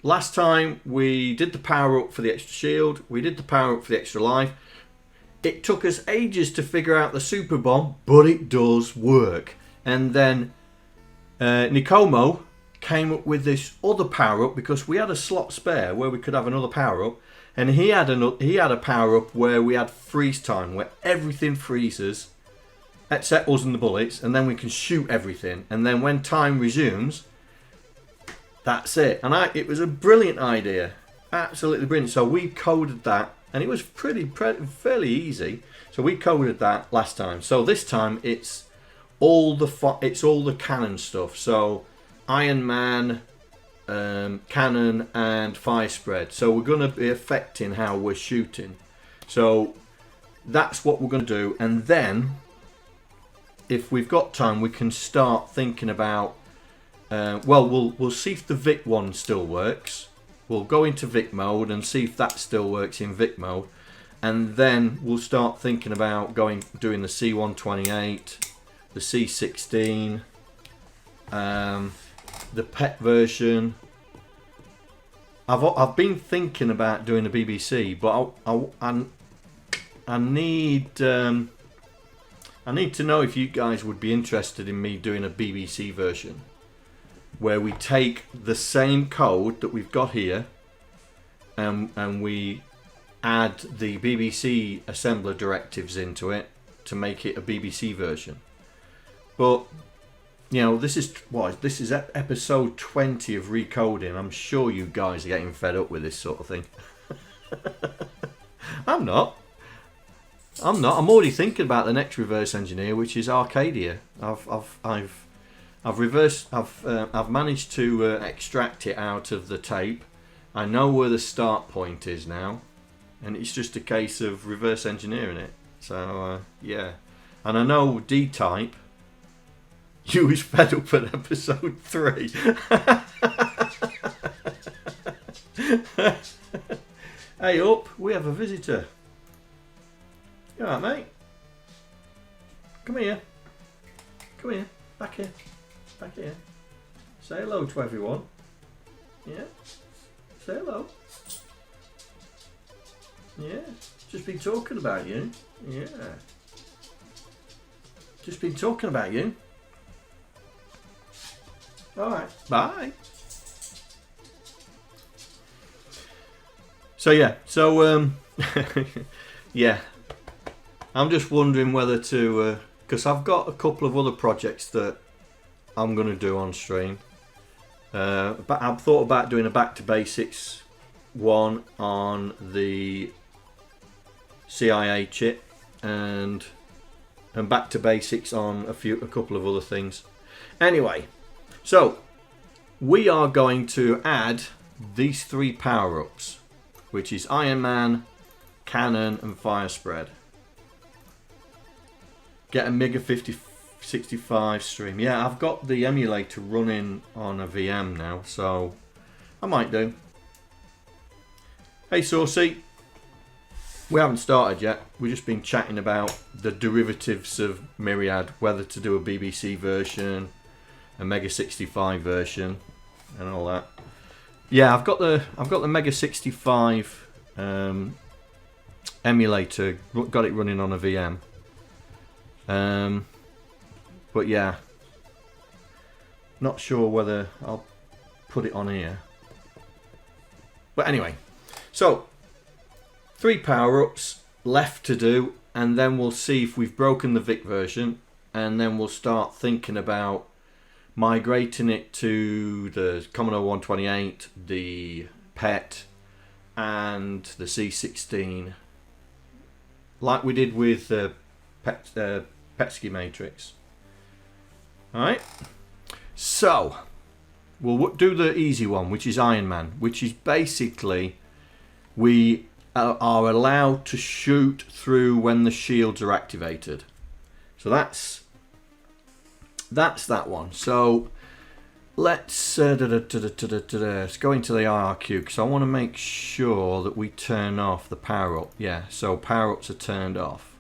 last time we did the power up for the extra shield. We did the power up for the extra life. It took us ages to figure out the super bomb, but it does work. And then Nikomo came up with this other power up because we had a slot spare where we could have another power up, and he had a power up where we had freeze time, where everything freezes except us and the bullets, and then we can shoot everything, and then when time resumes, that's it. And it was a brilliant idea, absolutely brilliant. So we coded that, and it was fairly easy. So we coded that last time. So this time it's all the cannon stuff. So Iron Man, cannon, and fire spread. So we're going to be affecting how we're shooting. So that's what we're going to do, and then if we've got time, we can start thinking about. We'll see if the Vic one still works. We'll go into Vic mode and see if that still works in Vic mode, and then we'll start thinking about doing the C128, the C16, the PET version. I've been thinking about doing a BBC, but I need to know if you guys would be interested in me doing a BBC version where we take the same code that we've got here and we add the BBC assembler directives into it to make it a BBC version. But you know, this is episode 20 of Recoding. I'm sure you guys are getting fed up with this sort of thing. I'm not. I'm already thinking about the next reverse engineer, which is Arcadia. I've managed to extract it out of the tape. I know where the start point is now, and it's just a case of reverse engineering it. So yeah, and I know D-Type. You was fed up at episode 3. Hey up, we have a visitor. You alright, mate? Come here. Come here. Back here. Back here. Say hello to everyone. Yeah? Say hello. Yeah. Just been talking about you. Yeah. Just been talking about you. Alright. Bye. So yeah. So yeah. I'm just wondering whether to, because I've got a couple of other projects that I'm going to do on stream. But I've thought about doing a back to basics one on the CIA chip, and back to basics on a couple of other things. Anyway, so we are going to add these 3 power-ups, which is Iron Man, Cannon, and Fire Spread. Get a Mega 65 stream. Yeah, I've got the emulator running on a VM now, so I might do. Hey Saucy. We haven't started yet. We've just been chatting about the derivatives of Myriad, whether to do a BBC version, a Mega 65 version, and all that. Yeah, I've got the Mega 65 emulator. Got it running on a VM. But yeah, not sure whether I'll put it on here. But anyway, so 3 power-ups left to do, and then we'll see if we've broken the Vic version, and then we'll start thinking about migrating it to the Commodore 128, the PET, and the C16, like we did with the Petsky Matrix. Alright, so we'll do the easy one, which is Iron Man, which is basically we are allowed to shoot through when the shields are activated. So that's that one. So let's go into the IRQ, because I want to make sure that we turn off the power up. Yeah, so power ups are turned off.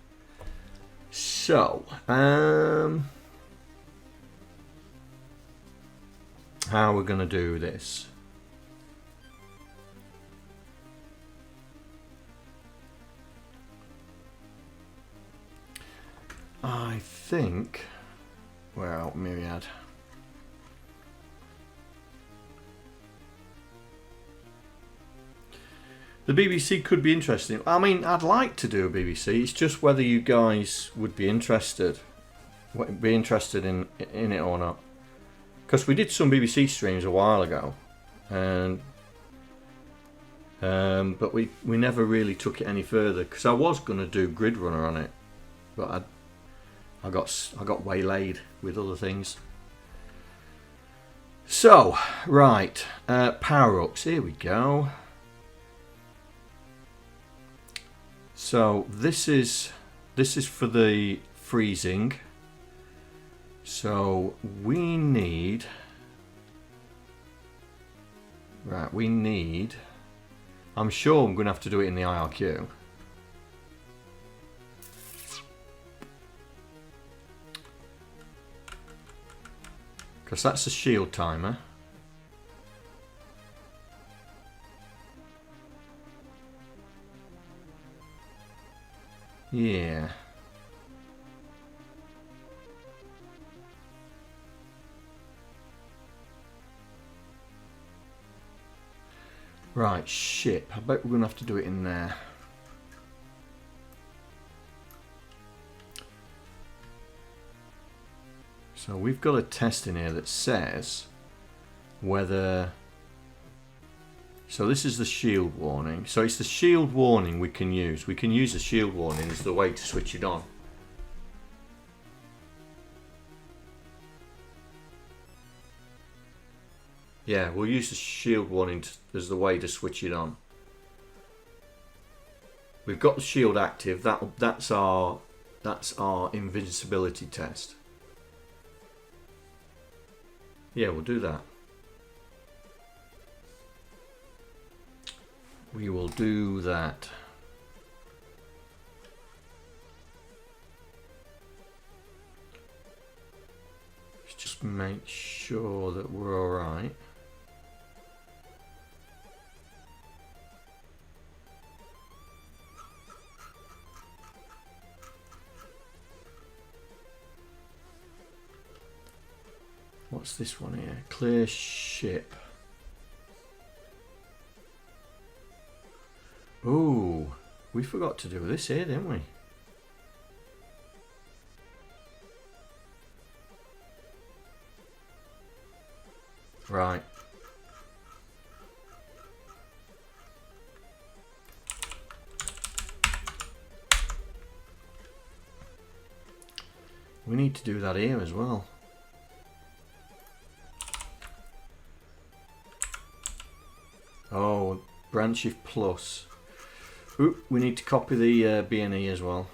So how we're going to do this? I think we're out Myriad. The BBC could be interesting. I mean, I'd like to do a BBC. It's just whether you guys would be interested in it or not. Because we did some BBC streams a while ago, and but we never really took it any further. Because I was going to do Gridrunner on it, but I got waylaid with other things. So right, power ups. Here we go. So this is for the freezing. So we need, right, I'm sure I'm going to have to do it in the IRQ. Because that's a shield timer. Yeah. Right, ship. I bet we're going to have to do it in there. So we've got a test in here that says whether... So this is the shield warning. So it's the shield warning we can use. We can use the shield warning as the way to switch it on. Yeah, we'll use the shield warning as the way to switch it on. We've got the shield active. That's our invincibility test. Yeah, we'll do that. We will do that. Let's just make sure that we're all right. What's this one here? Clear ship. Ooh, we forgot to do this here, didn't we? Right. We need to do that here as well. Oh, branch if plus. Ooh, we need to copy the BNE as well.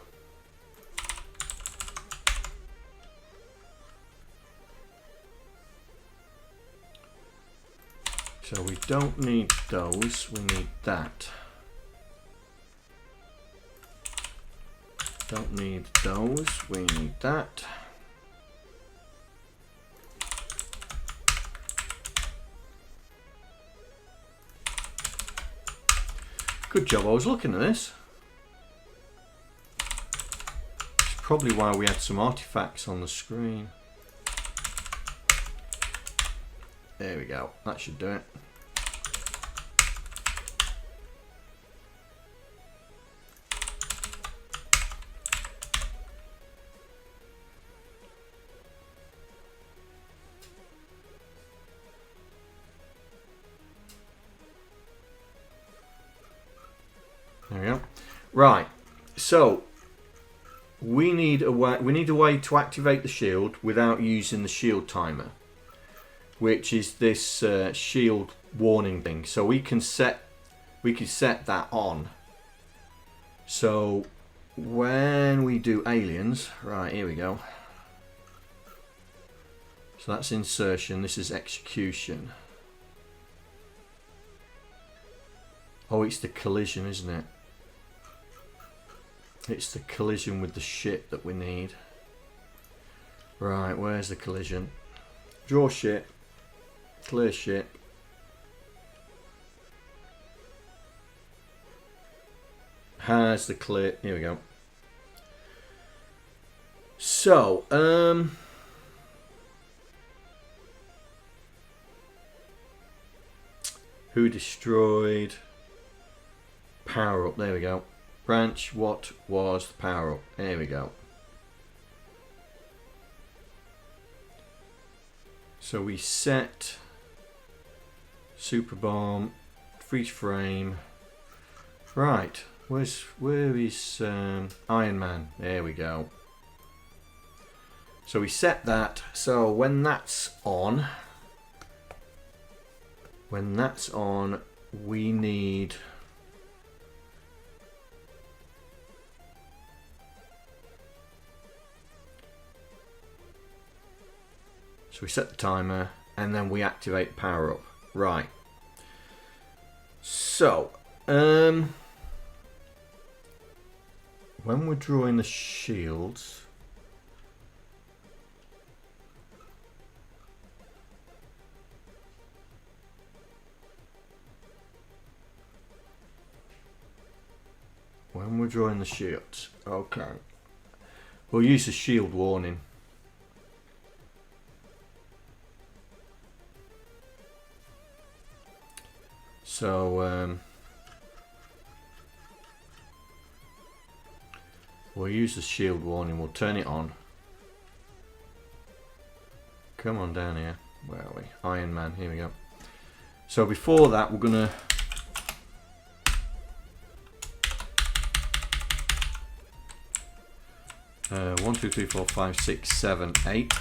So we don't need those, we need that. Don't need those, we need that. Good job, I was looking at this. It's probably why we had some artifacts on the screen. There we go, that should do it. There we go. Right, so we need a way to activate the shield without using the shield timer, which is this shield warning thing. So we can set that on. So when we do aliens, right, here we go. So that's insertion, this is execution. Oh, it's the collision, isn't it? It's the collision with the ship that we need. Right, where's the collision? Draw ship. Clear ship. Has the clear. Here we go. So, who destroyed power up? There we go. Branch, what was the power up? There we go. So we set super bomb, freeze frame. Right, where is Iron Man? There we go. So we set that. So when that's on, we need. So we set the timer and then we activate power up. Right. So, when we're drawing the shields, okay, we'll use the shield warning. So we'll use the shield warning, we'll turn it on. Come on down here. Where are we? Iron Man, here we go. So before that we're gonna one, two, three, four, five, six, seven, 8.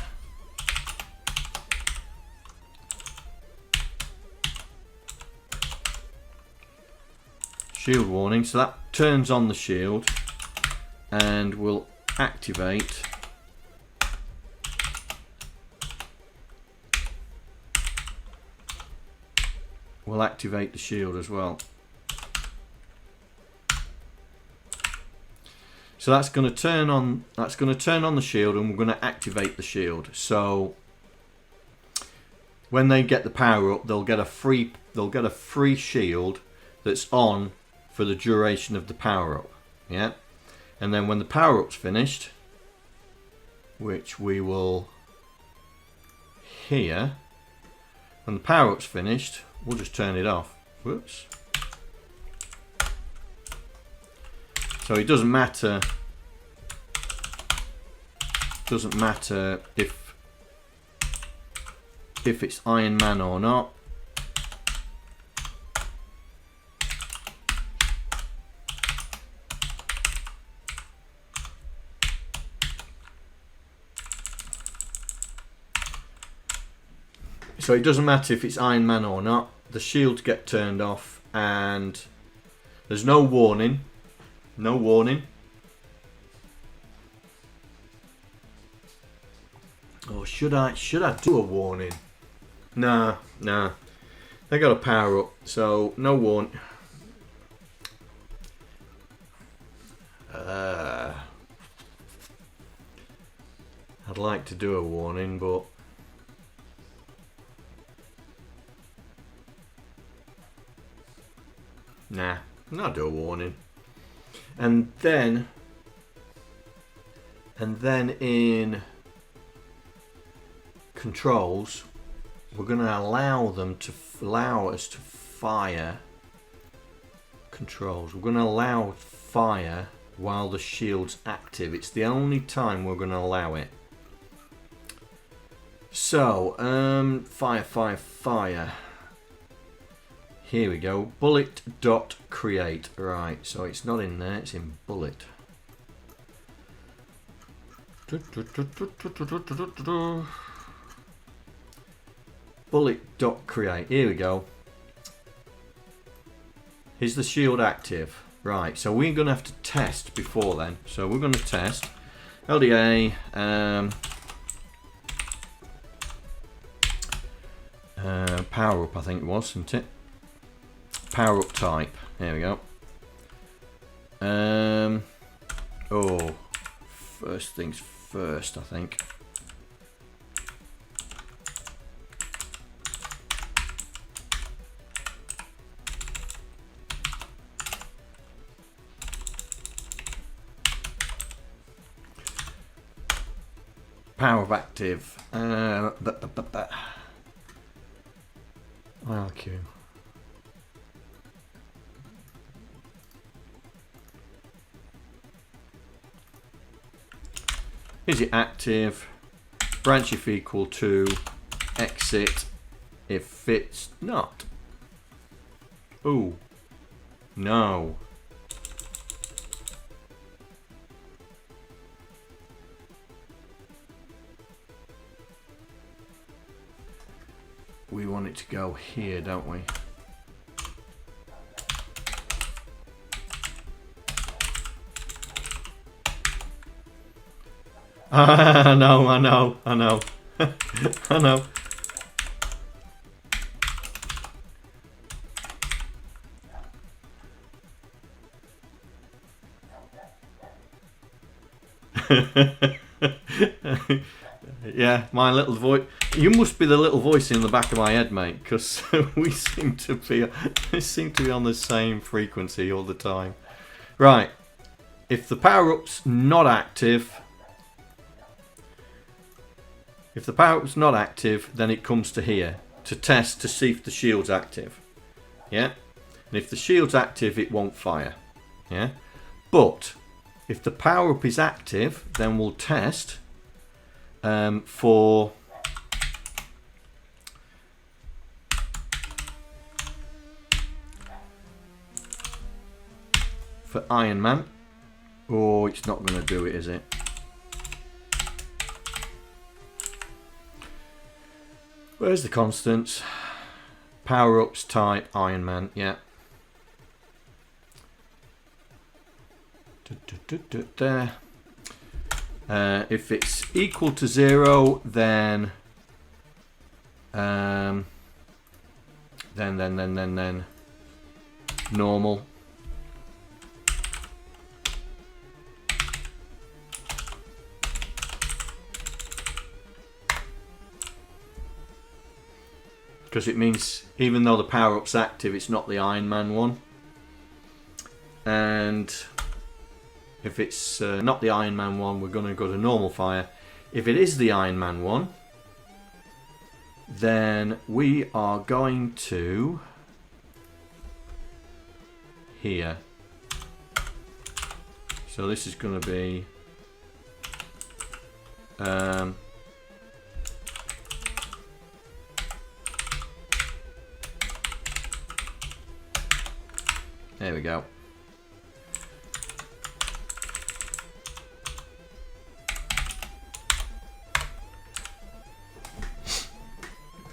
Shield warning, so that turns on the shield and will activate the shield as well. So that's going to turn on the shield and we're going to activate the shield. So when they get the power up, they'll get a free shield that's on for the duration of the power up. Yeah, and then when the power up's finished, which we will here, when the power up's finished, we'll just turn it off. Whoops. So it doesn't matter if it's Iron Man or not. So it doesn't matter if it's Iron Man or not, the shields get turned off and there's no warning. No warning. Or should I do a warning? Nah. They got to power up, so no warning. I'd like to do a warning, but nah, not do a warning. And then in controls, we're going to allow us to fire controls. We're going to allow fire while the shield's active. It's the only time we're going to allow it. So, fire. Here we go. Bullet.create. Right, so it's not in there, it's in bullet. Bullet.create. Here we go. Is the shield active? Right, so we're going to have to test before then. So we're going to test LDA power up, I think it was, isn't it? Power up type. There we go. Oh, first things first, I think. Power of active. IRQ. Is it active? Branch if equal to exit if it's not. Ooh. No. We want it to go here, don't we? I know. I know. I know. Yeah, my little voice. You must be the little voice in the back of my head, mate, because we seem to be on the same frequency all the time. Right. If the power-up's not active, then it comes to here to test to see if the shield's active. Yeah? And if the shield's active, it won't fire. Yeah? But if the power-up is active, then we'll test for Iron Man. Oh, it's not going to do it, is it? Where's the constants? Power-ups type Iron Man, yeah. There. If it's equal to 0, then normal. Because it means even though the power-up's active, it's not the Iron Man one. And if it's not the Iron Man one, we're going to go to normal fire. If it is the Iron Man one, then we are going to here. So this is going to be there we go.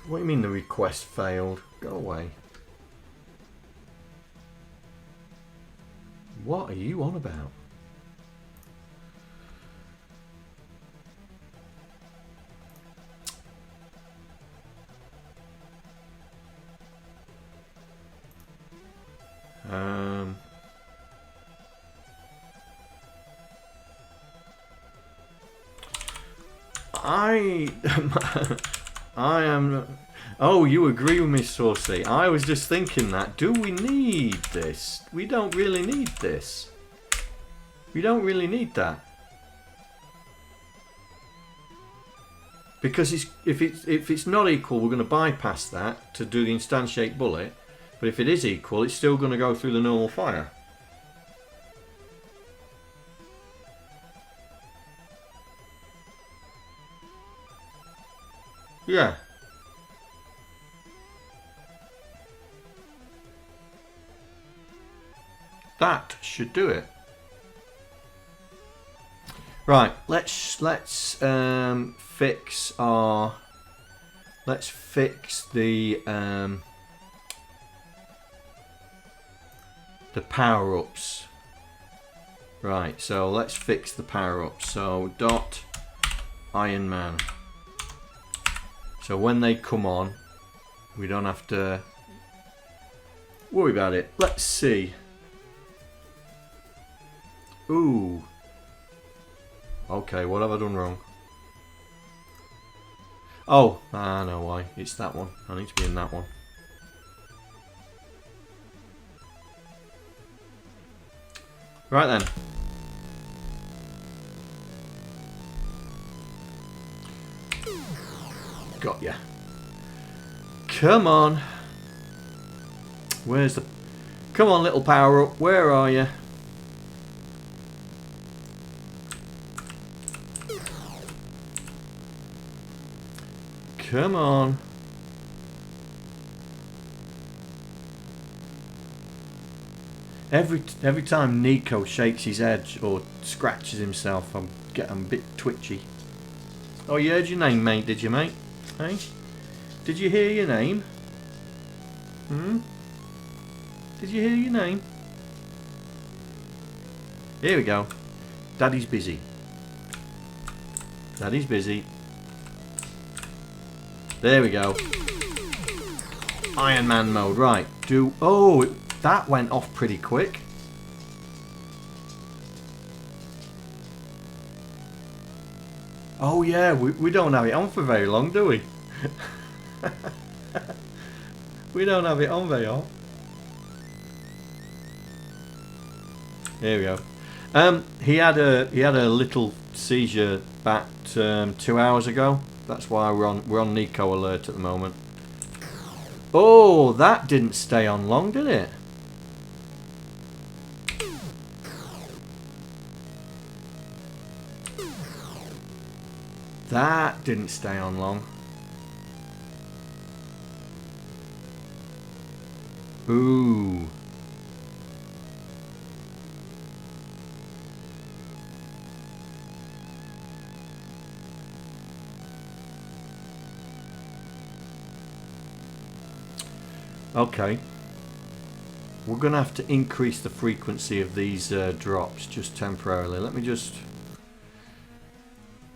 What do you mean the request failed? Go away. What are you on about? I am. Oh, you agree with me, Saucy. I was just thinking that. Do we need this? We don't really need this. We don't really need that. Because if it's not equal, we're going to bypass that to do the instantiate bullet. But if it is equal, it's still going to go through the normal fire. Yeah. That should do it. Right, let's fix our. Let's fix the power-ups. Right, so let's fix the power-ups. So dot Iron Man. So when they come on, we don't have to worry about it. Let's see. Ooh. Okay, what have I done wrong? Oh, I know why. It's that one. I need to be in that one. Right then. Got ya. Come on. Where's the... Come on, little power up. Where are you? Come on. Every time Nico shakes his head or scratches himself, I'm getting a bit twitchy. Oh, you heard your name, mate, did you, mate? Hey? Did you hear your name? Hmm? Did you hear your name? Here we go. Daddy's busy. Daddy's busy. There we go. Iron Man mode, right. Oh, that went off pretty quick. Oh yeah, we don't have it on for very long, do we? We don't have it on very long. Here we go. He had a little seizure back 2 hours ago. That's why we're on Nico alert at the moment. Oh, that didn't stay on long, did it? That didn't stay on long. Ooh. Okay. We're going to have to increase the frequency of these drops just temporarily.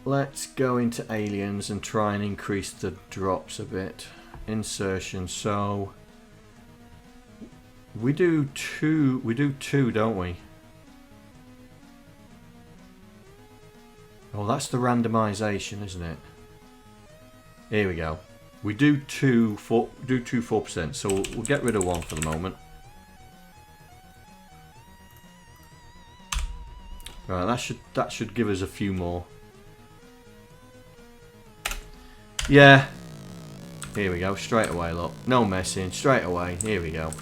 Let's go into aliens and try and increase the drops a bit. Insertion. So we do two, don't we? Oh, that's the randomization, isn't it? Here we go. We do 4%, so we'll get rid of one for the moment. Right, that should give us a few more. Yeah. Here we go, straight away, look. No messing, straight away. Here we go.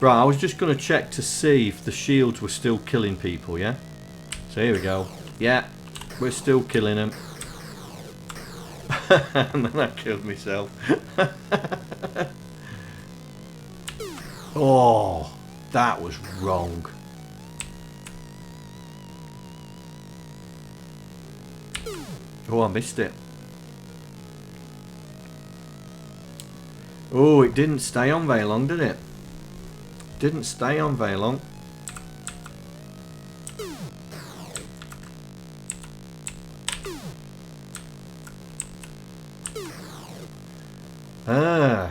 Right, I was just going to check to see if the shields were still killing people, yeah? So here we go. Yeah, we're still killing them. And then I killed myself. Oh, that was wrong. Oh, I missed it. Oh, it didn't stay on very long, did it? Didn't stay on very long.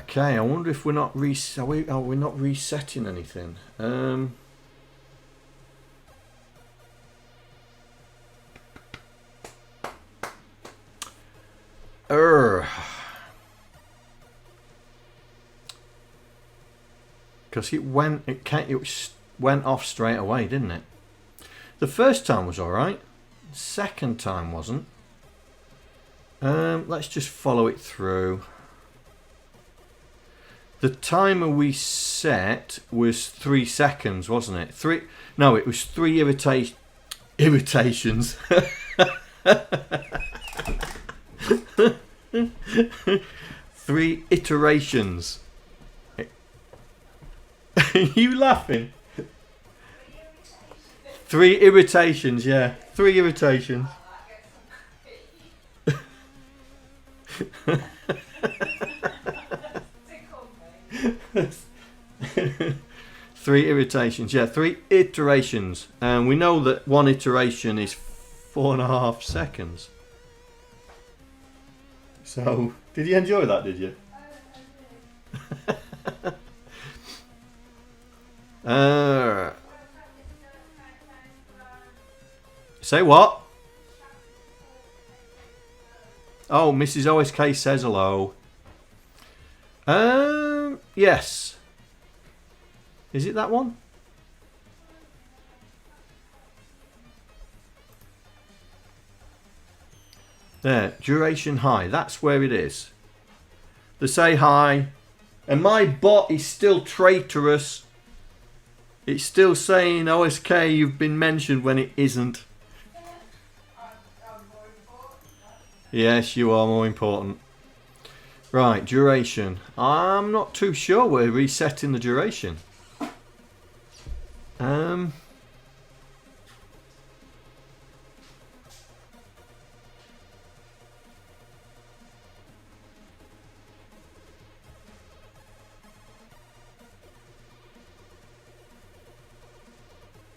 Okay, I wonder if we're not are we not resetting anything? Because it went off straight away, didn't it? The first time was alright. Second time wasn't. Let's just follow it through. The timer we set was 3 seconds, wasn't it? No, it was 3 irritations. 3 iterations. You laughing? 3 irritations, yeah. 3 irritations. 3 irritations, yeah, 3 iterations, and we know that 1 iteration is 4.5 seconds. So, did you enjoy that? Did you? Say what? Oh, Mrs. OSK says hello. Yes. Is it that one? There, duration high. That's where it is. They say high. And my bot is still traitorous. It's still saying, OSK, you've been mentioned when it isn't. Yes, you are more important. Right, duration. I'm not too sure we're resetting the duration.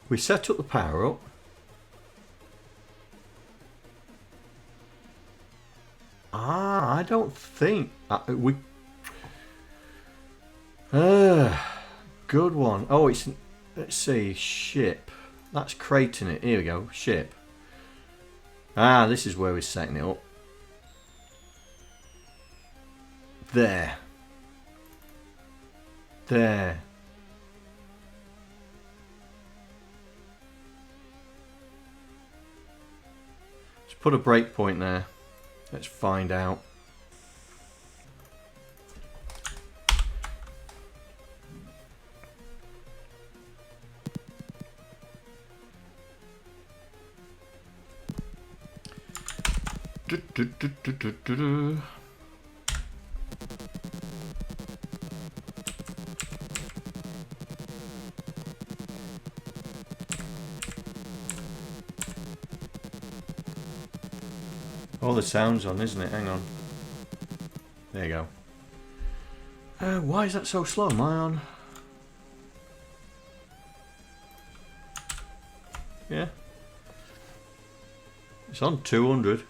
We set up the power up. I don't think we. Good one. Oh, it's. Let's see. Ship. That's crating it. Here we go. Ship. This is where we're setting it up. There. There. Let's put a breakpoint there. Let's find out. All the sounds on, isn't it? Hang on. There you go. Why is that so slow? Am I on? Yeah. It's on 200.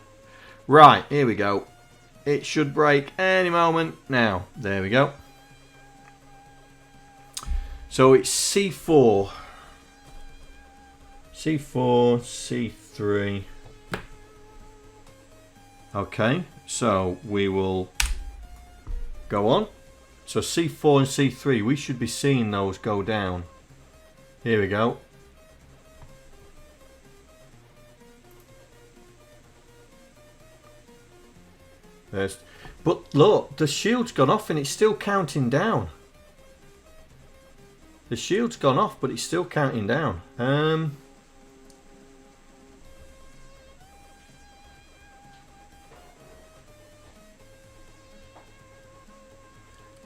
Right, here we go. It should break any moment now. There we go. So it's C4. C4, C3. Okay, so we will go on. So C4 and C3, we should be seeing those go down. Here we go. But look, the shield's gone off and it's still counting down. The shield's gone off, but it's still counting down.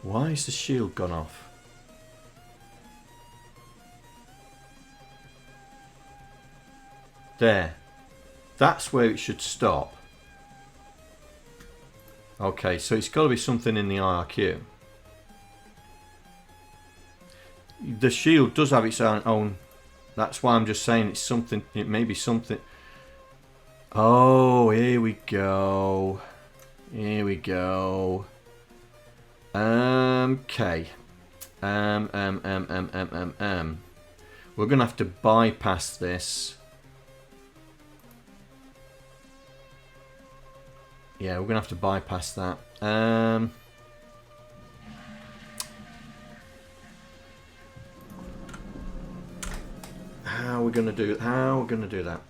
Why is the shield gone off? There. That's where it should stop. Okay, so it's got to be something in the IRQ. The shield does have its own. That's why I'm just saying it's something. It may be something. Oh, here we go. Here we go. Okay. We're gonna have to bypass this. Yeah, we're gonna have to bypass that. How are we gonna do? How are we gonna do that?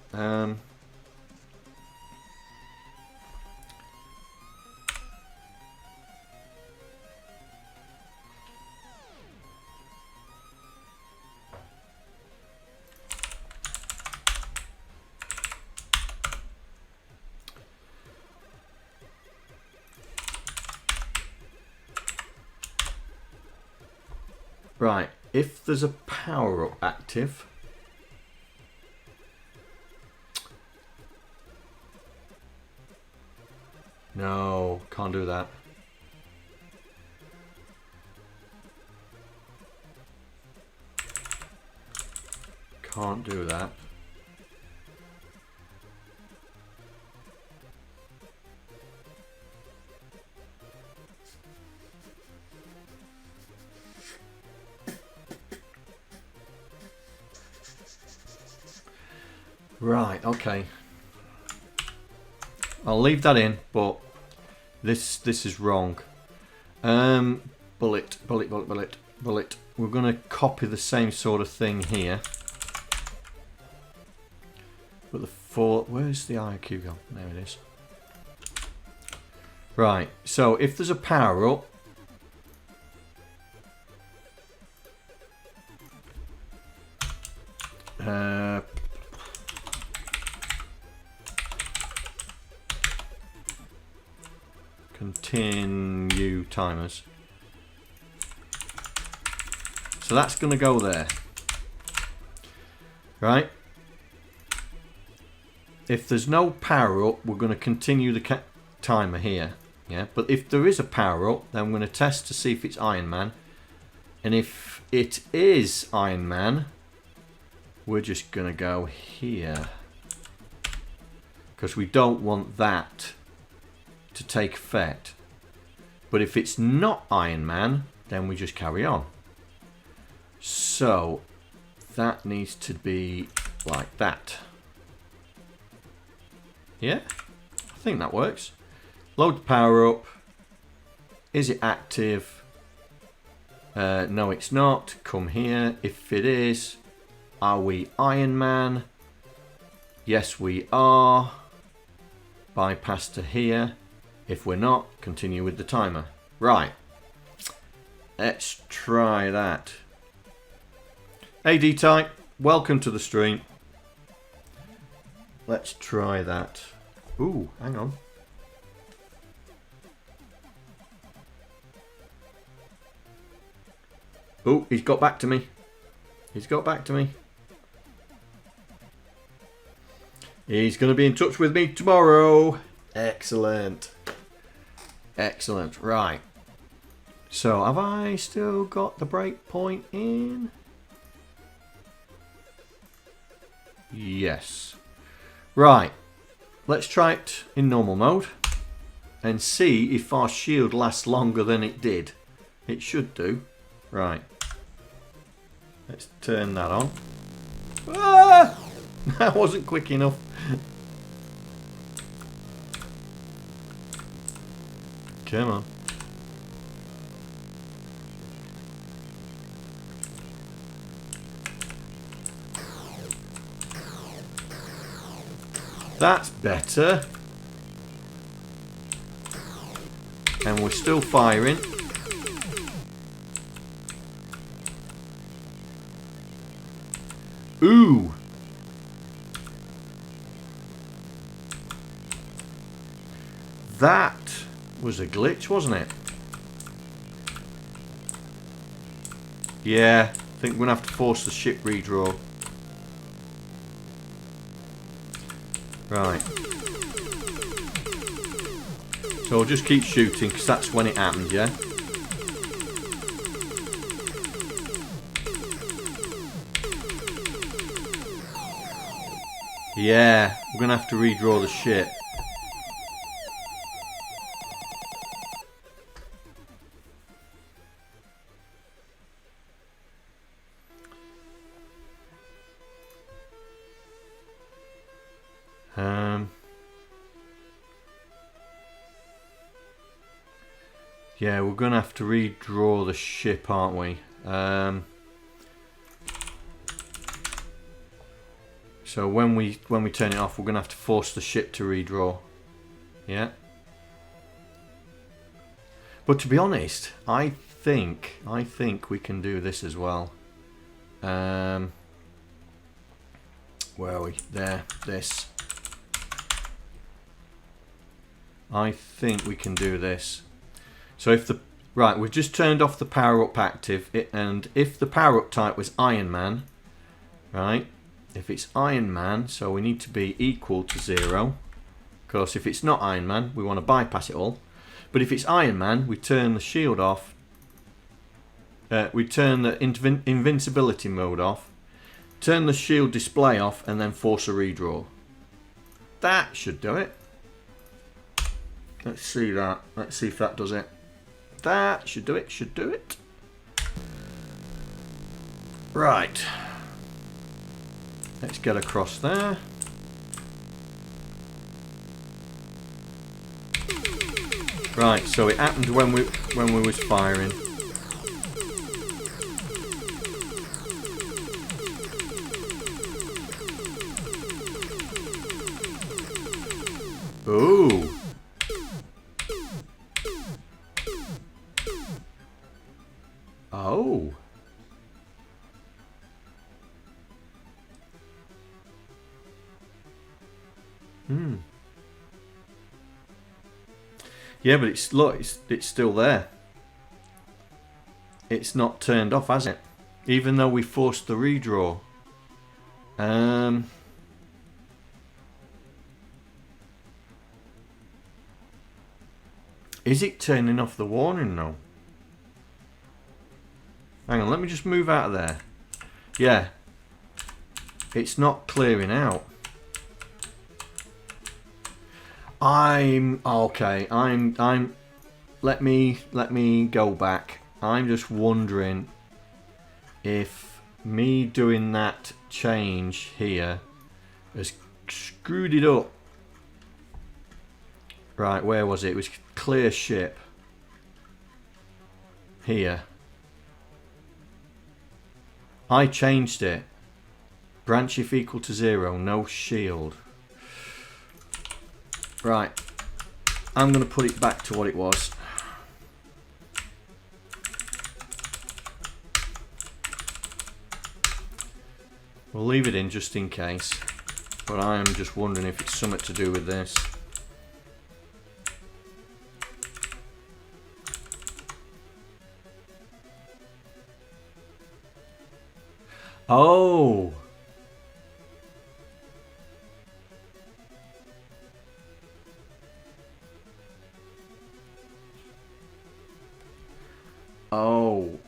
Right, if there's a power up active, no, can't do that. Can't do that. Right, okay. I'll leave that in, but this is wrong. Bullet. We're going to copy the same sort of thing here. But where's the IQ gone? There it is. Right, so if there's a power up, continue timers. So that's going to go there. Right? If there's no power up, we're going to continue the timer here. Yeah, but if there is a power up, then I'm going to test to see if it's Iron Man. And if it is Iron Man, we're just going to go here. Because we don't want that to take effect. But if it's not Iron Man, then we just carry on. So that needs to be like that. Yeah, I think that works. Load the power up. Is it active? No, it's not. Come here. If it is, are we Iron Man? Yes, we are. Bypass to here. If we're not, continue with the timer. Right. Let's try that. Hey D-Type, welcome to the stream. Let's try that. Ooh, hang on. Oh, he's got back to me. He's got back to me. He's going to be in touch with me tomorrow. Excellent. Excellent. Right. So, have I still got the breakpoint in? Yes. Right. Let's try it in normal mode and see if our shield lasts longer than it did. It should do. Right. Let's turn that on. Ah! That wasn't quick enough. Come on. That's better. And we're still firing. Ooh. That was a glitch, wasn't it? Yeah, I think we're going to have to force the ship redraw. Right. So I'll just keep shooting because that's when it happened, yeah? Yeah, we're going to have to redraw the ship. Yeah, we're going to have to redraw the ship, aren't we? So when we turn it off, we're going to have to force the ship to redraw. Yeah. But to be honest, I think we can do this as well. Where are we? There. This. I think we can do this. So if the... Right, we've just turned off the power-up active. And if the power-up type was Iron Man, right? If it's Iron Man, so we need to be equal to 0. Of course, if it's not Iron Man, we want to bypass it all. But if it's Iron Man, we turn the shield off. We turn the invincibility mode off. Turn the shield display off and then force a redraw. That should do it. Let's see that. Let's see if that does it. That should do it. Should do it. Right. Let's get across there. Right, so it happened when we was firing. Ooh. Yeah, but it's look, it's still there. It's not turned off, has it? Even though we forced the redraw. Is it turning off the warning though? Hang on, let me just move out of there. Yeah. It's not clearing out. Okay. Let me go back. I'm just wondering if me doing that change here has screwed it up. Right, where was it? It was clear ship. Here. I changed it. Branch if equal to 0, no shield. Right. I'm going to put it back to what it was. We'll leave it in just in case. But I am just wondering if it's something to do with this. Oh! Oh.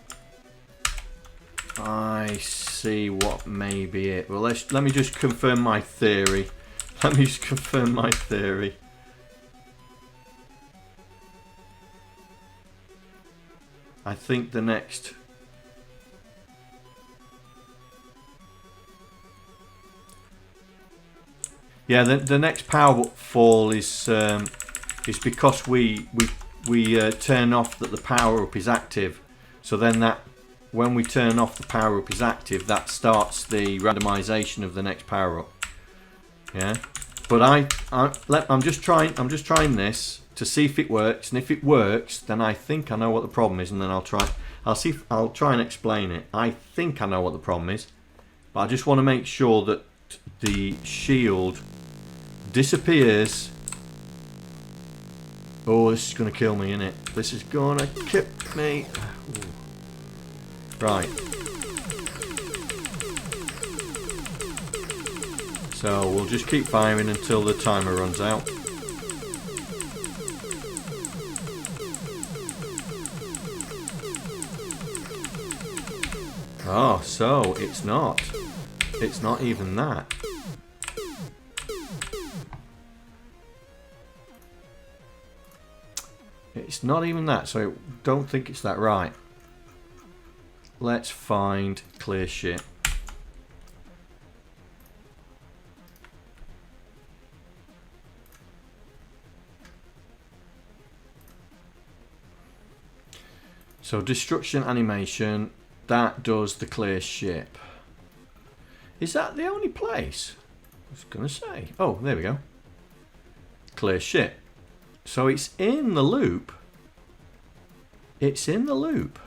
I see what may be it. Well, let me just confirm my theory. Let me just confirm my theory. I think the next... Yeah, the next power fall is because we turn off that the power up is active. So then that when we turn off the power up is active, that starts the randomization of the next power up. Yeah, but I'm just trying this to see if it works, and if it works, then I think I know what the problem is, and then I'll try and explain it. I think I know what the problem is, but I just want to make sure that the shield disappears. Oh, this is going to kill me, isn't it? This is going to kill me. Right. So we'll just keep firing until the timer runs out. Oh, so it's not. It's not even that. It's not even that, so I don't think it's that. Right. Let's find clear ship. So destruction animation, that does the clear ship. Is that the only place? I was going to say. Oh, there we go. Clear ship. So it's in the loop. It's in the loop.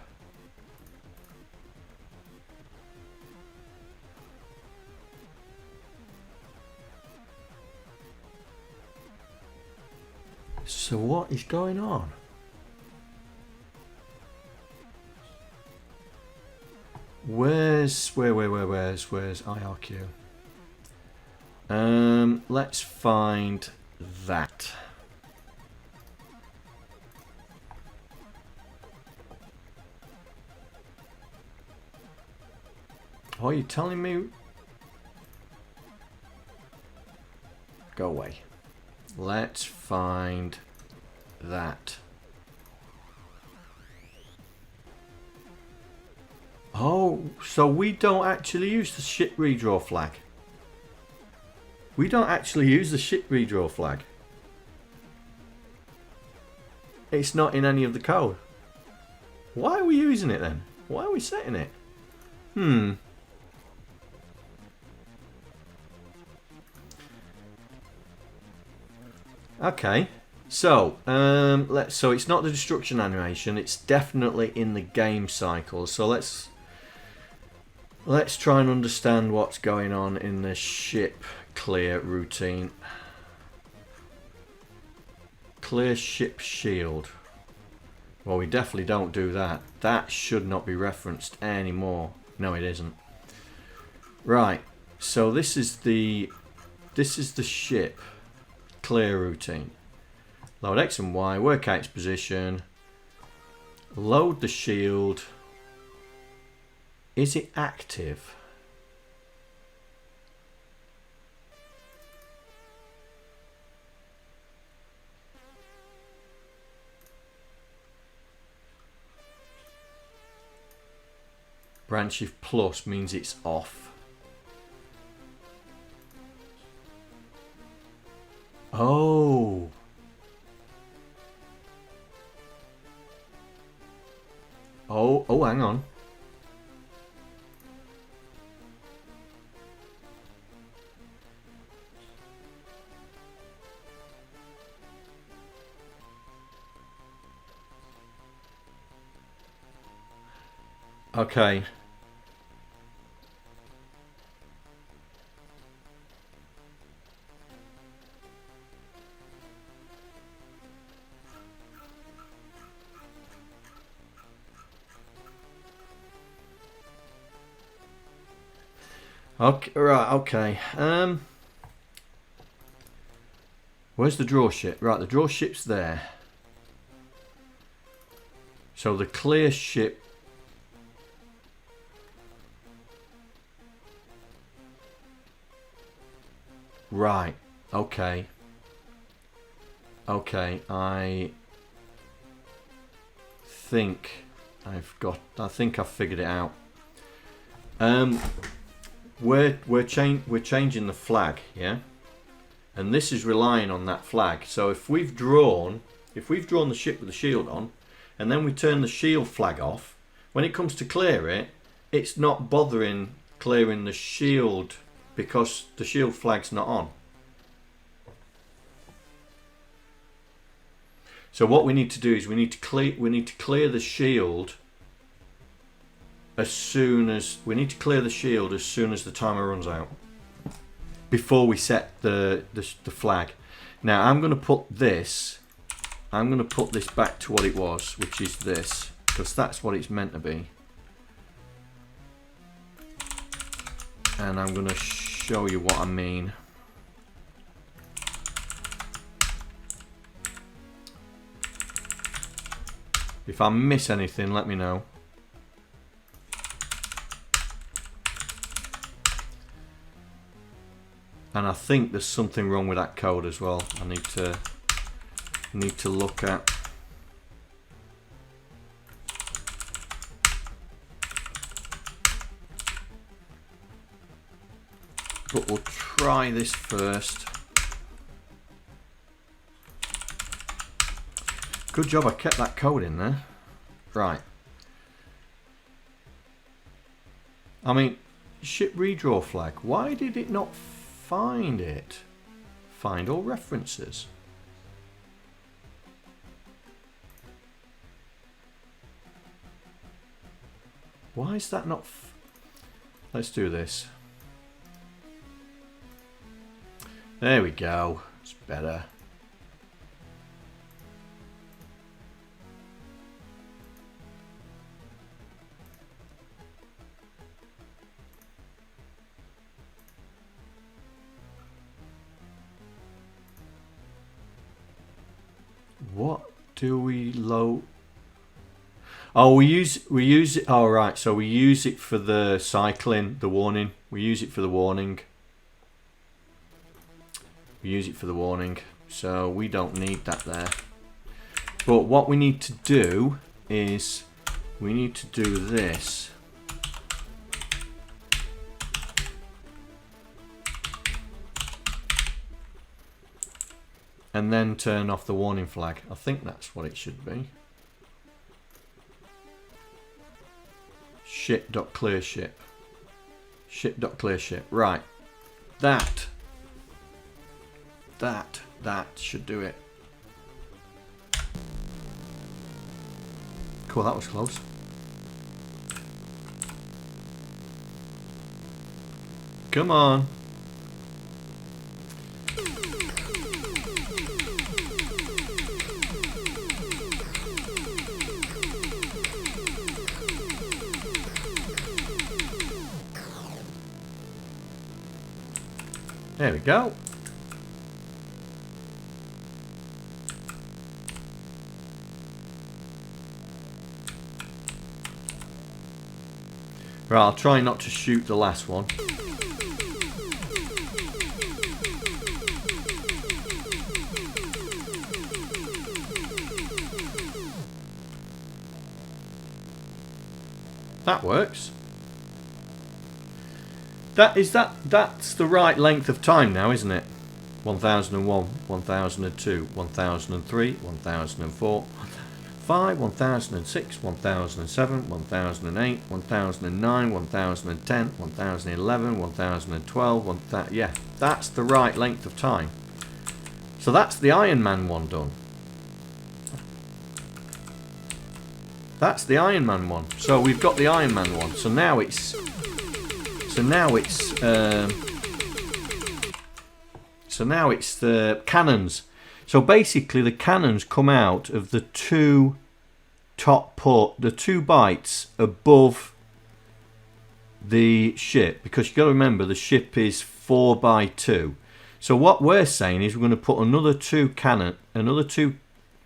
So what is going on? Where's IRQ? Let's find that. Oh, you're telling me? Go away. Let's find that. Oh, so we don't actually use the ship redraw flag. We don't actually use the ship redraw flag. It's not in any of the code. Why are we using it then? Why are we setting it? Okay. So, so it's not the destruction animation, it's definitely in the game cycle. So let's try and understand what's going on in the ship clear routine. Clear ship shield. Well, we definitely don't do that. That should not be referenced anymore. No, it isn't. Right. So this is the ship clear routine. Load X and Y, work out its position. Load the shield. Is it active? Branch shift plus means it's off. Oh. Oh, hang on. Okay. Okay, right, okay. Where's the draw ship? Right, the draw ship's there. So the clear ship. Right, okay. Okay, I think I've figured it out. We're changing the flag, yeah, and this is relying on that flag. So if we've drawn the ship with the shield on, and then we turn the shield flag off, when it comes to clear it, it's not bothering clearing the shield because the shield flag's not on. So what we need to do is we need to clear the shield as soon as the timer runs out, before we set the flag. Now I'm going to put this back to what it was, which is this, because that's what it's meant to be. And I'm going to show you what I mean. If I miss anything, let me know. And I think there's something wrong with that code as well. I need to look at. But we'll try this first. Good job I kept that code in there. Right. I mean, ship redraw flag. Why did it not find it? Find all references. Why is that not? Let's do this. There we go. It's better. What do we load? Oh, we use it. Oh, right. So we use it for the cycling, the warning. We use it for the warning. We use it for the warning. So we don't need that there. But what we need to do is we need to do this. And then turn off the warning flag. I think that's what it should be. Ship.clear ship. Ship.clear ship. Right. That should do it. Cool, that was close. Come on. There we go. Right, I'll try not to shoot the last one. That works. That's the right length of time now, isn't it? 1001, 1002, 1003, 1004, 1005, 1006, 1007, 1008, 1009, 1010, 1011, 1012, yeah, that's the right length of time. So that's the Iron Man one done. That's the Iron Man one. So we've got the Iron Man one. So now it's the cannons. So basically the cannons come out of the two the 2 bytes above the ship, because you've got to remember the ship is 4x2. So what we're saying is we're going to put another 2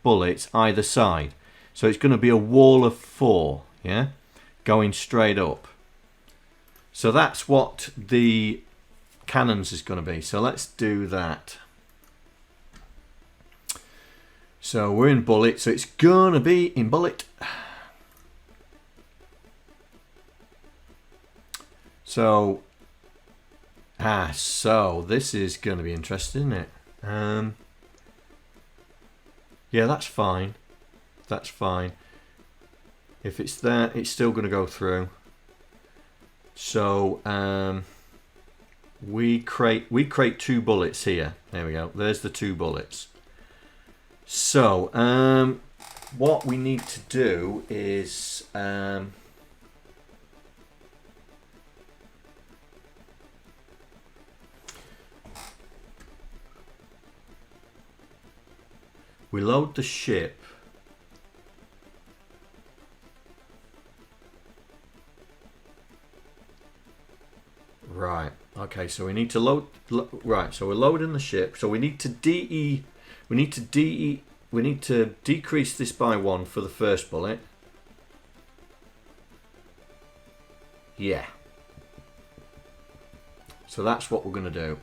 bullets either side. So it's going to be a wall of 4, yeah, going straight up. So that's what the cannons is going to be. So let's do that. So we're in bullet, so it's going to be in bullet. So, so this is going to be interesting, isn't it? Yeah, that's fine. That's fine. If it's there, it's still going to go through. So we create 2 bullets here. There we go. There's the 2 bullets. So what we need to do is we load the ship. Right. Okay. So we need to load. Right. So we're loading the ship. So we need to We need to decrease this by 1 for the first bullet. Yeah. So that's what we're going to do.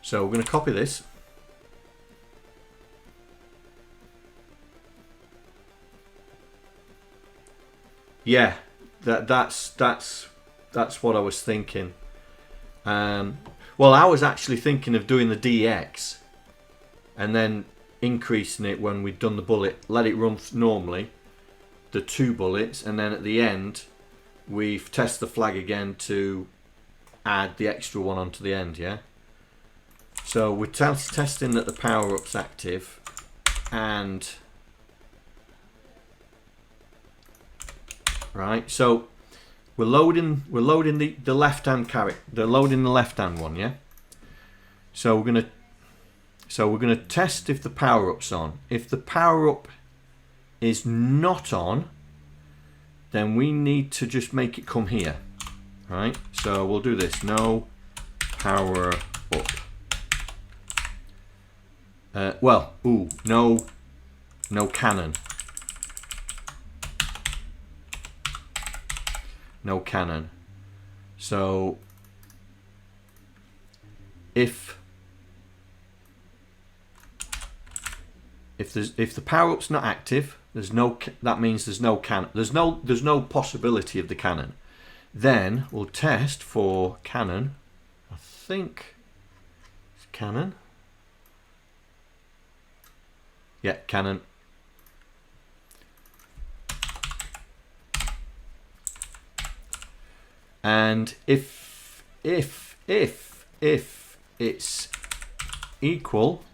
So we're going to copy this. Yeah. That's what I was thinking. Well, I was actually thinking of doing the DX and then increasing it when we'd done the bullet, let it run normally, the 2 bullets, and then at the end we've tested the flag again to add the extra one onto the end, yeah? So we're testing that the power-up's active, and right, so we're loading the left-hand character, loading the left-hand one, yeah? So we're gonna test if the power-up's on. If the power-up is not on, then we need to just make it come here. Right? So we'll do this. No power up. No cannon. No cannon. So if the power-up's not active, that means there's no cannon. There's no possibility of the cannon. Then we'll test for cannon. I think it's cannon. Yeah, cannon. And if it's equal,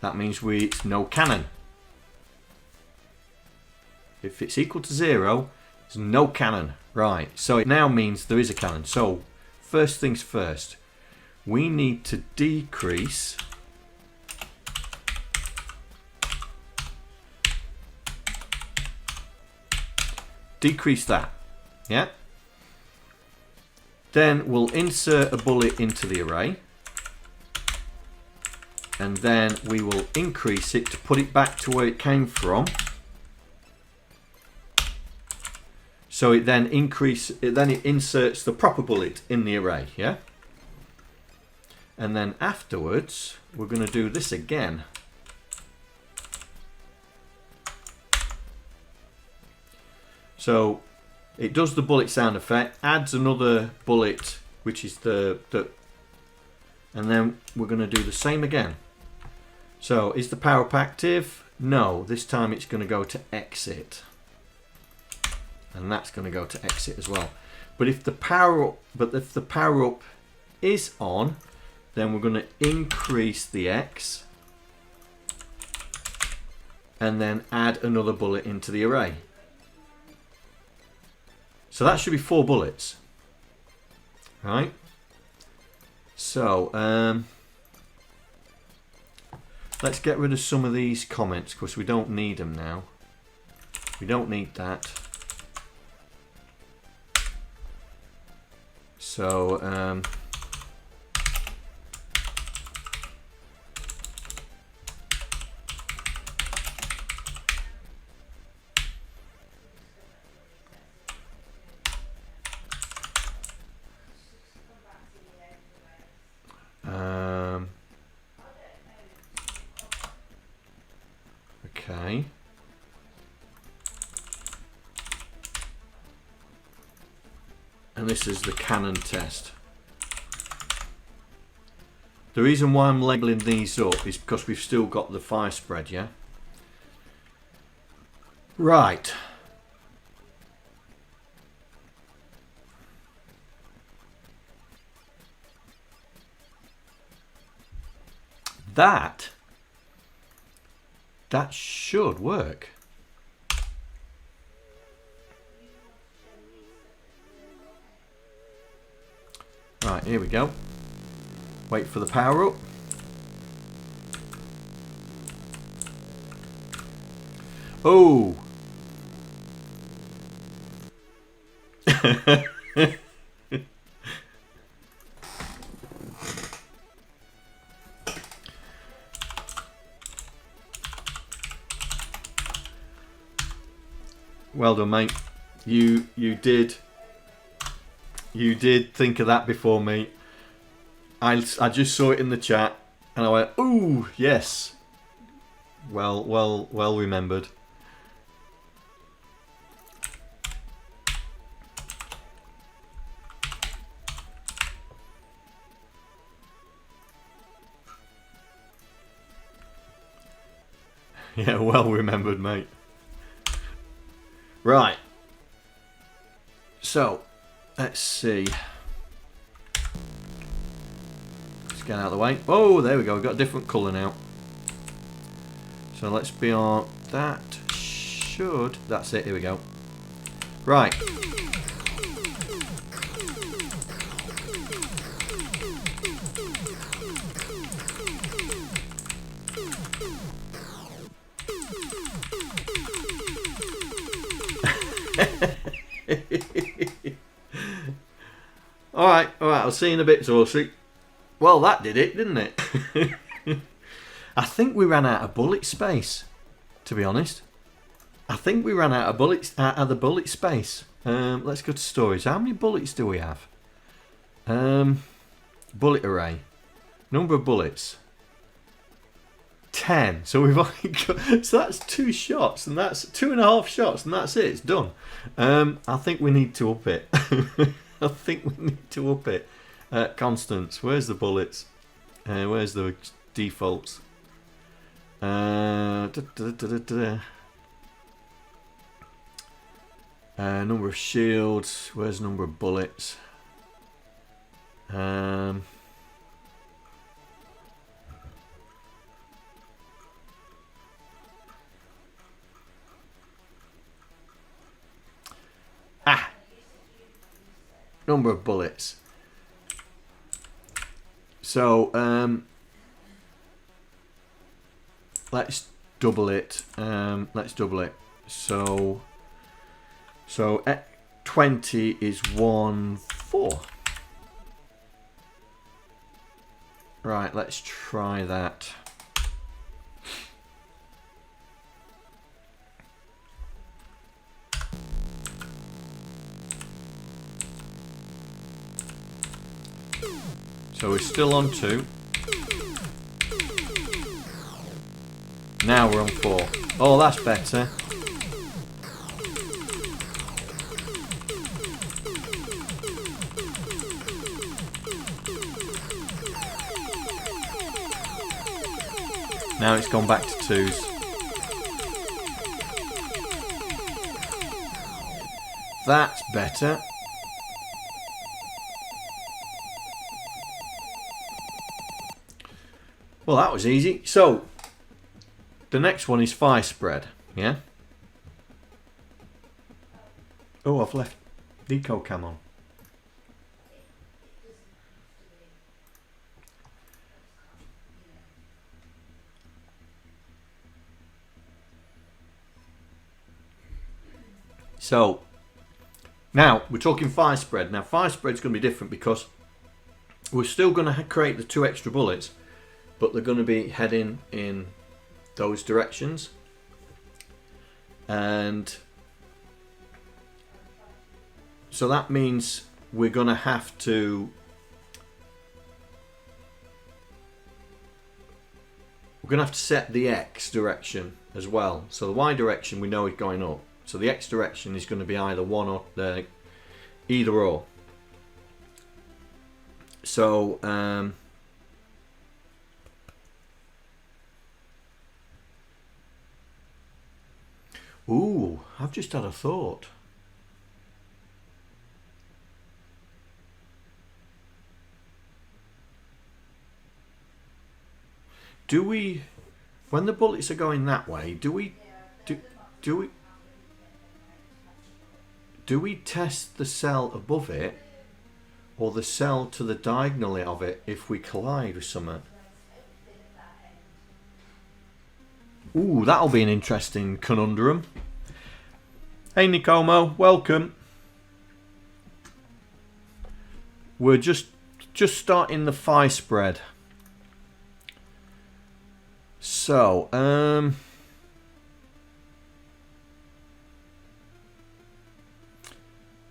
that means it's no cannon. If it's equal to 0, there's no cannon. Right, so it now means there is a cannon. So first things first, we need to decrease that, yeah? Then we'll insert a bullet into the array. and then we will increase it to put it back to where it came from. So it then it inserts the proper bullet in the array, yeah? And then afterwards, we're going to do this again. So it does the bullet sound effect, adds another bullet, which is the and then we're going to do the same again. So is the power up active? No, this time it's going to go to exit. And that's going to go to exit as well. But if the power up is on, then we're going to increase the X and then add another bullet into the array. So that should be 4 bullets, right? So let's get rid of some of these comments because we don't need them now. We don't need that. So okay. And this is the cannon test. The reason why I'm labeling these up is because we've still got the fire spread, yeah? Right. That should work. Right, here we go. Wait for the power up. Oh! Well done, mate. You did think of that before me. I just saw it in the chat and I went, ooh, yes. Well remembered. Yeah, well remembered, mate. Right. So, let's see. Let's get out of the way. Oh, there we go. We've got a different colour now. So let's be on that. That's it. Here we go. Right. Alright, I'll see you in a bit, Zsolt. Well, that did it, didn't it? I think we ran out of bullet space, to be honest. I think we ran out of the bullet space. Let's go to stories. How many bullets do we have? Bullet array. Number of bullets. 10. So we've only got, so that's 2 shots, and that's 2.5 shots, and that's it. It's done. I think we need to up it. I think we need to up it. Constants. Where's the bullets? Where's the defaults? Number of shields. Where's number of bullets? Number of bullets. So let's double it. So 20 is 1/4. Right, let's try that. So we're still on 2. Now we're on 4. Oh, that's better. Now it's gone back to 2s. That's better. Well, that was easy. So, the next one is fire spread, yeah? Oh, I've left Deco Cam on. So, now we're talking fire spread. Now, fire spread's going to be different because we're still going to create the 2 extra bullets, but they're going to be heading in those directions. And so that means we're going to have to set the X direction as well. So the Y direction we know is going up. So the X direction is going to be either one or either or. So ooh, I've just had a thought. Do we, when the bullets are going that way, do we test the cell above it or the cell to the diagonally of it if we collide with something? Ooh, that'll be an interesting conundrum. Hey Nicomo, welcome. We're just starting the fire spread. So,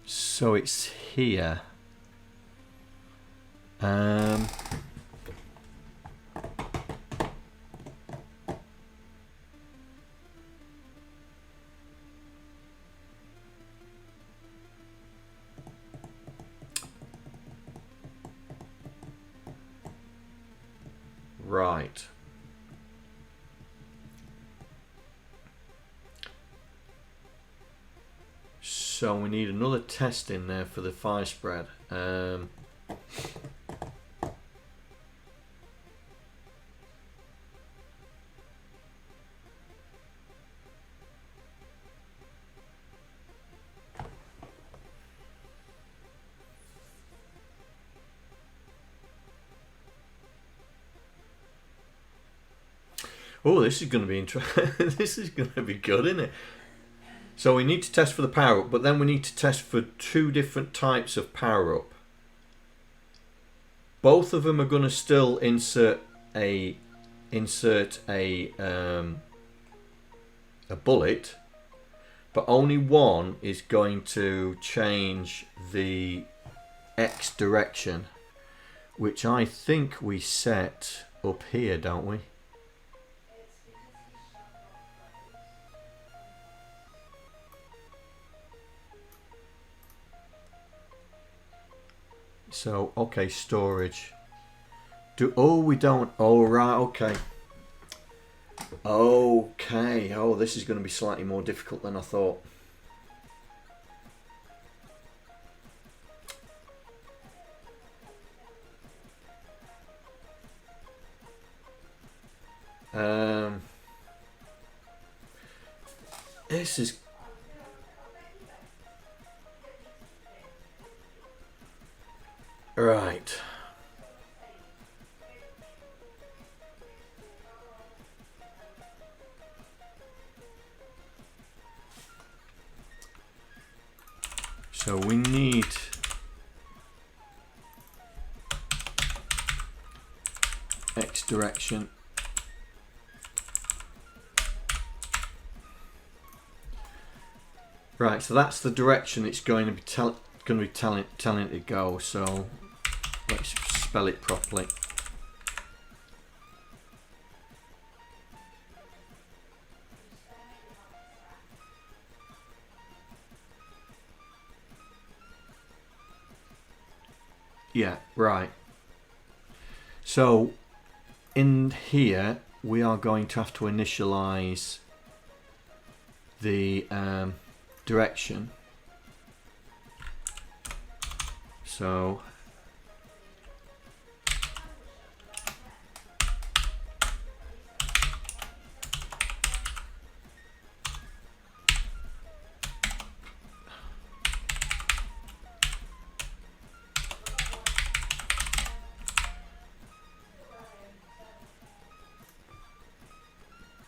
so it's here. Right. So we need another test in there for the fire spread. Oh, this is going to be interesting. This is going to be good, isn't it? So we need to test for the power up, but then we need to test for 2 different types of power up. Both of them are going to still insert a bullet, but only one is going to change the X direction, which I think we set up here, don't we? So, okay, storage. Oh, we don't. Oh, right, okay. Okay. Oh, this is going to be slightly more difficult than I thought. This is... Right. So we need X direction. Right, so that's the direction it's going to be telling it to go. So let's spell it properly. Yeah, right. So in here we are going to have to initialize the direction. So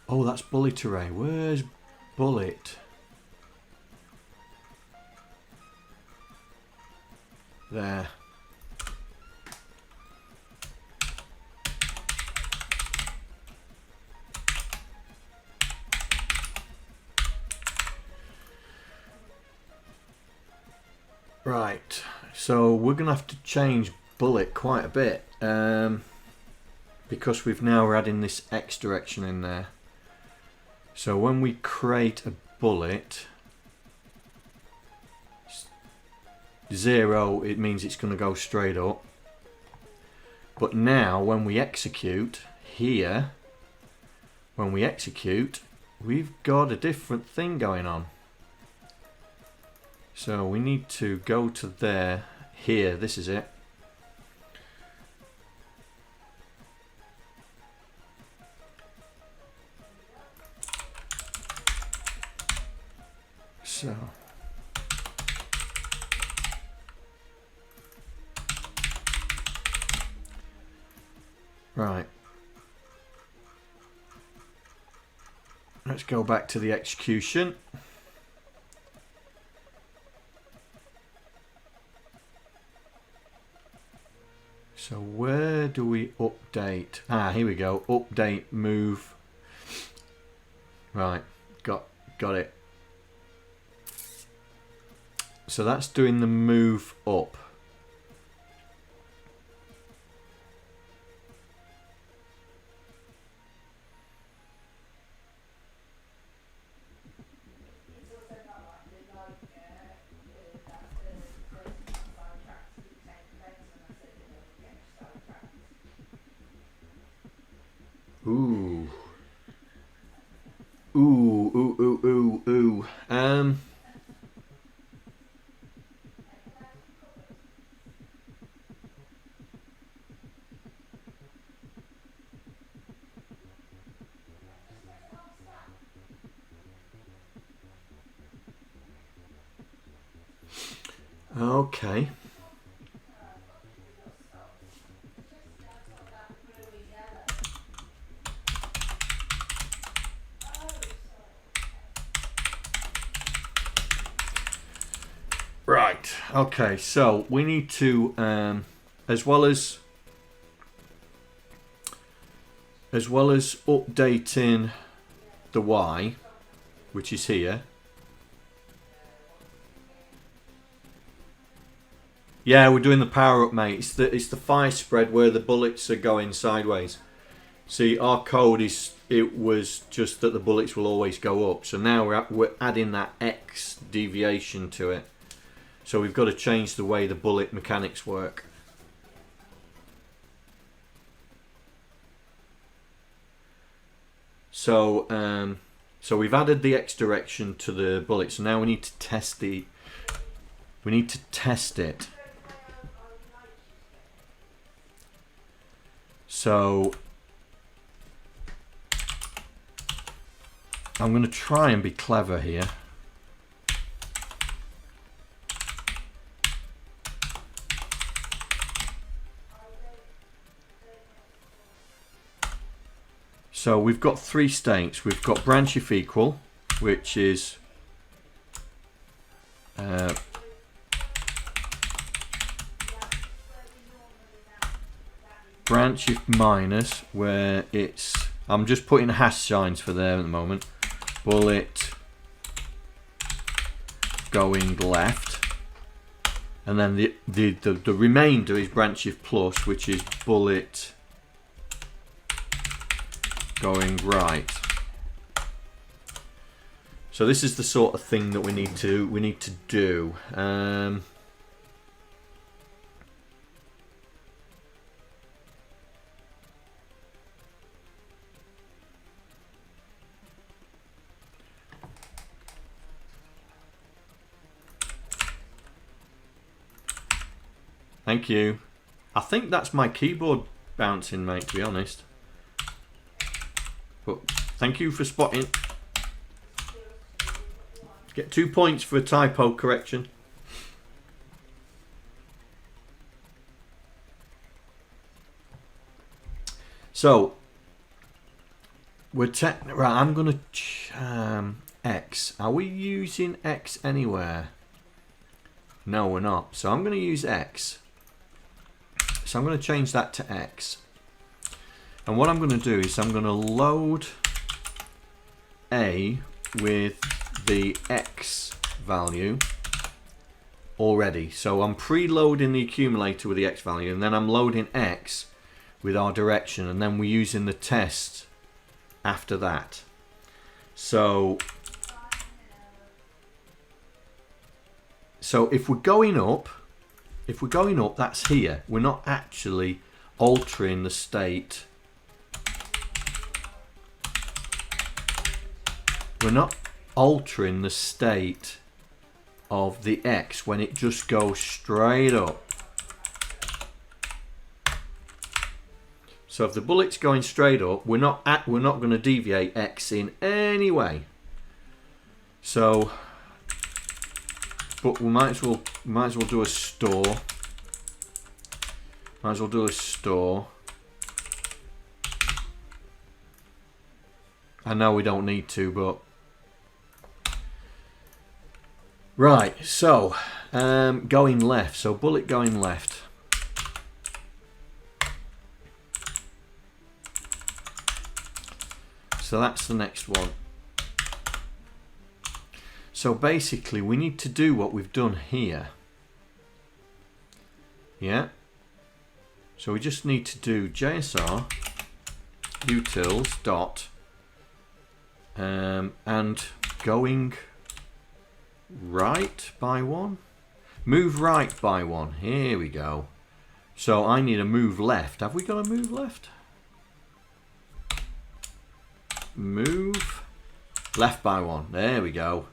oh, that's bullet array. Where's bullet? There. Right, so we're going to have to change bullet quite a bit because we've now adding this X direction in there. So when we create a bullet, 0, it means it's going to go straight up. But now when we execute here, when we execute, we've got a different thing going on. So we need to go to there, here, this is it. So right, let's go back to the execution. So where do we update? Ah, here we go. Update, move. Right, got it. So that's doing the move up. Ooh. Ooh, ooh, ooh, ooh, ooh. Okay. Right. Okay. So we need to, as well as updating the Y, which is here. Yeah, we're doing the power up, mate. It's the fire spread where the bullets are going sideways. See, our code was just that the bullets will always go up. So now we're adding that X deviation to it. So we've got to change the way the bullet mechanics work. So so we've added the X direction to the bullet. So now we need to test it. So I'm going to try and be clever here. So we've got three states. We've got branch if equal, which is branch if minus, where it's, I'm just putting hash signs for there at the moment. Bullet going left, And then the remainder is branch shift plus, which is bullet going right. So this is the sort of thing that we need to do. Thank you. I think that's my keyboard bouncing, mate, to be honest. But thank you for spotting. Get 2 points for a typo correction. So we're right. I'm gonna X. Are we using X anywhere? No, we're not. So I'm gonna use X. So I'm going to change that to X. And what I'm going to do is I'm going to load A with the X value already. So I'm preloading the accumulator with the X value, and then I'm loading X with our direction, and then we're using the test after that. So if we're going up, that's here. We're not actually altering the state. We're not altering the state of the X when it just goes straight up. So if the bullet's going straight up, we're not going to deviate X in any way. So, but we might as well do a store. Might as well do a store. I know we don't need to, but right. So going left. So bullet going left. So that's the next one. So basically we need to do what we've done here. Yeah. So we just need to do JSR utils dot and going right by one. Move right by one. Here we go. So I need a move left. Have we got a move left? Move left by one. There we go.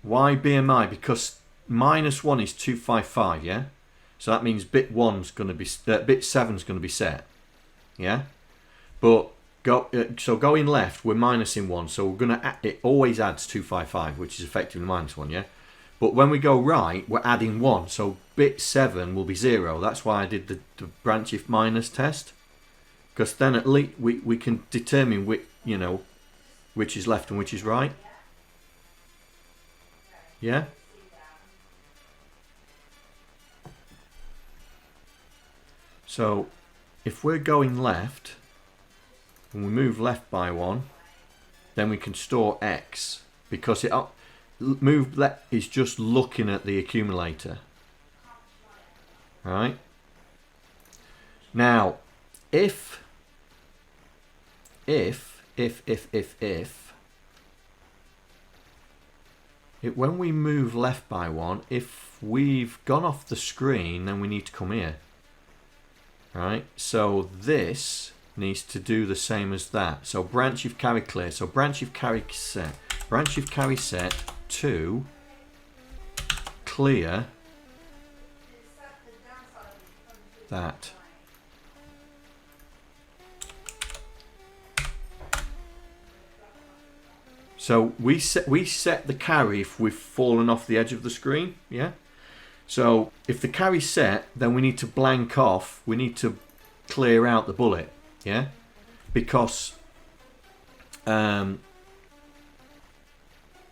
Why BMI? Because -1 is 255, yeah? So that means bit 1's going to be, bit 7's going to be set, yeah? But so going left, we're minusing 1, so we're going to, it always adds 255, which is effectively -1, yeah? But when we go right, we're adding 1, so bit 7 will be 0. That's why I did the branch if minus test, because then at least we can determine which, you know, which is left and which is right. Yeah? So if we're going left and we move left by 1, then we can store X, because it move left is just looking at the accumulator. Right? Now, if when we move left by 1, if we've gone off the screen, then we need to come here. Right? So this needs to do the same as that. So branch if carry clear. So branch if carry set. Branch if carry set to clear that. So we set the carry if we've fallen off the edge of the screen, yeah? So if the carry's set, then we need to blank off, we need to clear out the bullet, yeah? Because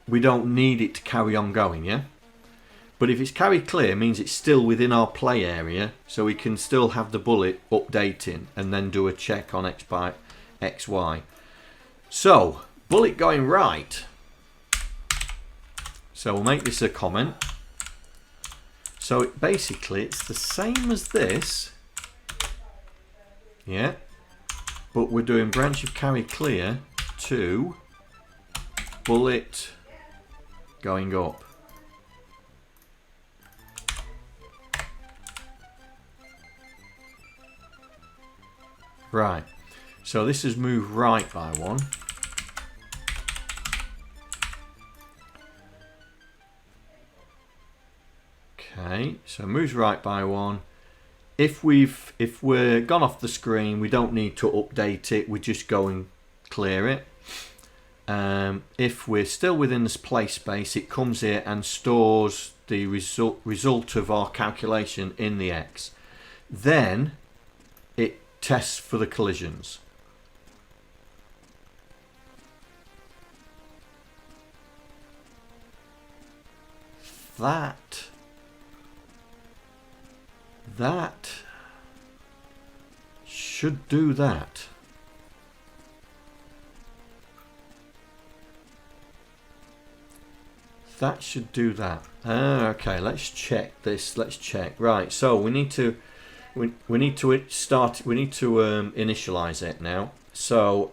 we don't need it to carry on going, yeah? But if it's carry clear, it means it's still within our play area, so we can still have the bullet updating and then do a check on X by XY. So, bullet going right. So we'll make this a comment. So basically it's the same as this. Yeah. But we're doing branch of carry clear to bullet going up. Right. So this has moved right by 1. Okay, so moves right by 1. If we're gone off the screen, we don't need to update it. We just go and clear it. If we're still within this play space, it comes here and stores the result of our calculation in the X. Then it tests for the collisions. That should do that. That should do that. Okay, let's check this. Let's check. Right, so we need to initialize it now. So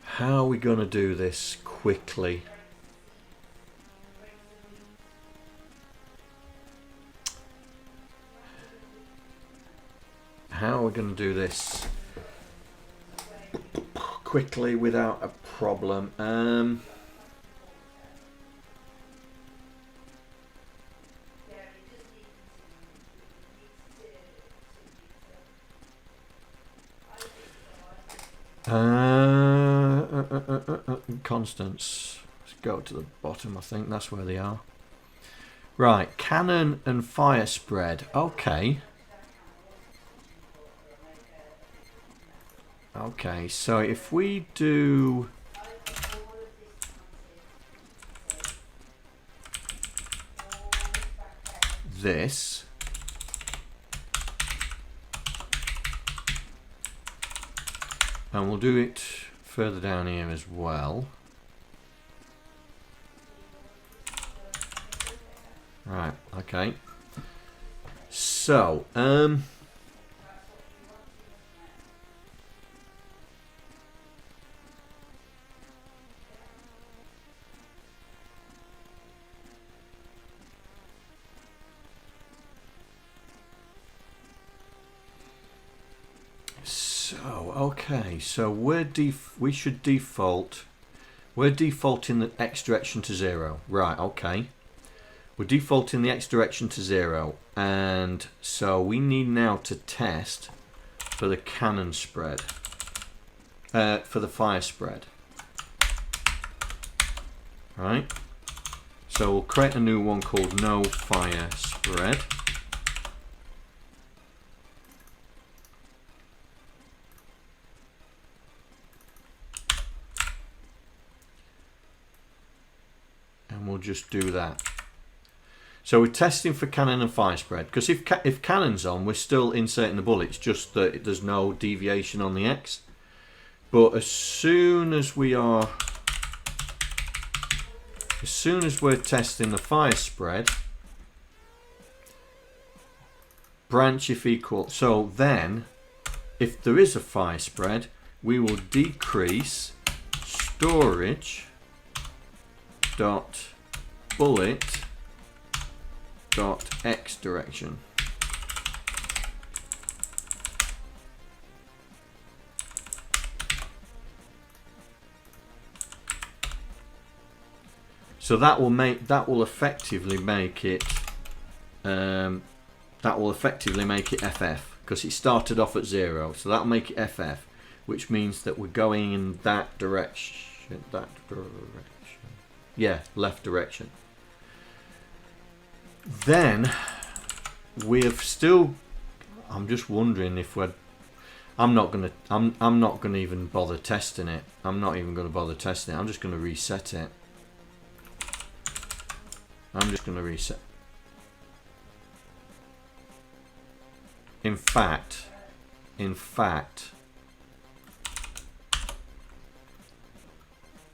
how are we going to do this quickly? How are we going to do this quickly without a problem? Constants. Let's go to the bottom. I think that's where they are. Right, cannon and fire spread. Okay. Okay, so if we do this, and we'll do it further down here as well. Right, okay. So, okay, so we should default. We're defaulting the X direction to 0. Right, okay. We're defaulting the X direction to 0, and so we need now to test for the cannon spread, for the fire spread. Right. So we'll create a new one called no fire spread. We'll just do that. So we're testing for cannon and fire spread, because if cannon's on, we're still inserting the bullets, just that there's no deviation on the X. But as soon as we're testing the fire spread, branch if equal. So then, if there is a fire spread, we will decrease storage dot bullet dot X direction. So that will effectively make it FF, because it started off at 0. So that'll make it FF, which means that we're going in that direction. Yeah, left direction. Then we've still, I'm just wondering if I'm not gonna even bother testing it. I'm not even gonna bother testing it. I'm just gonna reset it. I'm just gonna reset. In fact,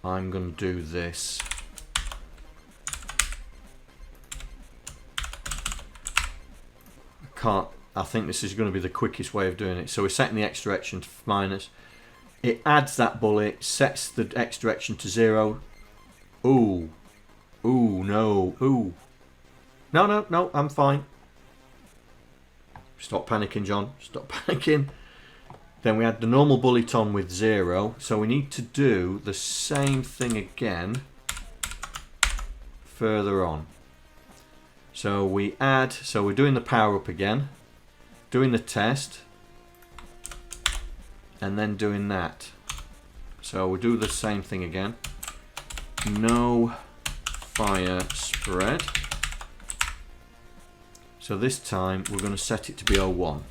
I'm gonna do this. I think this is going to be the quickest way of doing it. So we're setting the X direction to minus. It adds that bullet, sets the X direction to 0. Ooh. Ooh, no. Ooh. No, I'm fine. Stop panicking, John. Stop panicking. Then we add the normal bullet on with 0. So we need to do the same thing again further on. So we add, so we're doing the power up again, doing the test, and then doing that. So we'll do the same thing again. No fire spread. So this time we're going to set it to be 01.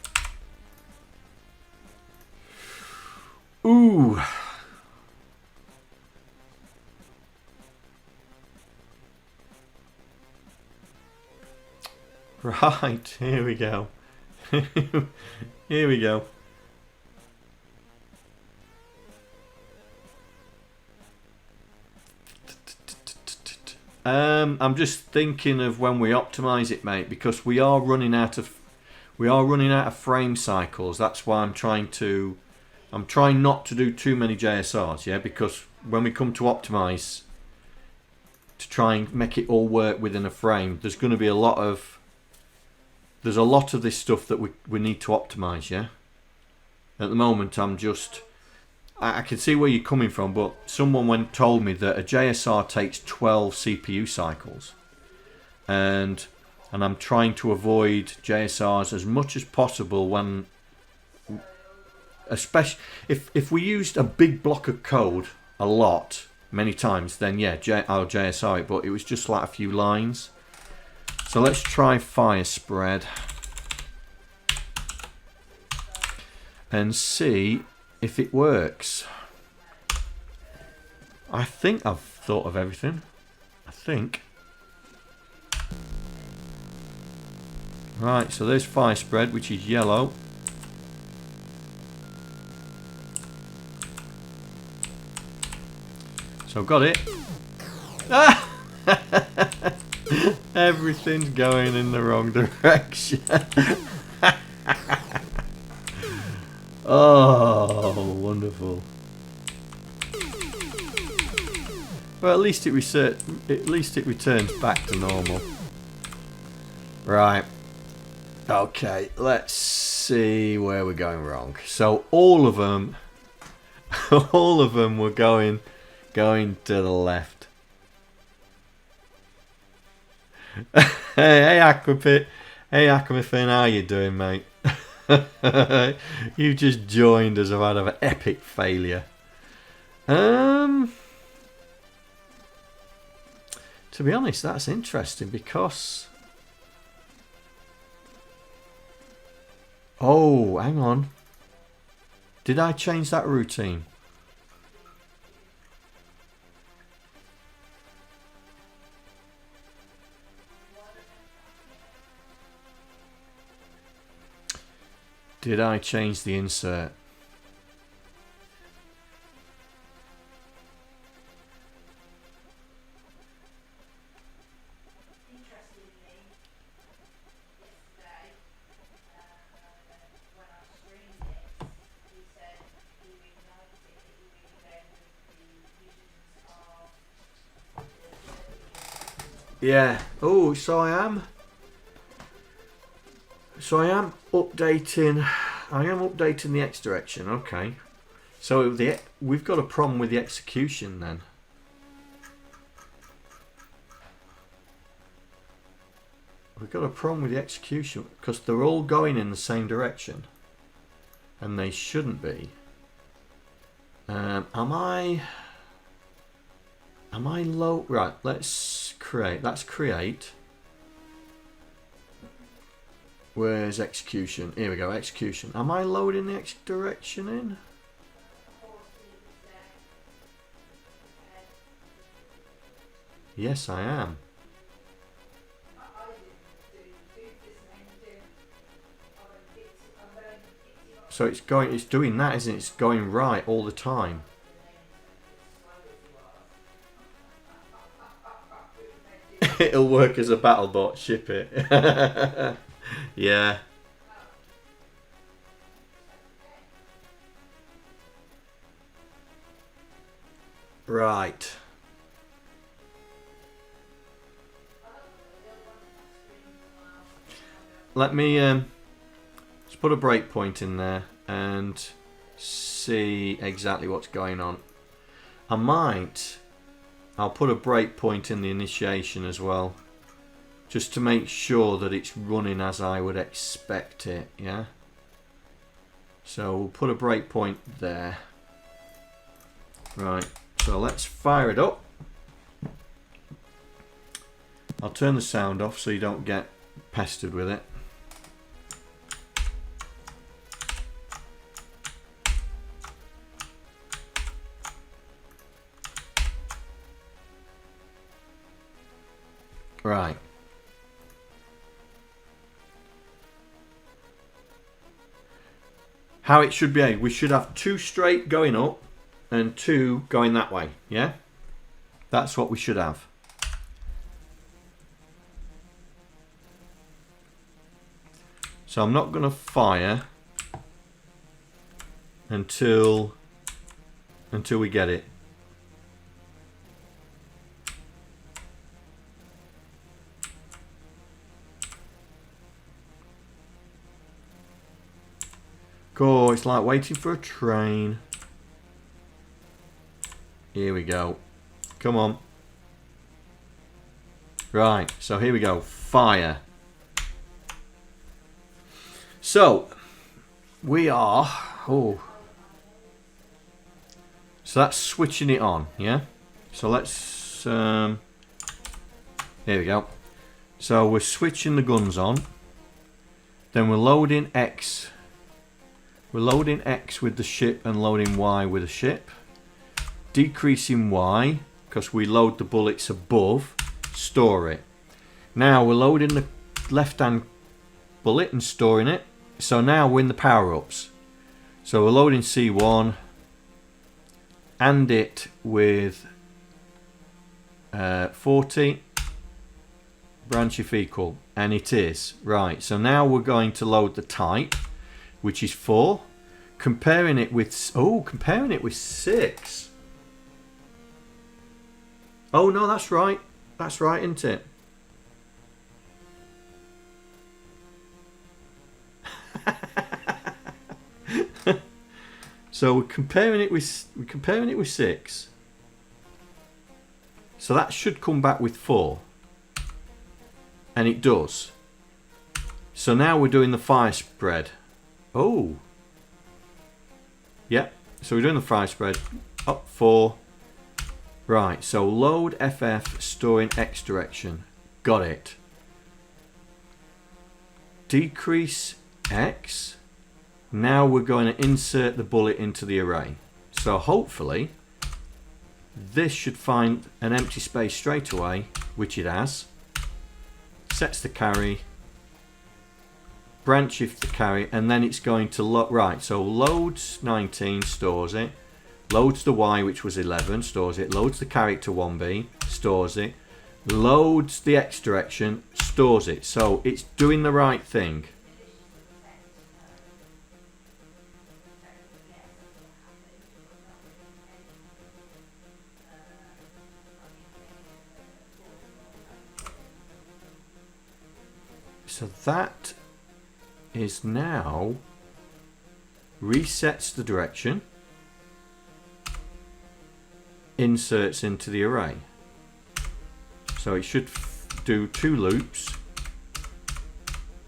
Ooh. Right, here we go. Here we go. I'm just thinking of when we optimize it, mate, because we are running out of frame cycles. That's why I'm trying not to do too many JSRs, yeah, because when we come to optimize to try and make it all work within a frame, there's going to be a lot of this stuff that we need to optimize, yeah. At the moment, I can see where you're coming from, but someone told me that a JSR takes 12 CPU cycles, and I'm trying to avoid JSRs as much as possible when, especially if we used a big block of code a lot, many times, then yeah, I'll JSR it, but it was just like a few lines. So let's try fire spread and see if it works. I think I've thought of everything. I think. Right, so there's fire spread, which is yellow. So got it. Ah! Everything's going in the wrong direction. Oh, wonderful. Well, at least it returns back to normal. Right. Okay, let's see where we're going wrong. So all of them were going to the left. Hey Aquapit, hey Aquamafin, how you doing, mate? You just joined us out of an epic failure. To be honest, that's interesting because... Oh, hang on. Did I change that routine? Did I change the insert? Yeah. Oh, so I am updating. I am updating the X direction. Okay. So we've got a problem with the execution then. We've got a problem with the execution because they're all going in the same direction, and they shouldn't be. Am I low? Right. Let's create. Where's execution? Here we go, execution. Am I loading the X direction in? Yes, I am. So it's doing that, isn't it? It's going right all the time. It'll work as a battle bot, ship it. Yeah. Right. Let me let's put a breakpoint in there and see exactly what's going on. I'll put a breakpoint in the initiation as well, just to make sure that it's running as I would expect it, yeah? So we'll put a breakpoint there. Right, so let's fire it up. I'll turn the sound off so you don't get pestered with it. Right. How it should be, we should have 2 straight going up and 2 going that way, yeah? That's what we should have. So I'm not going to fire until we get it. Oh, it's like waiting for a train. Here we go. Come on. Right, so here we go. Fire. So, we are... Oh. So that's switching it on, yeah? So let's... here we go. So we're switching the guns on. Then we're loading X. We're loading X with the ship and loading Y with the ship. Decreasing Y, because we load the bullets above, store it. Now we're loading the left-hand bullet and storing it. So now we're in the power-ups. So we're loading C1 and it with 40 branch if equal, and it is. Right, so now we're going to load the type, which is 4, comparing it with 6. Oh no, that's right, isn't it? So we're comparing it with 6, so that should come back with 4, and it does. So now we're doing the fire spread. Oh. Yep. So we're doing the fire spread. Up 4. Right. So load FF, storing X direction. Got it. Decrease X. Now we're going to insert the bullet into the array. So hopefully this should find an empty space straight away, which it has. Sets the carry. Branch if the carry, and then it's going to load. Right, so loads 19, stores it. Loads the Y, which was 11, stores it. Loads the carry to 1B, stores it. Loads the X direction, stores it. So it's doing the right thing. So that is now resets the direction, inserts into the array. So it should do 2 loops.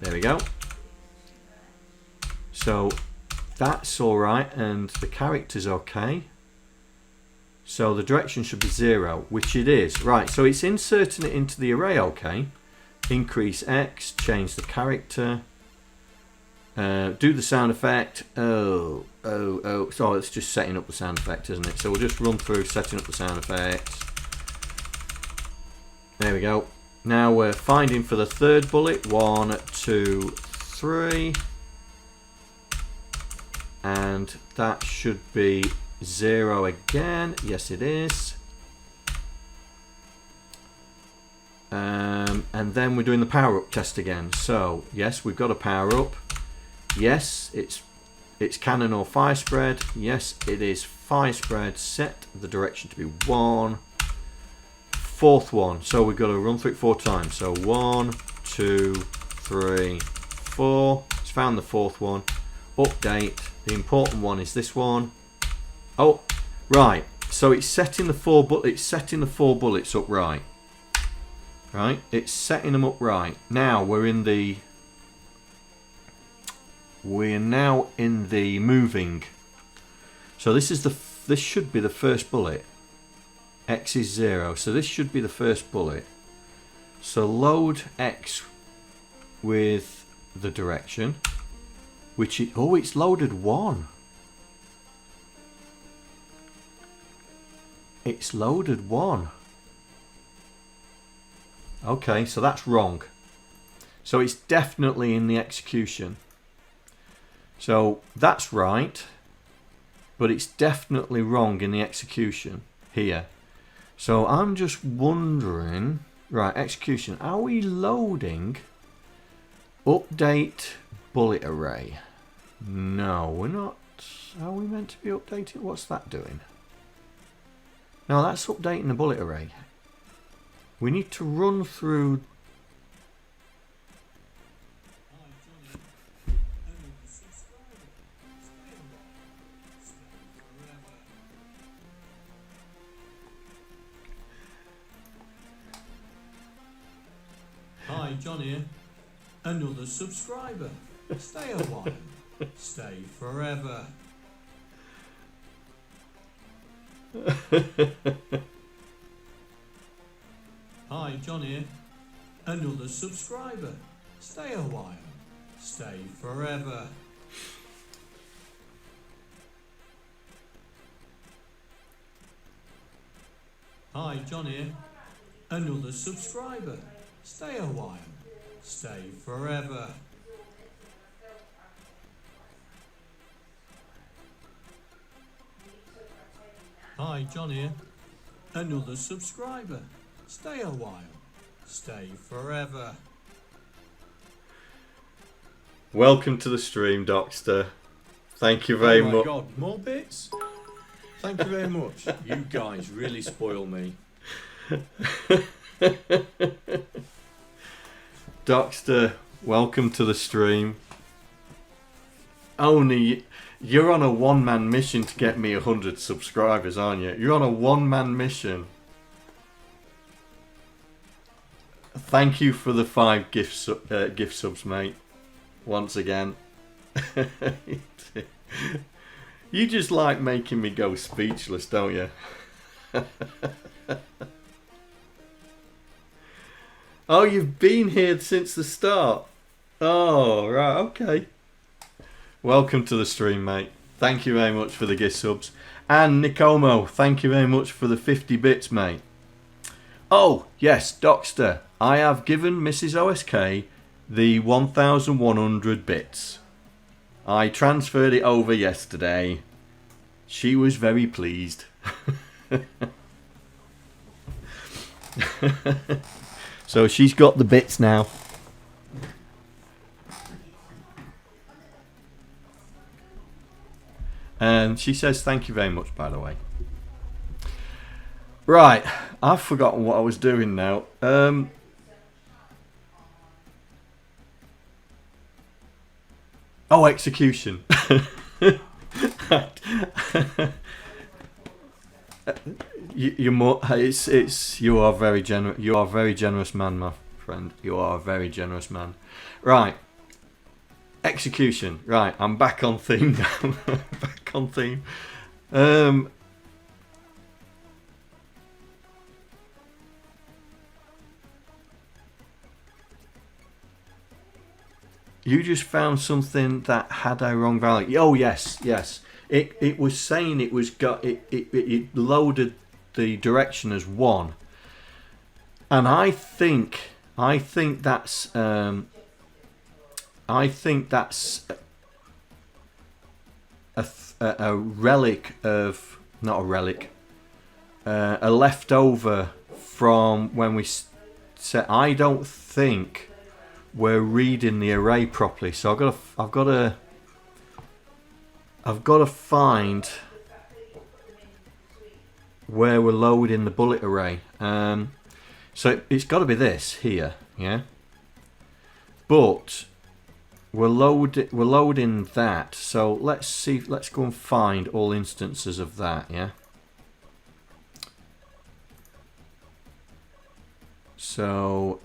There we go. So that's all right, and the character's okay. So the direction should be 0, which it is. Right, so it's inserting it into the array, okay. Increase X, change the character. Do the sound effect. So it's just setting up the sound effect, isn't it? So we'll just run through setting up the sound effects. There we go. Now we're finding for the third bullet. 1, 2, 3. And that should be 0 again. Yes, it is. And then we're doing the power up test again. So yes, we've got a power up. Yes, it's cannon or fire spread. Yes, it is fire spread. Set the direction to be 1. Fourth one. So we've got to run through it 4 times. So 1, 2, 3, 4. It's found the fourth one. Update. The important one is this one. Oh, right. So it's setting the 4 bullets up right. Right. It's setting them up right. Now we're now in the moving. So this should be the first bullet. X is 0, so this should be the first bullet. So load X with the direction, which it, oh, it's loaded 1. It's loaded 1. Okay, so that's wrong. So it's definitely in the execution. So that's right, but it's definitely wrong in the execution here. So I'm just wondering, right, execution, are we loading update bullet array? No, we're not. Are we meant to be updating? What's that doing? No, that's updating the bullet array. We need to run through. Hi, John here. Another subscriber. Stay a while. Stay forever. Hi, John here. Another subscriber. Stay a while. Stay forever. Hi, John here. Another subscriber. Stay a while. Stay forever. Hi, John here. Another subscriber. Stay a while. Stay forever. Welcome to the stream, Docster. Thank you very much. Oh my God, more bits? Thank you very much. You guys really spoil me. Docster, welcome to the stream. Only you're on a one-man mission to get me 100 subscribers, aren't you? You're on a one-man mission. Thank you for the 5 gift subs, mate. Once again. You just like making me go speechless, don't you? Oh, you've been here since the start. Oh, right, okay. Welcome to the stream, mate. Thank you very much for the gift subs. And Nikomo, thank you very much for the 50 bits, mate. Oh, yes, Docster. I have given Mrs. OSK the 1,100 bits. I transferred it over yesterday. She was very pleased. So she's got the bits now. And she says thank you very much, by the way. Right, I've forgotten what I was doing now. Oh, execution. You are very generous. You are a very generous man, my friend. You are a very generous man. Right. Execution. Right, I'm back on theme now. Back on theme. You just found something that had a wrong value. Oh yes, yes. It was saying it was it loaded the direction as 1, and I think that's a relic of, not a relic, a leftover from when we said. I don't think we're reading the array properly, so I've got to find where we're loading the bullet array. So it's got to be this here, yeah. But we're loading that. So let's see. Let's go and find all instances of that, yeah. So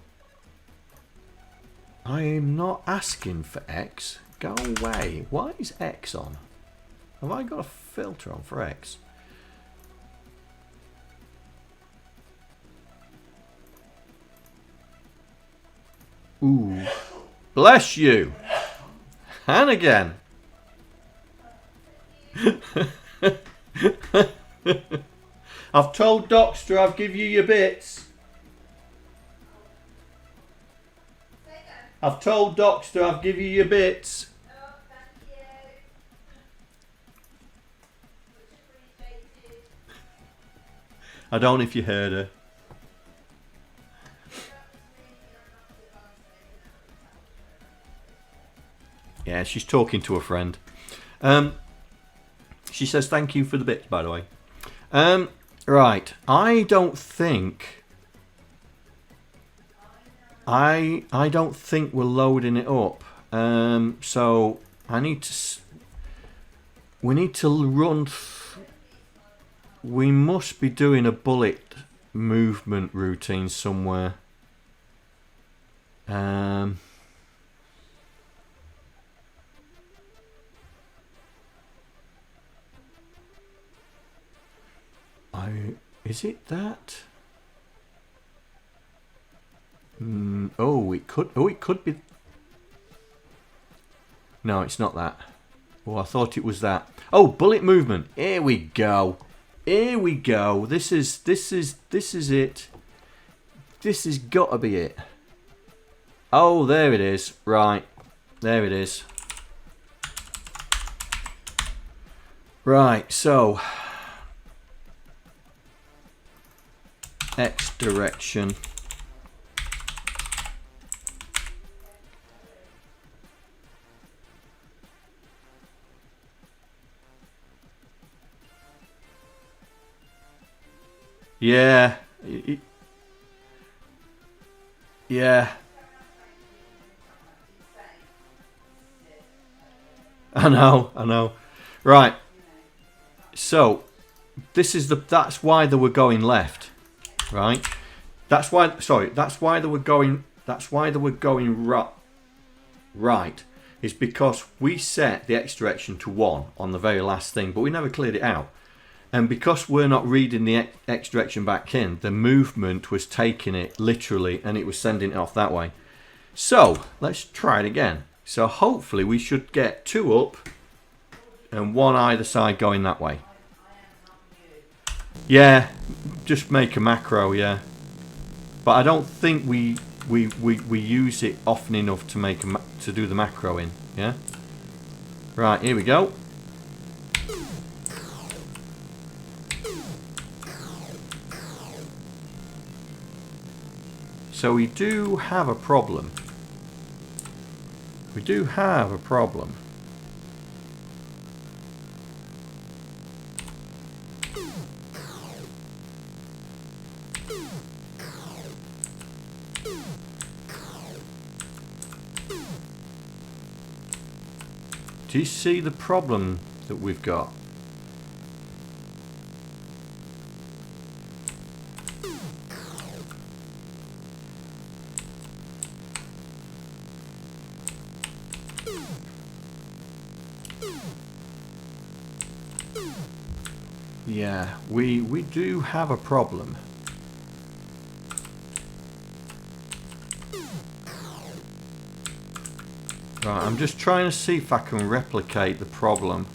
I'm not asking for X. Go away. Why is X on? Have I got a filter on for X? Ooh. Bless you. And again. I've told Docster I'll give you your bits. I've told Docster I'll give you your bits. Oh, thank you. Much appreciated. I don't know if you heard her. Yeah, she's talking to a friend. She says thank you for the bits, by the way. Right, I don't think we're loading it up. So I need to. We need to run. We must be doing a bullet movement routine somewhere. Is it that? Oh, it could. Oh, it could be. No, it's not that. Oh, I thought it was that. Oh, bullet movement. Here we go. Here we go. This is it. This has got to be it. Oh, there it is. Right, there it is. Right, so X direction. Yeah. Yeah. I know. Right. So this is that's why they were going left. Right? That's why they were going right. Is because we set the X direction to 1 on the very last thing, but we never cleared it out. And because we're not reading the X direction back in, the movement was taking it literally and it was sending it off that way. So let's try it again. So hopefully we should get 2 up and 1 either side going that way. Yeah, just make a macro, yeah. But I don't think we use it often enough to make to do the macro in, yeah. Right, here we go. So we do have a problem. We do have a problem. Do you see the problem that we've got? Yeah, we do have a problem. Right, I'm just trying to see if I can replicate the problem.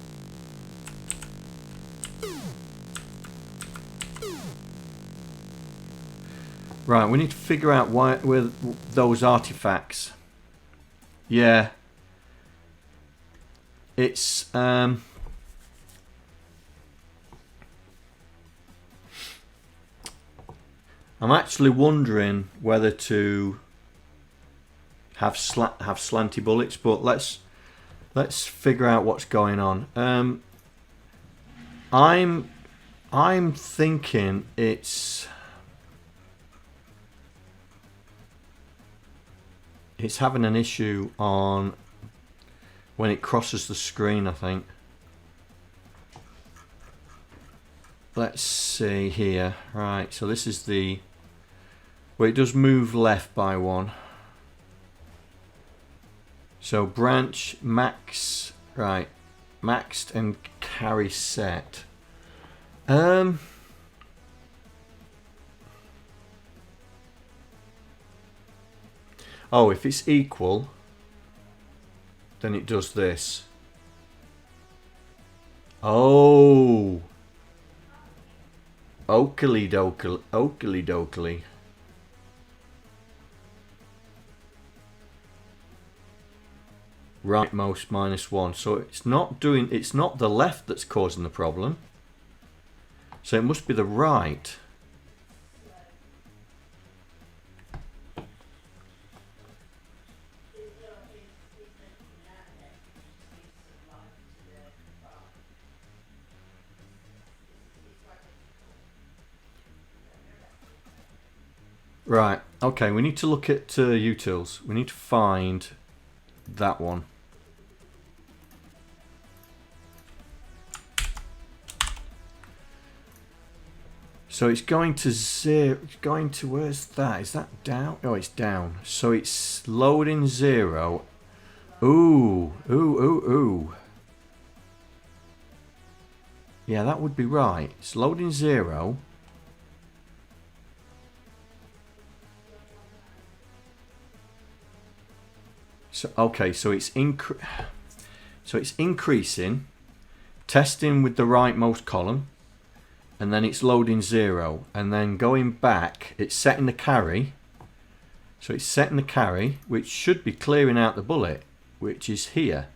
Right, we need to figure out where those artifacts. Yeah. It's I'm actually wondering whether to have slanty bullets, but let's figure out what's going on. I'm thinking it's having an issue on when it crosses the screen, I think. Let's see here. Right, so this is the... Well, it does move left by one. So branch, max... Right. Maxed and carry set. Oh, if it's equal, then it does this. Oh. Oakley dokely. Rightmost -1. So it's not the left that's causing the problem. So it must be the right. Right, okay, we need to look at utils. We need to find that one. So it's going to zero, it's going to, where's that? Is that down? Oh, it's down. So it's loading 0. Ooh. Yeah, that would be right. It's loading 0. So okay, so it's increasing, testing with the rightmost column, and then it's loading 0, and then going back, it's setting the carry. So it's setting the carry, which should be clearing out the bullet, which is here.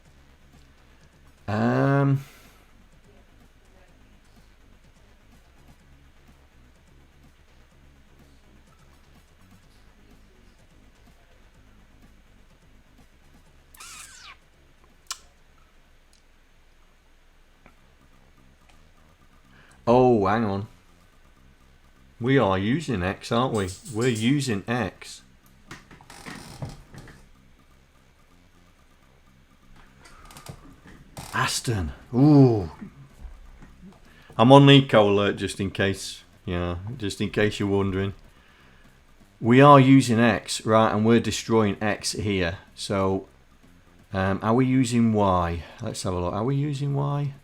Oh, hang on. We are using X, aren't we? We're using X. Aston. Ooh. I'm on eco alert just in case. Yeah, just in case you're wondering. We are using X, right, and we're destroying X here. So, are we using Y? Let's have a look. Are we using Y?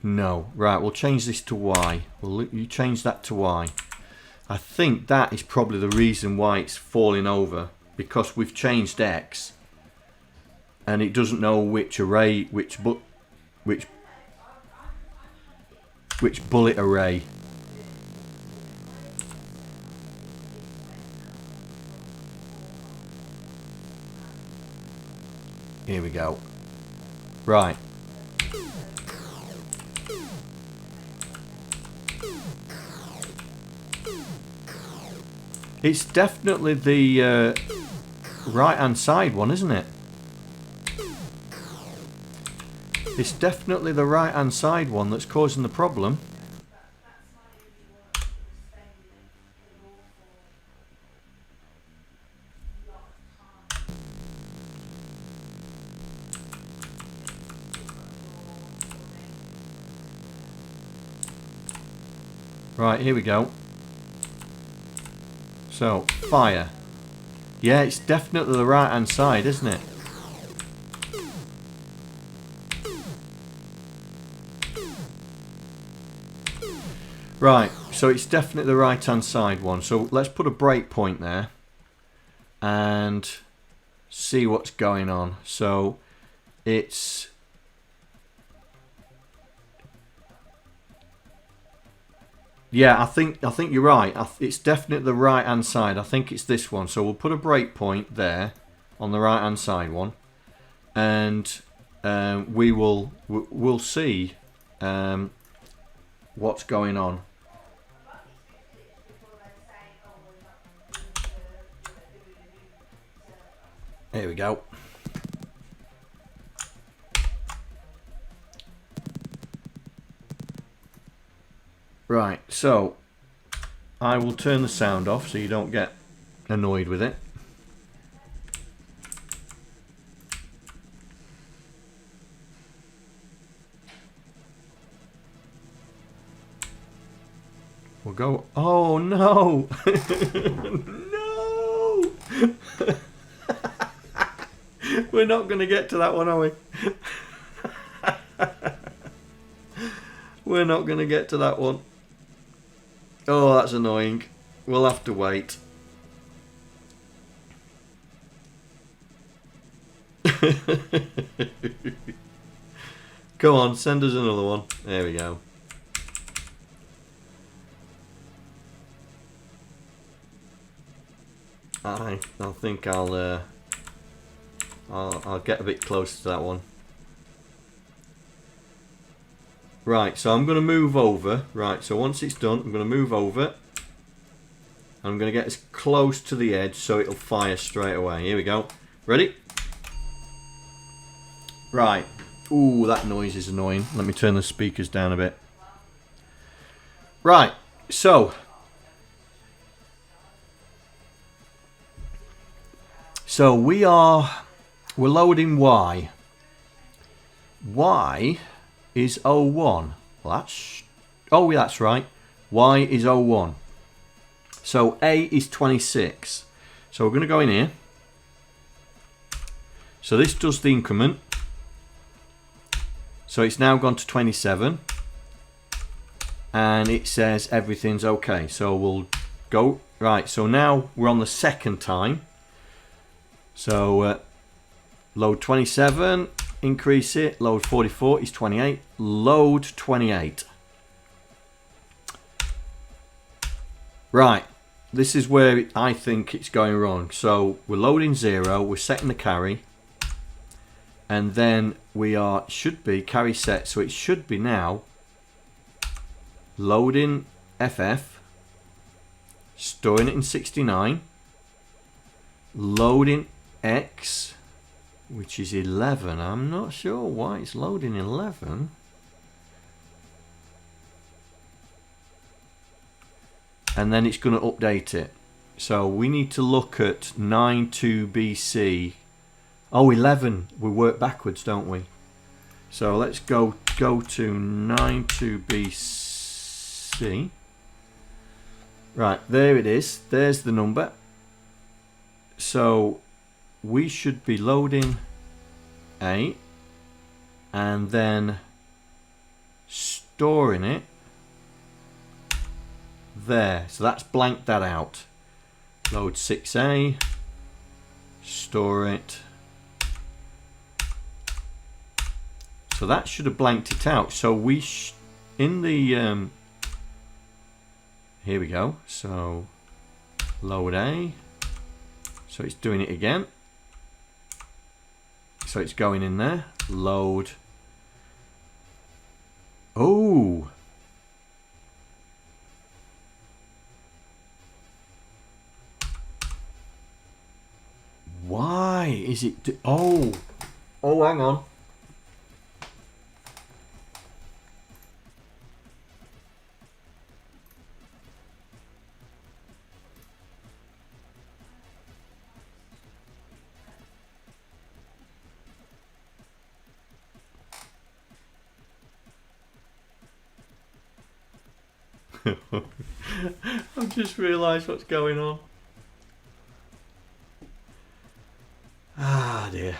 No. Right, we'll change this to Y. You change that to Y. I think that is probably the reason why it's falling over, because we've changed X and it doesn't know which array, which bullet array. Here we go. Right. It's definitely the right-hand side one, isn't it? It's definitely the right-hand side one that's causing the problem. Right, here we go. So, fire. Yeah, it's definitely the right hand side, isn't it? Right, so it's definitely the right hand side one. So let's put a break point there. and see what's going on. So it's yeah, I think you're right. It's definitely the right hand side. I think it's this one. So we'll put a breakpoint there on the right hand side one, and we'll see what's going on. Here we go. Right, so I will turn the sound off so you don't get annoyed with it. We'll go. Oh no! No! We're not going to get to that one, are we? We're not going to get to that one. Oh, that's annoying. We'll have to wait. Come on, send us another one. There we go. I think I'll get a bit closer to that one. Right, so I'm going to move over. Right, so once it's done, I'm going to move over. I'm going to get as close to the edge so it'll fire straight away. Here we go. Ready? Right. Ooh, that noise is annoying. Let me turn the speakers down a bit. Right, so we're loading Y. Y is 01. Well, that's right. Y is 01. So A is 26. So we're going to go in here. So this does the increment. So it's now gone to 27. And it says everything's okay. So we'll go. Right, so now we're on the second time. So load 27, increase it. Load 44 is 28. Load 28. Right, this is where I think it's going wrong. So we're loading 0, we're setting the carry, and then we should be carry set. So it should be now loading FF, storing it in 69, loading X, which is 11. I'm not sure why it's loading 11. And then it's going to update it. So we need to look at 92 BC. Oh, 11. We work backwards, don't we? So let's go to 92 BC. Right, there it is. There's the number. So we should be loading A and then storing it there. So that's blanked that out. Load 6A, store it. So that should have blanked it out. So we in the here we go. So load A. So it's doing it again. So it's going in there. Load. Oh. Why is it? Oh. Oh, hang on. I've just realised what's going on. Ah, dear.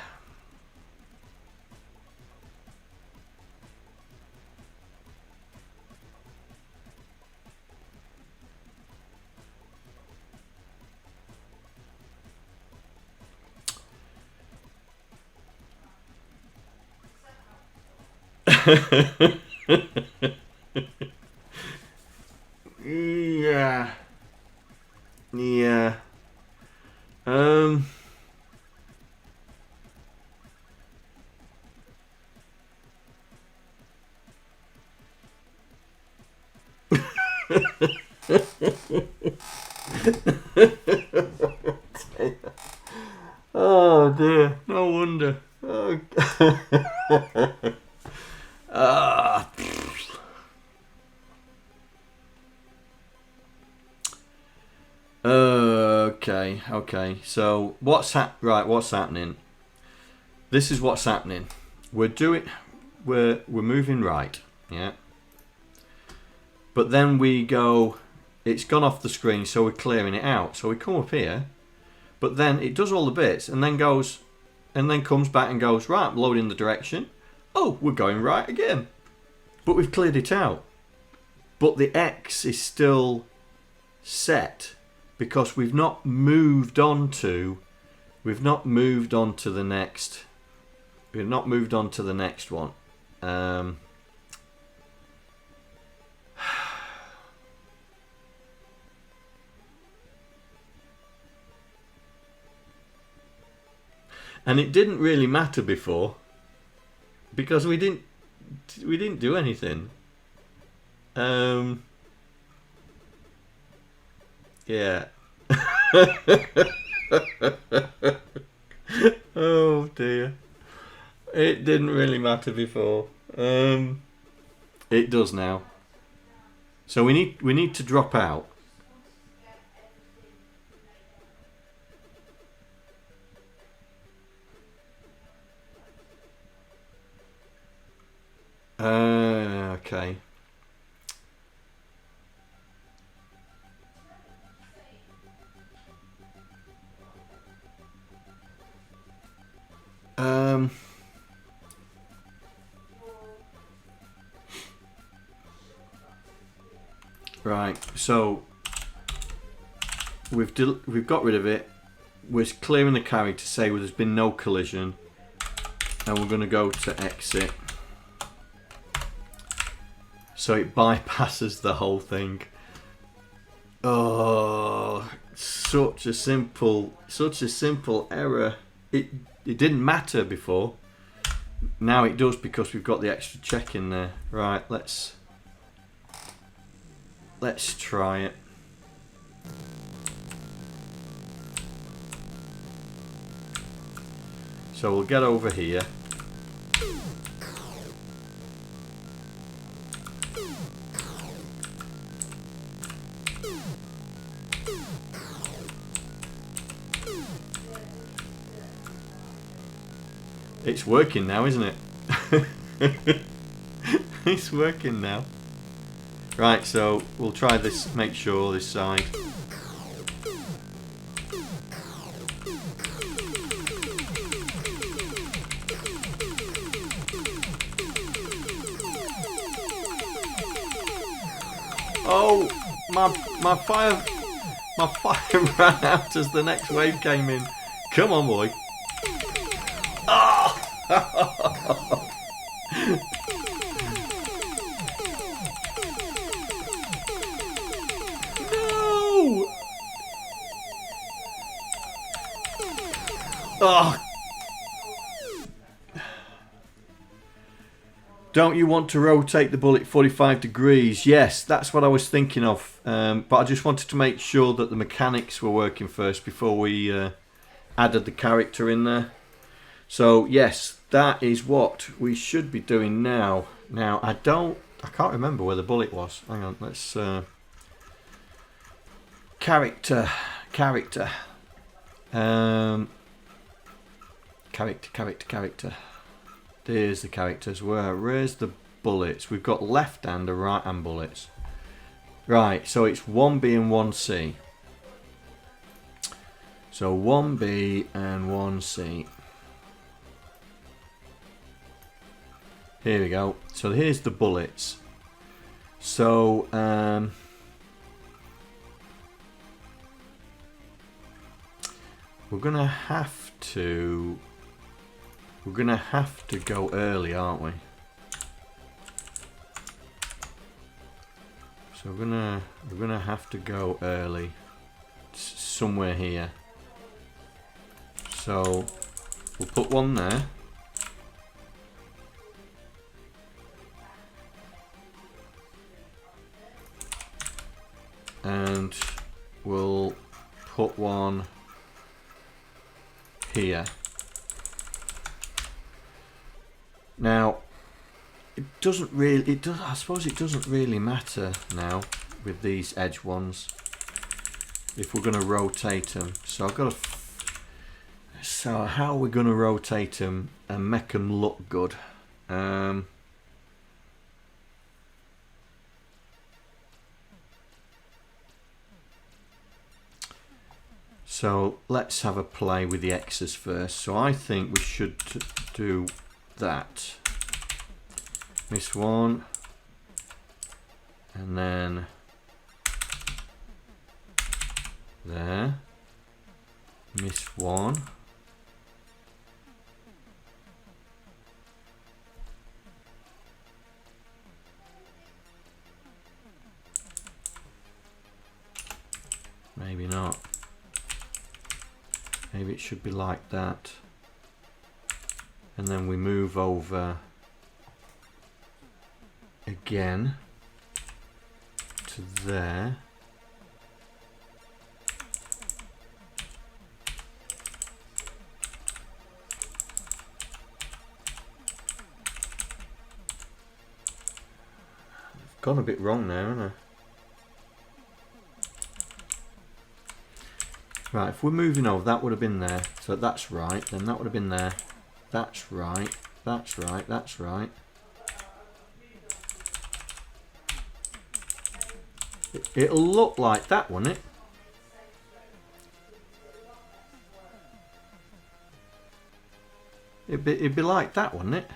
Yeah. Yeah. Oh dear, no wonder. Oh. Ah. Okay. So what's happening? This is what's happening. We're moving right, yeah. But then we go. It's gone off the screen, so we're clearing it out. So we come up here, but then it does all the bits, and then goes, and then comes back and goes right. Loading the direction. Oh, we're going right again, but we've cleared it out. But the X is still set because we've not moved on to the next. We've not moved on to the next one. And it didn't really matter before because we didn't do anything. Yeah. Oh dear. It didn't really matter before. It does now. So we need to drop out. Okay. Right. So we've got rid of it. We're clearing the carry to say there's been no collision, and we're going to go to exit. So it bypasses the whole thing. Oh, such a simple error. It didn't matter before. Now it does because we've got the extra check in there. Right, let's try it. So we'll get over here. It's working now, isn't it? It's working now. Right, so we'll try this, make sure this side. Oh, my fire ran out as the next wave came in. Come on, boy. Oh! No! Oh! Don't you want to rotate the bullet 45 degrees? Yes, that's what I was thinking of. But I just wanted to make sure that the mechanics were working first before we added the character in there. So yes, that is what we should be doing now. Now I can't remember where the bullet was. Hang on, let's character. There's the characters. Where's the bullets? We've got left hand and right hand bullets. Right, so it's 1B and 1C. So 1B and 1C. Here we go. So here's the bullets. So we're gonna have to go early, aren't we? So we're gonna have to go early, somewhere here. So we'll put one there. And we'll put one here. Now, it doesn't really, I suppose it doesn't really matter now with these edge ones if we're going to rotate them. So I've got to, so how are we going to rotate them and make them look good? So let's have a play with the X's first. So I think we should do that. Miss one. And then there. Miss one. Maybe not. Maybe it should be like that. And then we move over again to there. I've gone a bit wrong now, haven't I? Right, if we're moving over, that would have been there. So that's right. Then that would have been there. That's right. That's right. That's right. It'll look like that, won't it? It'd be like that, wouldn't it?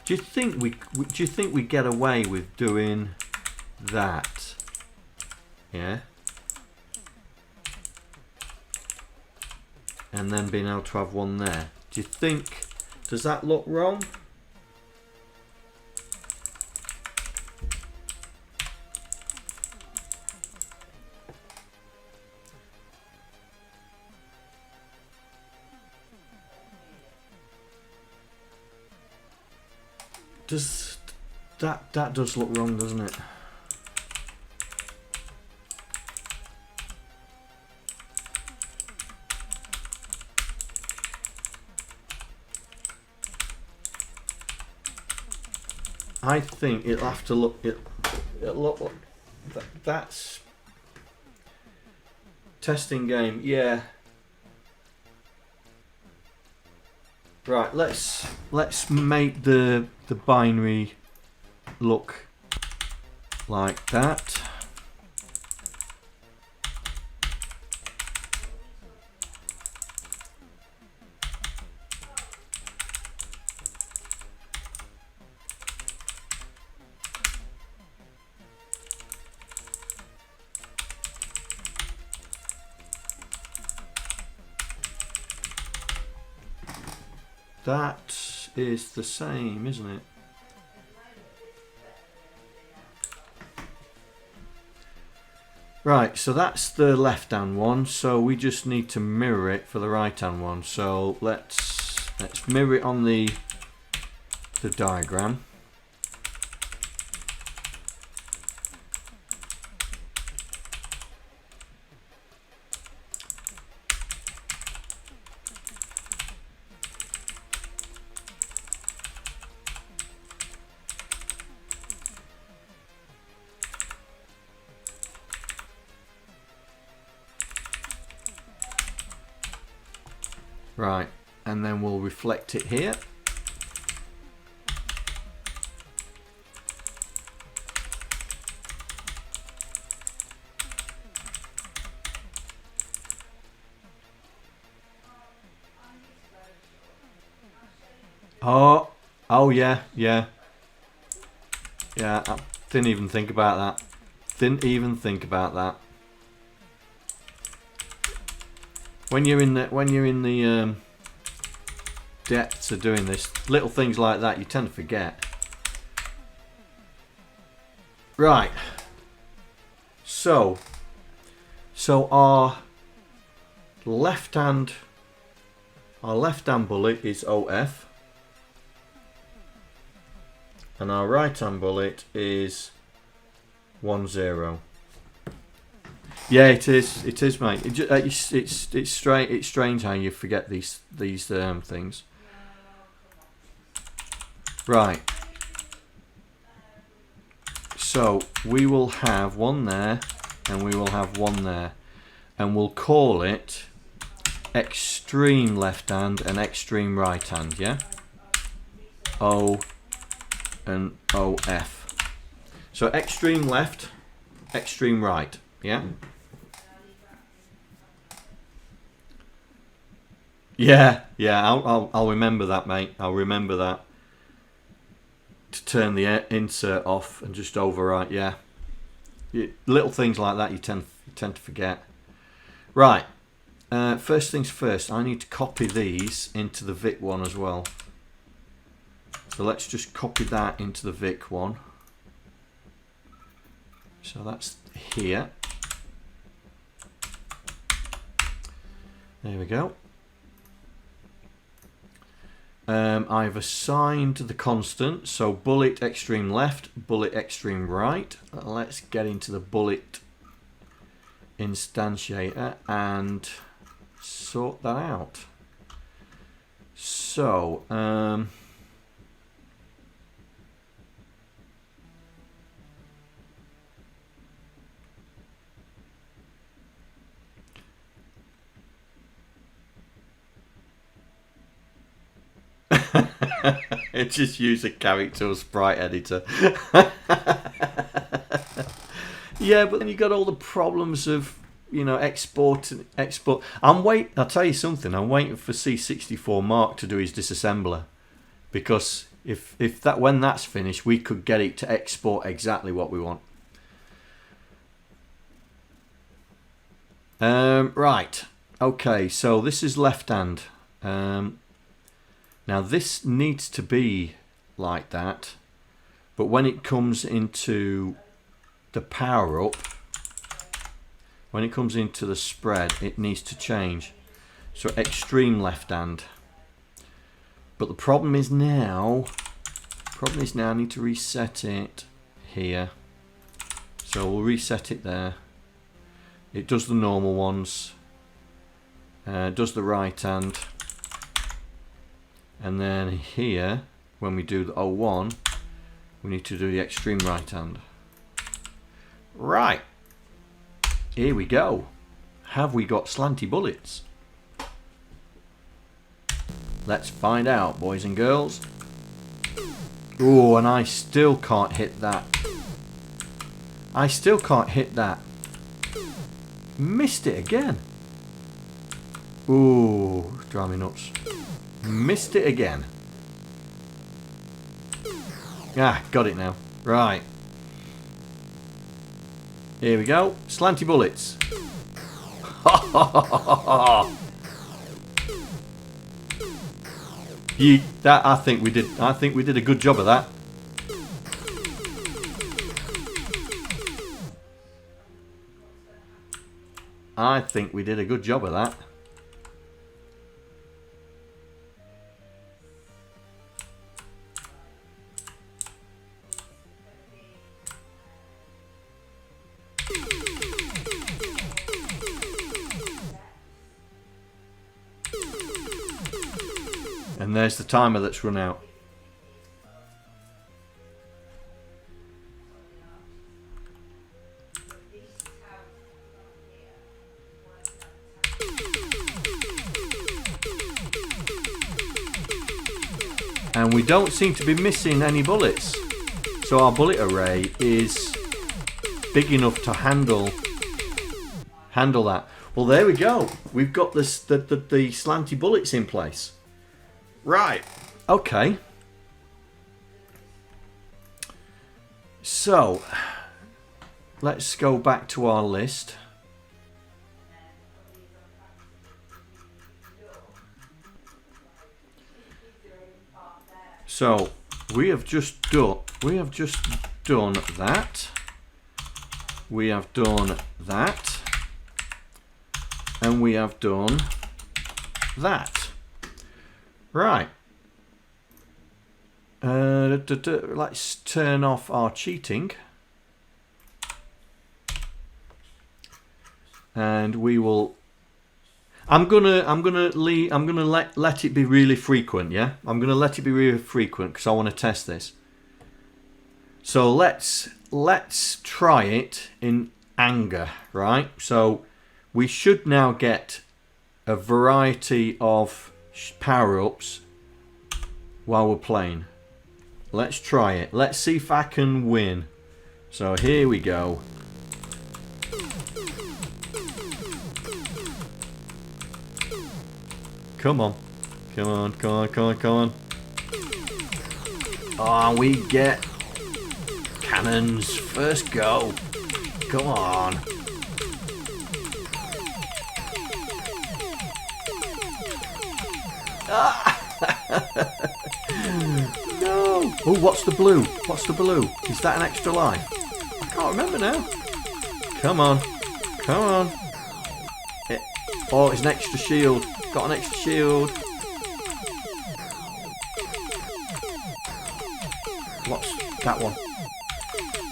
Do you think we get away with doing that? Yeah. And then being able to have one there. Do you think, does that look wrong? Does that does look wrong, doesn't it? I think it'll have to look it'll look like that's testing game, yeah. Right, let's make the binary look like that. That is the same, isn't it? Right, so that's the left hand one, so we just need to mirror it for the right hand one. So let's mirror it on the diagram. Right, and then we'll reflect it here. Oh yeah. I didn't even think about that. Didn't even think about that. When you're in the depths of doing this, little things like that you tend to forget. Right. So our left hand bullet is OF, and our right hand bullet is 10. Yeah, it is, mate. It's strange how you forget these things. Right. So we will have one there, and we will have one there, and we'll call it extreme left hand and extreme right hand. Yeah. O and OF. So extreme left, extreme right. Yeah. Yeah. I'll remember that, mate. I'll remember that. To turn the insert off and just overwrite. Yeah. Little things like that you tend to forget. Right. First things first. I need to copy these into the Vic one as well. So let's just copy that into the Vic one. So that's here. There we go. I've assigned the constant, so bullet extreme left, bullet extreme right. Let's get into the bullet instantiator and sort that out. So, just use a character or sprite editor. Yeah, but then you got all the problems of, you know, export. I'll tell you something. I'm waiting for C64 Mark to do his disassembler, because if when that's finished, we could get it to export exactly what we want. Right. Okay. So this is left hand. Now this needs to be like that, but when it comes into the power up, when it comes into the spread, it needs to change. So extreme left hand. But the problem is now I need to reset it here. So we'll reset it there. It does the normal ones, does the right hand. And then here, when we do the 01, we need to do the extreme right hand. Right. Here we go. Have we got slanty bullets? Let's find out, boys and girls. Oh, and I still can't hit that. I still can't hit that. Missed it again. Ooh, drive me nuts. Missed it again. Ah, got it now. Right. Here we go. Slanty bullets. I think we did a good job of that. I think we did a good job of that. And there's the timer that's run out. And we don't seem to be missing any bullets. So our bullet array is big enough to handle that. Well, there we go. We've got the slanty bullets in place. Right. Okay. So let's go back to our list. So we have just done that. We have done that. And we have done that. Right. Let's turn off our cheating. And we will. I'm gonna let it be really frequent. Yeah, I'm gonna let it be really frequent because I want to test this. So let's try it in anger, right? So we should now get a variety of power-ups while we're playing. Let's try it. Let's see if I can win. So here we go. Come on. Come on, come on, come on, come on. Oh, we get cannons. First go. Come on. No. Oh, what's the blue? What's the blue? Is that an extra life? I can't remember now. Come on. Come on. Oh, it's an extra shield. Got an extra shield. What's that one?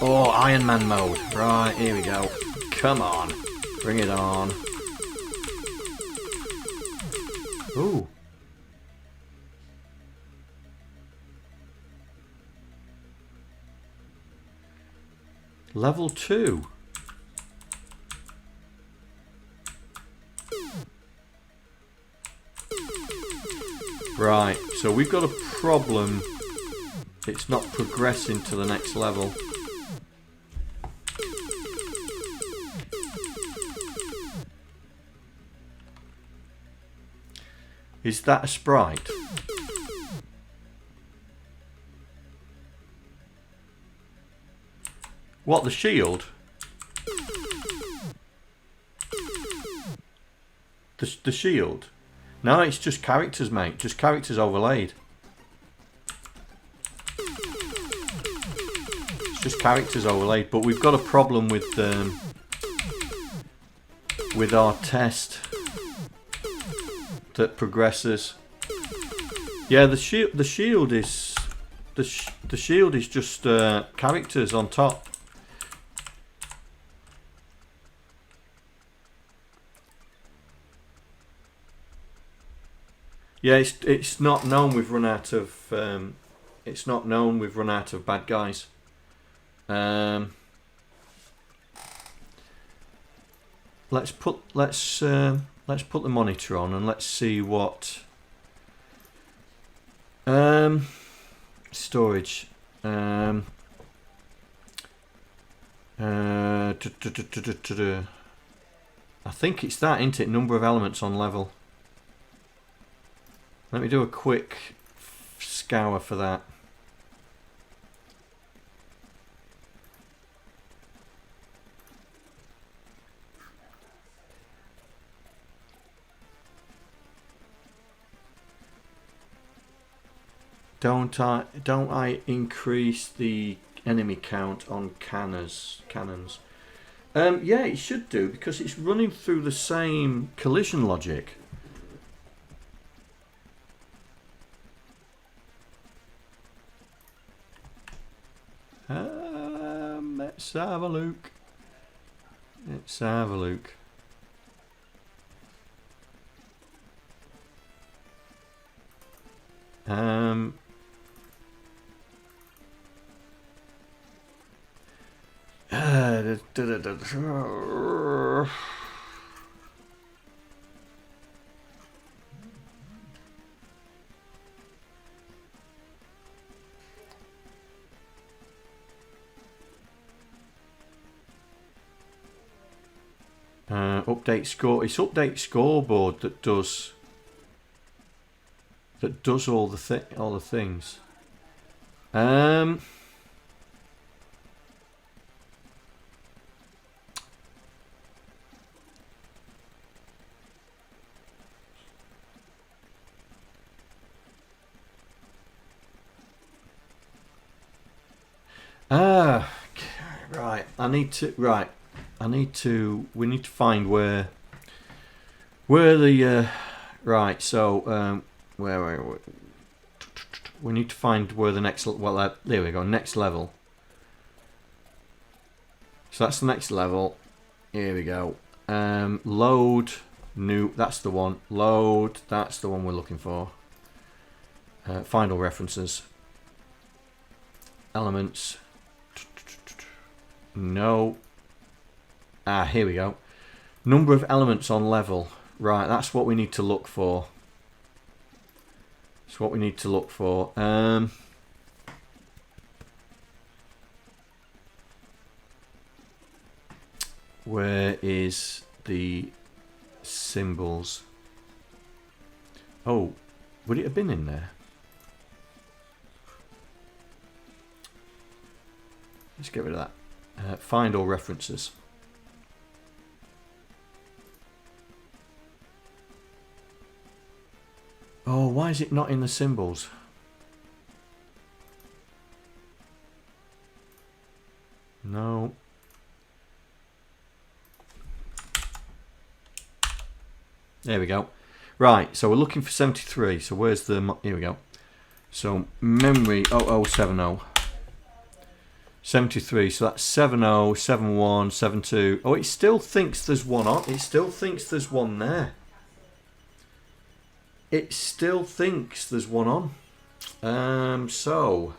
Oh, Iron Man mode. Right, here we go. Come on. Bring it on. Ooh. Level 2. Right, so we've got a problem. It's not progressing to the next level. Is that a sprite? What, the shield? The shield? No, it's just characters, mate. Just characters overlaid. It's just characters overlaid. But we've got a problem with our test that progresses. Yeah, the shield is the shield is just characters on top. Yeah, it's not known we've run out of bad guys. Let's put the monitor on and let's see what storage. I think it's that, isn't it? Number of elements on level. Let me do a quick scour for that. Don't I increase the enemy count on cannons? Yeah, it should do because it's running through the same collision logic. Let's have a look. Let's have a look. Update score. It's update scoreboard that does all the things. Right. I need to. Right. I need to. We need to find where the. Right. So where we need to find where the next. Well, there we go. Next level. So that's the next level. Here we go. Load new. That's the one. Load. That's the one we're looking for. Find all references. Elements. No. Here we go. Number of elements on level. Right, that's what we need to look for. That's what we need to look for. Where is the symbols? Oh, would it have been in there? Let's get rid of that. Find all references. Oh, why is it not in the symbols? No. There we go. Right, so we're looking for 73. So where's the... Here we go. So memory 0070. 73, so that's 70, 71, 72. Oh, it still thinks there's one on. It still thinks there's one there. It still thinks there's one on. So...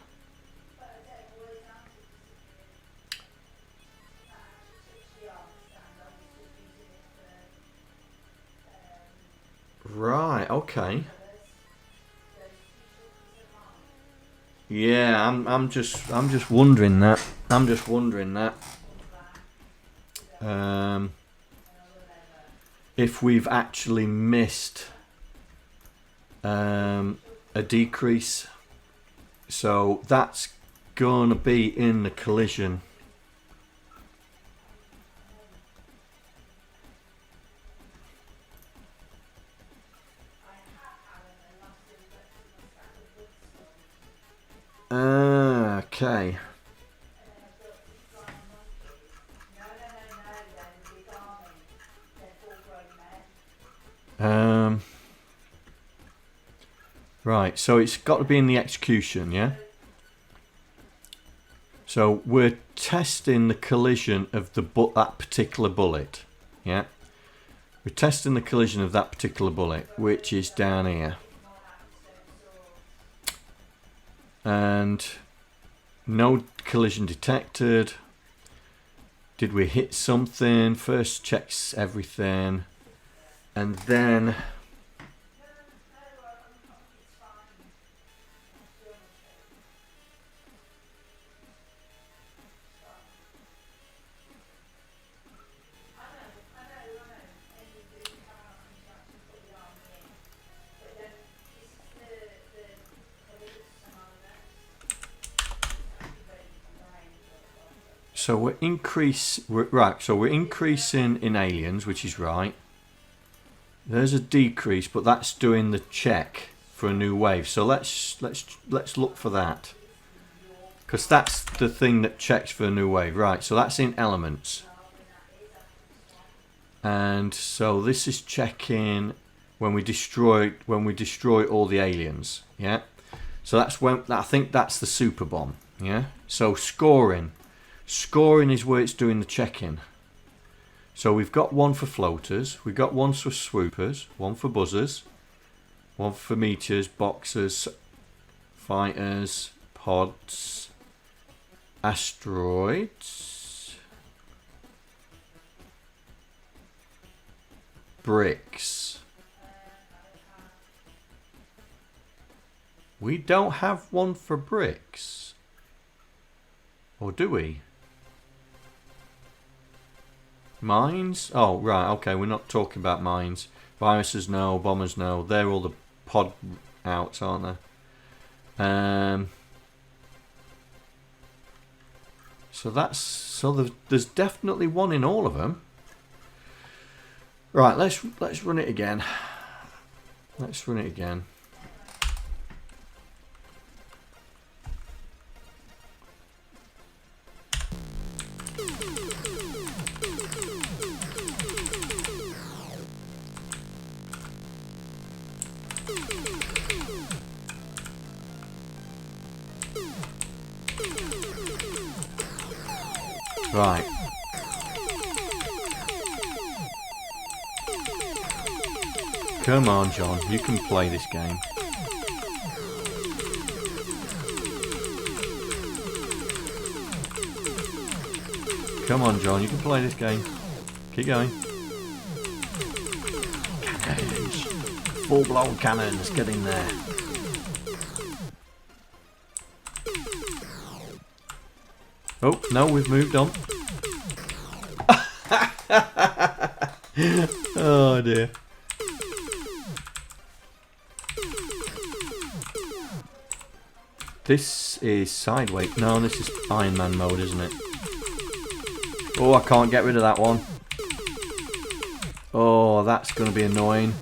Right, okay. Yeah, I'm just wondering that. I'm just wondering that. If we've actually missed a decrease. So that's gonna be in the collision. Okay. Right, so it's got to be in the execution, yeah? So we're testing the collision of that particular bullet, yeah? We're testing the collision of that particular bullet, which is down here. And no collision detected. Did we hit something? First checks everything. And then... So we're increasing in aliens, which is right. There's a decrease, but that's doing the check for a new wave. So let's look for that, because that's the thing that checks for a new wave, right? So that's in elements, and so this is checking when we destroy all the aliens, yeah. So that's when I think that's the super bomb, yeah. So scoring is where it's doing the check-in. So we've got one for floaters, we've got one for swoopers, one for buzzers, one for meteors, boxers, fighters, pods, asteroids, bricks. We don't have one for bricks. Or do we? Mines? Oh, right, okay, we're not talking about mines. Viruses, no. Bombers, no. They're all the pod outs, aren't they? So there's definitely one in all of them. Right, let's run it again. Let's run it again. Right. Come on, John. You can play this game. Come on, John. You can play this game. Keep going. Cannons. Full-blown cannons. Get in there. Oh, no, we've moved on. Oh, dear. This is sideways. No, this is Iron Man mode, isn't it? Oh, I can't get rid of that one. Oh, that's going to be annoying.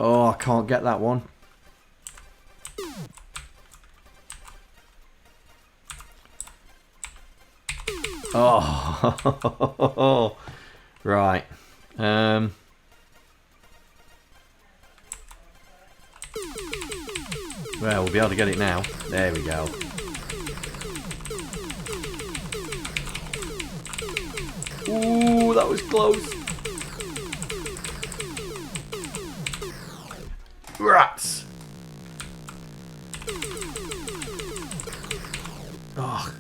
Oh, I can't get that one. Oh, right. Well, we'll be able to get it now. There we go. Ooh, that was close. Rats. Oh.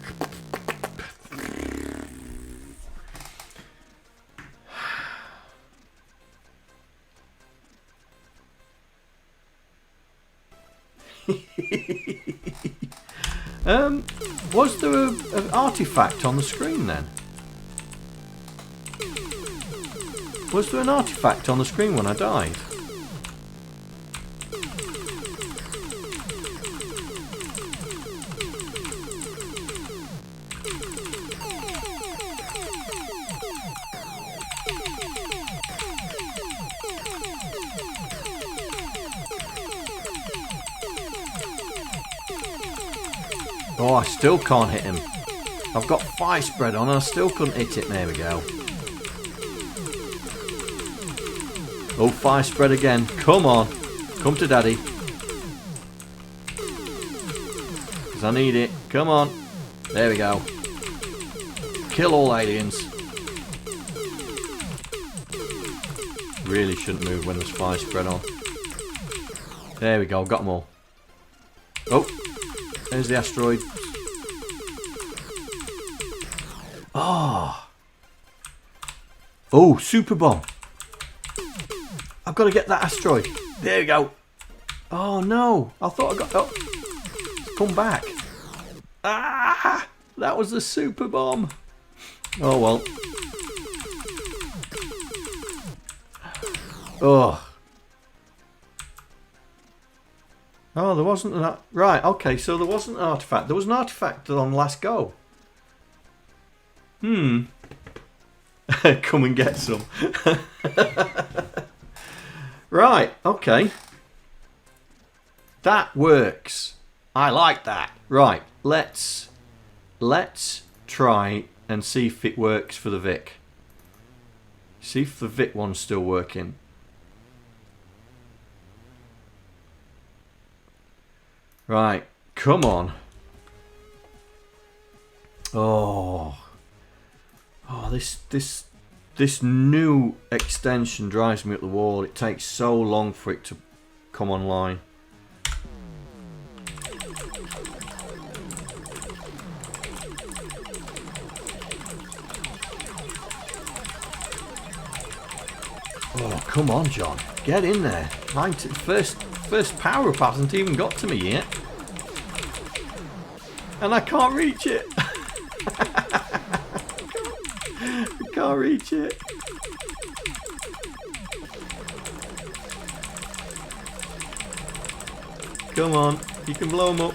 Was there an artifact on the screen then? Was there an artifact on the screen when I died? Oh, I still can't hit him. I've got fire spread on and I still couldn't hit it. There we go. Oh, fire spread again. Come on. Come to daddy. Because I need it. Come on. There we go. Kill all aliens. Really shouldn't move when there's fire spread on. There we go. Got them all. Oh. There's the asteroid. Oh. Oh, super bomb. I've got to get that asteroid. There we go. Oh no. I thought I got... Oh. It's come back. Ah. That was the super bomb. Oh well. Oh. Oh, there wasn't an... Right, okay, so there wasn't an artifact. There was an artifact on last go. Come and get some. Right, okay. That works. I like that. Right, let's try and see if it works for the Vic. See if the Vic one's still working. Right, come on. Oh, this new extension drives me up the wall. It takes so long for it to come online. Oh, come on, John. Get in there. First power up hasn't even got to me yet. And I can't reach it. I can't reach it. Come on. You can blow them up.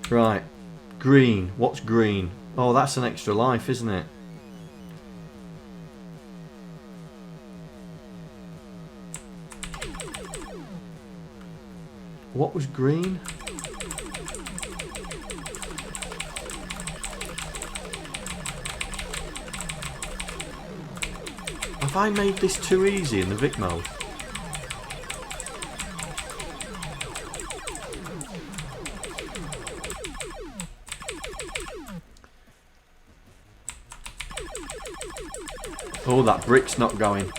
Right. Green. What's green? Oh, that's an extra life, isn't it? What was green? Have I made this too easy in the Vic mode? Oh, that brick's not going.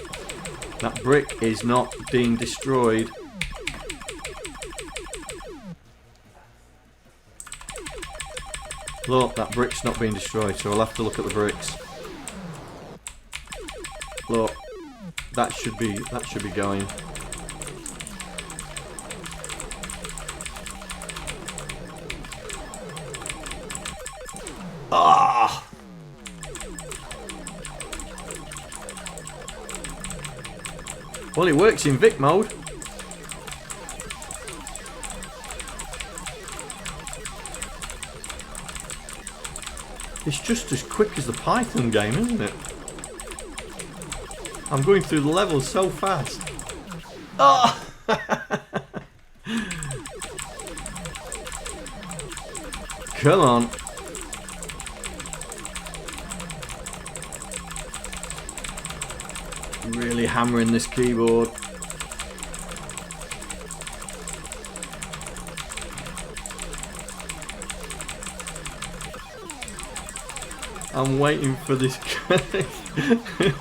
That brick is not being destroyed. Look, that brick's not being destroyed, so I'll have to look at the bricks. Look, that should be going. Ah! Well, it works in Vic mode. It's just as quick as the Python game, isn't it? I'm going through the levels so fast. Oh! Come on. Really hammering this keyboard. I'm waiting for this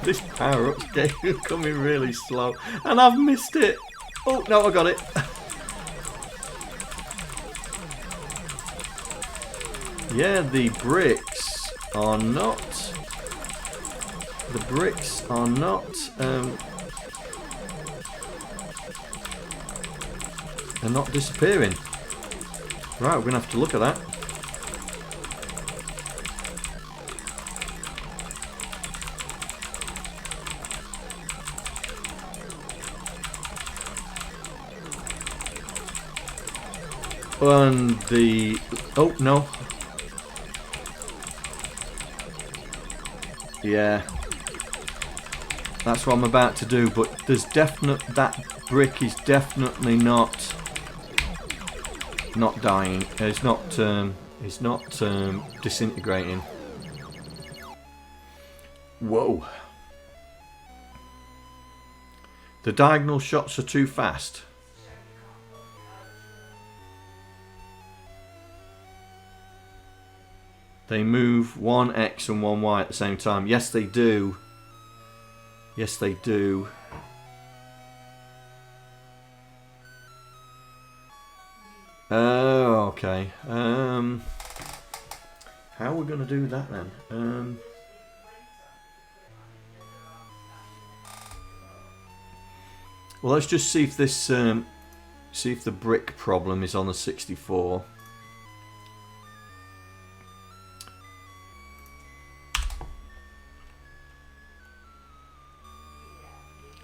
this power-up game coming really slow, and I've missed it. Oh no, I got it. Yeah, the bricks are not. The bricks are not. They're not disappearing. Right, we're gonna have to look at that. And the... oh, no. Yeah. That's what I'm about to do, but there's that brick is definitely not dying. It's not disintegrating. Whoa. The diagonal shots are too fast. They move one X and one Y at the same time. Yes, they do. Yes, they do. Oh, okay. How are we going to do that then? Well, let's just see if this, see if the brick problem is on the 64.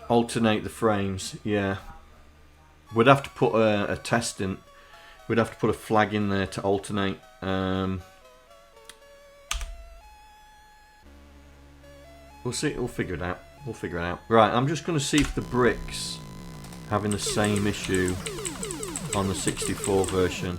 Alternate the frames, yeah. We'd have to put a test in. We'd have to put a flag in there to alternate. We'll see. We'll figure it out. We'll figure it out. Right, I'm just going to see if the bricks having the same issue on the 64 version.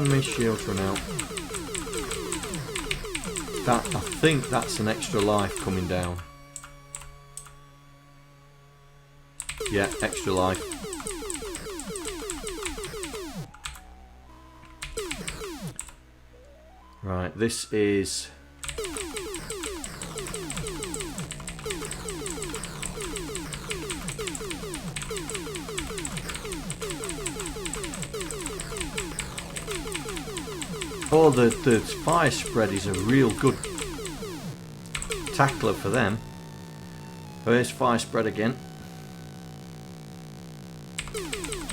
My shield's run out. That, I think that's an extra life coming down. Yeah, extra life. Right, this is... oh, the fire spread is a real good tackler for them. There's fire spread again.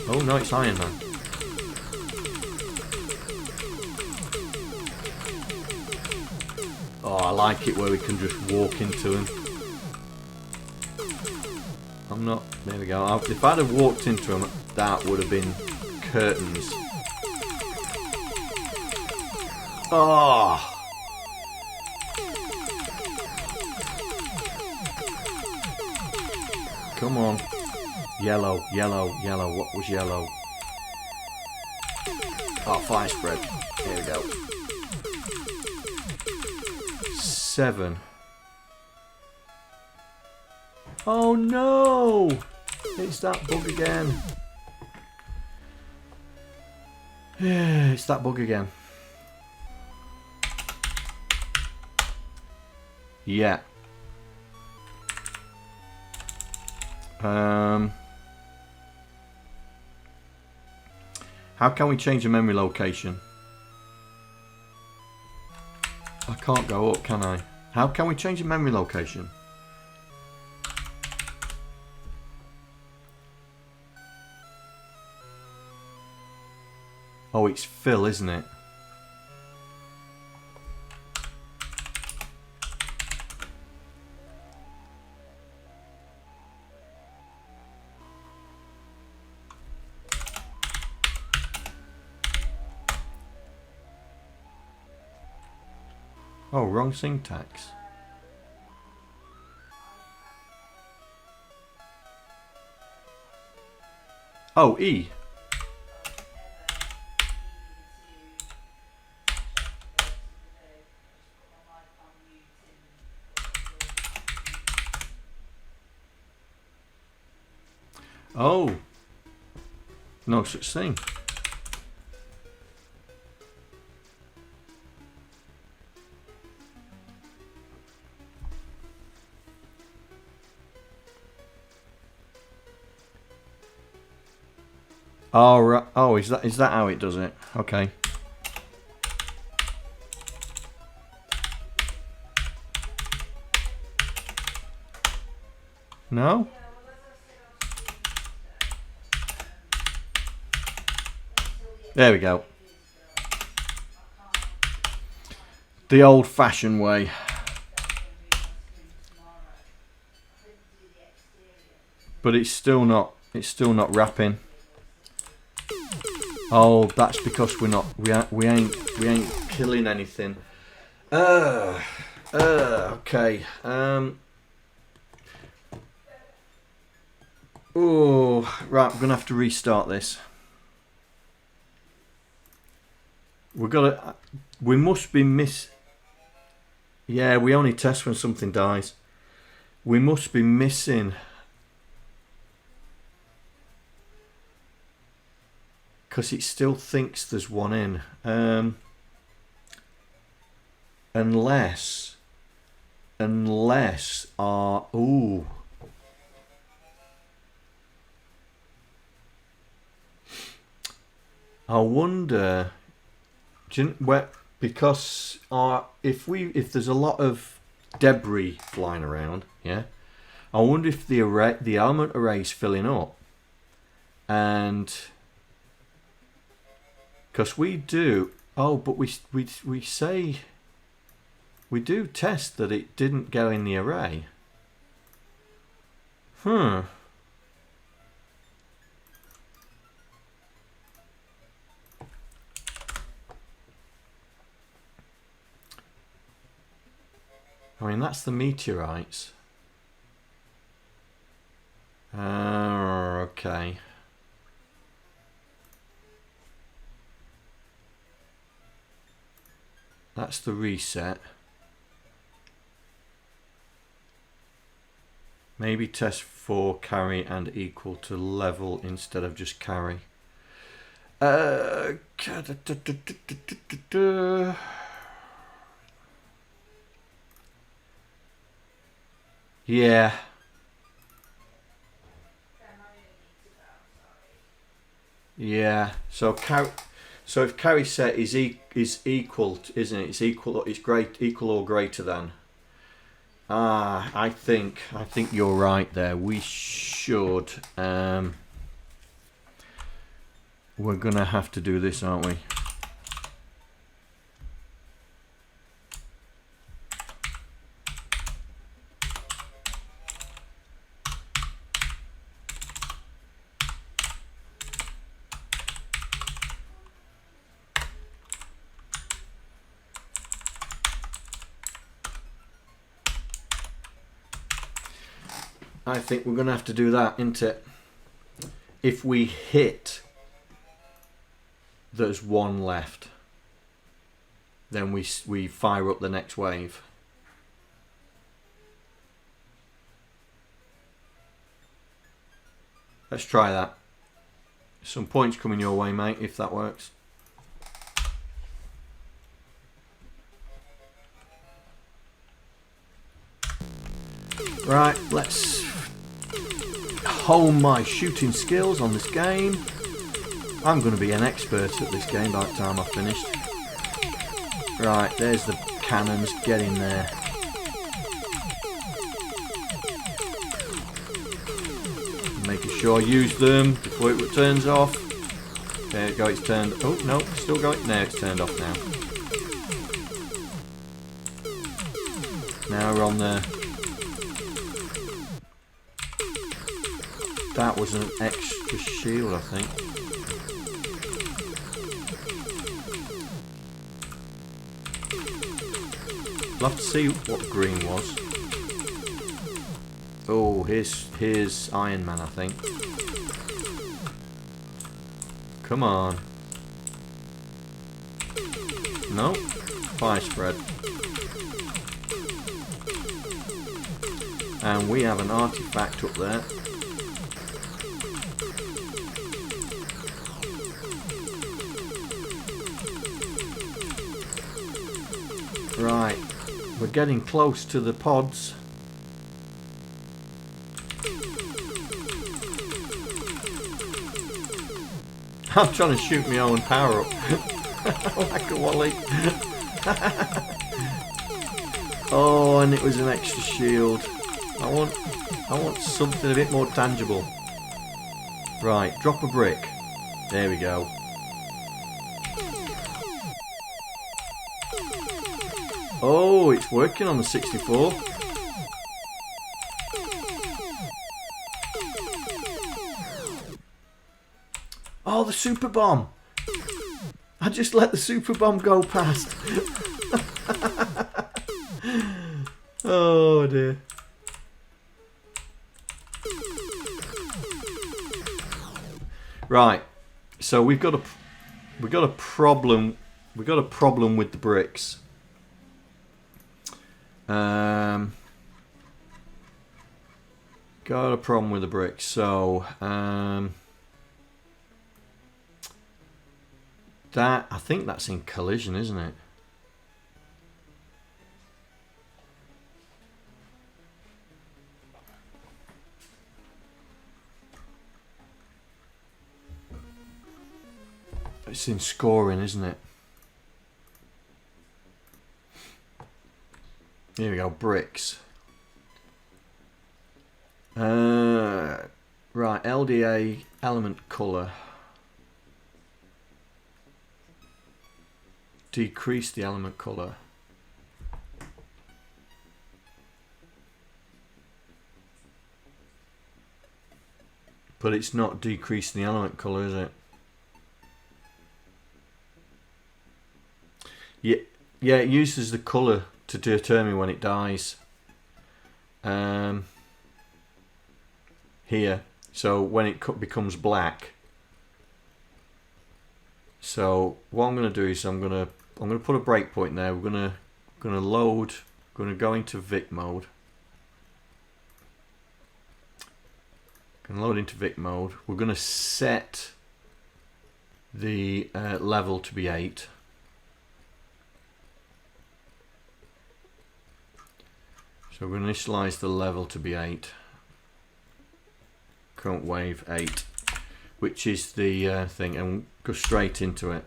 Oh no, it's Iron Man. Oh, I like it where we can just walk into him. I'm not... there we go. If I'd have walked into him, that would have been curtains. Oh! Come on. Yellow, yellow, yellow. What was yellow? Oh, fire spread. There we go. 7. Oh no! It's that bug again. Yeah, it's that bug again. Yeah. How can we change the memory location? I can't go up, can I? How can we change the memory location? Oh, it's fill, isn't it? Oh, wrong syntax. Oh, E. Oh. No such thing. Oh, right. Oh, is that how it does it? Okay. No? There we go. The old-fashioned way. But it's still not wrapping. Oh, that's because we ain't killing anything. Okay. Oh, right. We're gonna have to restart this. We must be Yeah, we only test when something dies. We must be missing. Because it still thinks there's one in. Unless our... Ooh. I wonder... Because if there's a lot of debris flying around, yeah, I wonder if the element array is filling up, and because we do, but we say we do test that it didn't go in the array. I mean, that's the meteorites. Okay. That's the reset. Maybe test for carry and equal to level instead of just carry. Yeah. Yeah. So if carry set is equal, isn't it? It's equal. It's equal or greater than. I think you're right there. We should. We're gonna have to do this, aren't we? I think we're going to have to do that, isn't it? If we hit, there's one left, then we fire up the next wave. Let's try that. Some points coming your way, mate, if that works. Right, let's hone my shooting skills on this game. I'm going to be an expert at this game by the time I've finished. Right, there's the cannons. Get in there. Making sure I use them before it turns off. There we go, it's turned. Oh, no, still going. No, it's turned off now. Now we're on there. That was an extra shield, I think. I'll have to see what the green was. Oh, here's Iron Man, I think. Come on. No, fire spread. And we have an artifact up there. Right, we're getting close to the pods. I'm trying to shoot my own power up. Like a wally. Oh, and it was an extra shield. I want something a bit more tangible. Right, drop a brick. There we go. Oh, it's working on the 64. Oh, the super bomb. I just let the super bomb go past. Oh dear. Right. So we've got a problem. We've got a problem with the bricks. Got a problem with the bricks. So that, I think that's in collision, isn't it? It's in scoring, isn't it? Here we go, bricks. Right, LDA element color. Decrease the element color. But it's not decreasing the element color, is it? Yeah, it uses the color to determine when it dies. Here, so when it becomes black. So what I'm going to do is I'm going to put a breakpoint there. We're going to load. Going to go into Vic mode. Going to load into Vic mode. We're going to set the level to be 8. So we're going to initialize the level to be 8. Current wave 8, which is the thing, and go straight into it.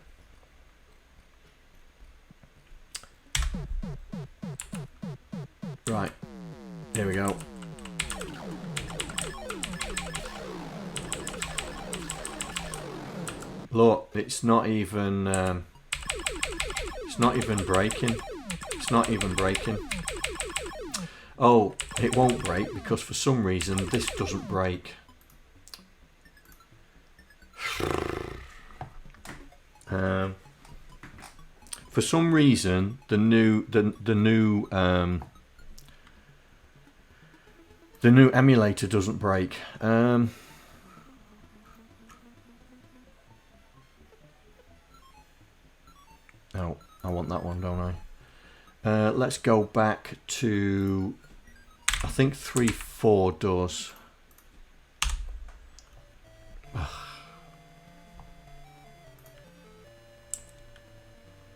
Right, here we go. Look, it's not even breaking. It's not even breaking. Oh, it won't break because for some reason this doesn't break. For some reason the new emulator doesn't break. No, I want that one, don't I? Let's go back to, I think 3.4 does.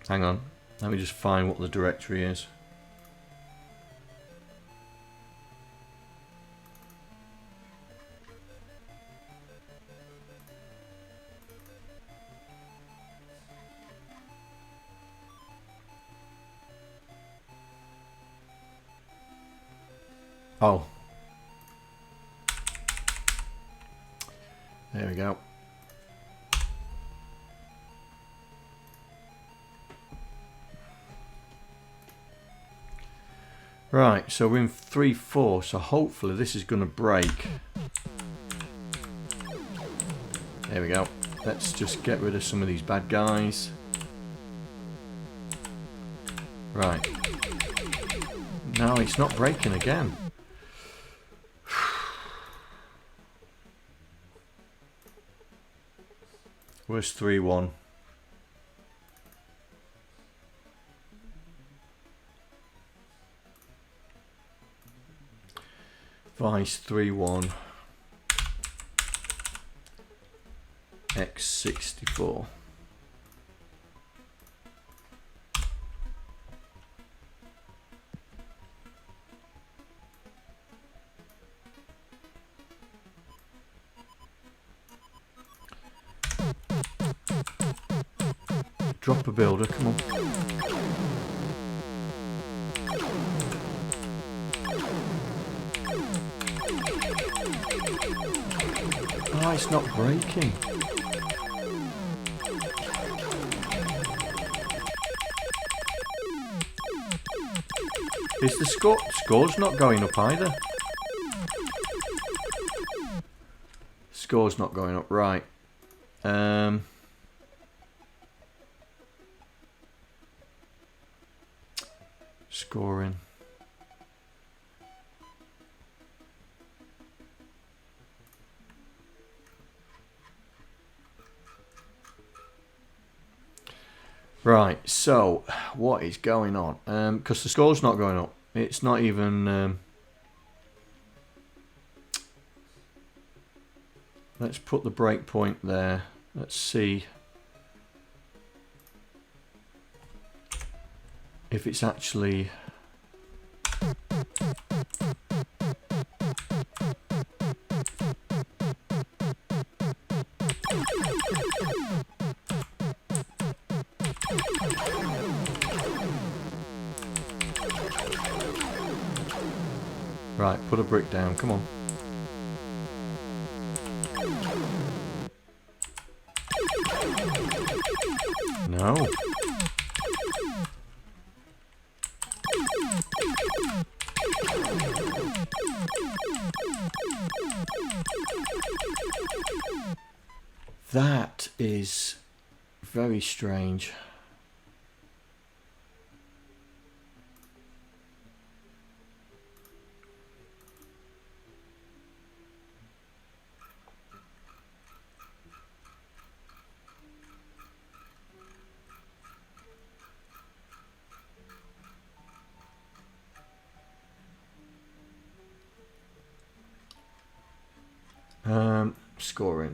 Hang on, let me just find what the directory is. Oh. There we go. Right, so we're in 3.4, so hopefully this is going to break. There we go. Let's just get rid of some of these bad guys. Right. No, it's not breaking again. Where's 3.1? Vice 3.1 X64. Drop a builder, come on. Oh, it's not breaking. Is the score's not going up either? Score's not going up, right. Scoring. Right, so what is going on? Because the score's not going up. It's not even... let's put the breakpoint there. Let's see if it's actually... Right, put a brick down, come on. No. That is very strange.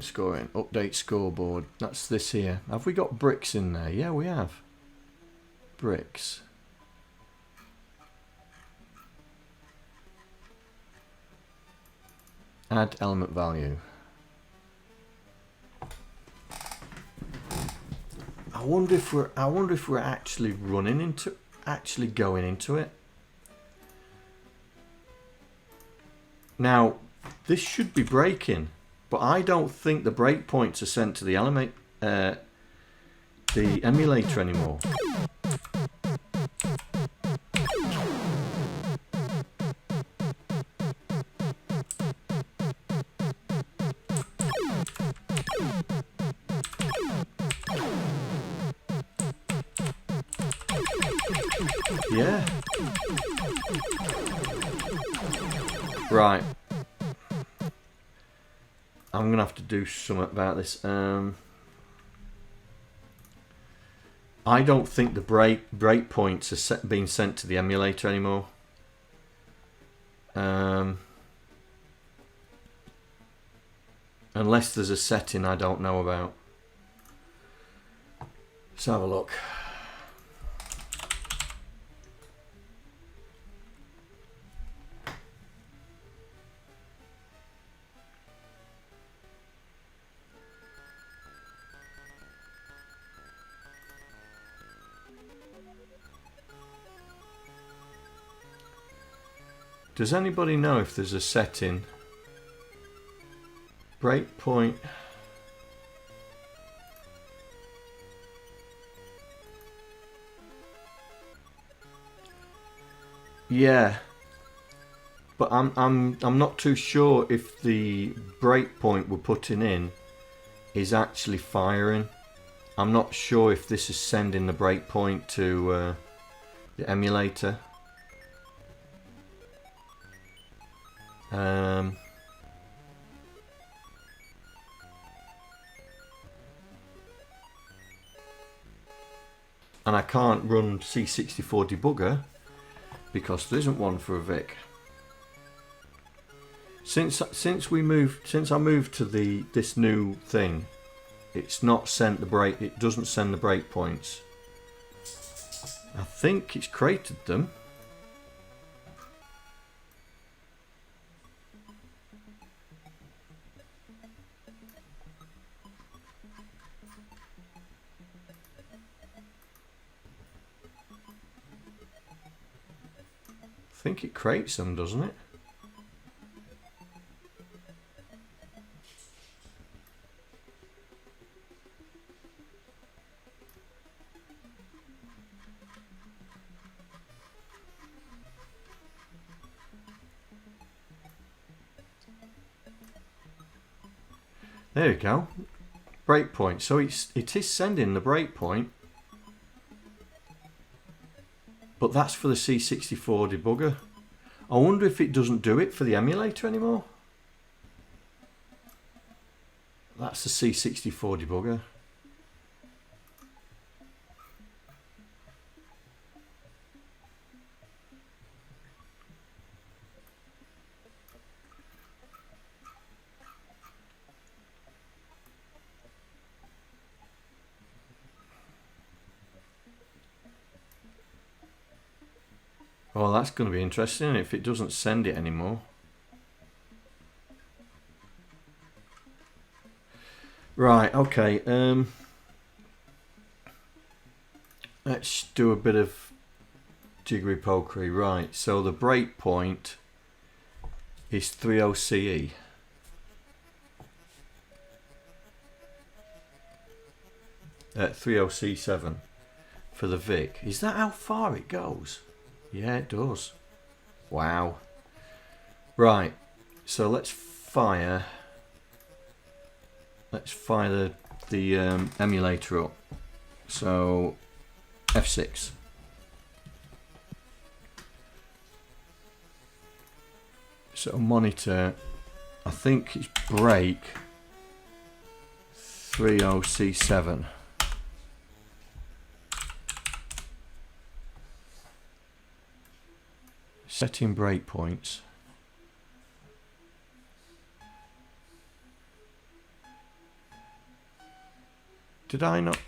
Scoring, update scoreboard. That's this here. Have we got bricks in there? Yeah, we have. Bricks. Add element value. I wonder if we're actually going into it. Now, this should be breaking. But I don't think the breakpoints are sent to the emulator anymore. Yeah. Right. I'm going to have to do something about this. I don't think the breakpoints are being sent to the emulator anymore. Unless there's a setting I don't know about. Let's have a look. Does anybody know if there's a setting? Breakpoint. Yeah, but I'm not too sure if the breakpoint we're putting in is actually firing. I'm not sure if this is sending the breakpoint to the emulator. And I can't run C64 debugger because there isn't one for a Vic. Since I moved to this new thing, it's not sent the break. It doesn't send the breakpoints. I think it's created them. I think it creates them, doesn't it? There you go. Breakpoint. So it is sending the breakpoint. But that's for the C64 debugger. I wonder if it doesn't do it for the emulator anymore. That's the C64 debugger. Well, that's going to be interesting if it doesn't send it anymore. Right, okay. Let's do a bit of jiggery pokery. Right, so the breakpoint is 30CE. At 30C7 for the Vic. Is that how far it goes? Yeah, it does. Wow. Right, so let's fire the emulator up. So F6. So monitor, I think it's break 30C7. Setting breakpoints. Did I not?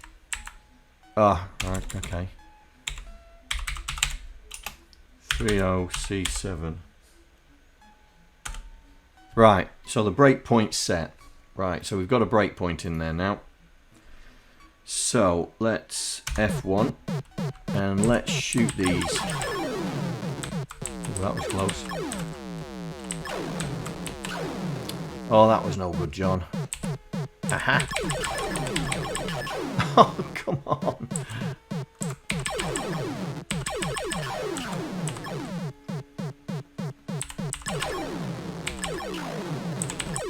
Ah, right, okay. 30C7. Right, so the breakpoint's set. Right, so we've got a breakpoint in there now. So let's F1 and let's shoot these. That was close. Oh, that was no good, John. Aha! Oh, come on.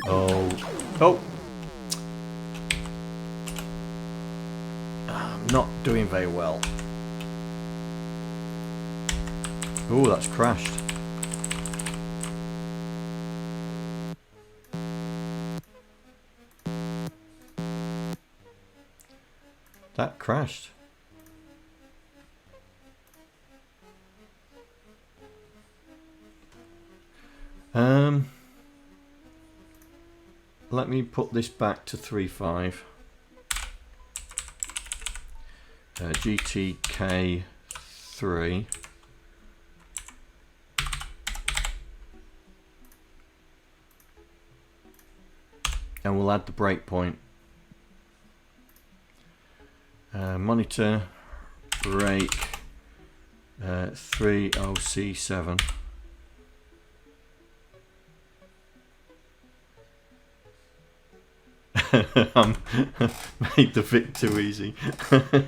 Oh. Oh! I'm not doing very well. Oh, that's crashed. That crashed. let me put this back to 3.5. GTK 3. And we'll add the breakpoint. Monitor break 30C7. I'm made the bit too easy.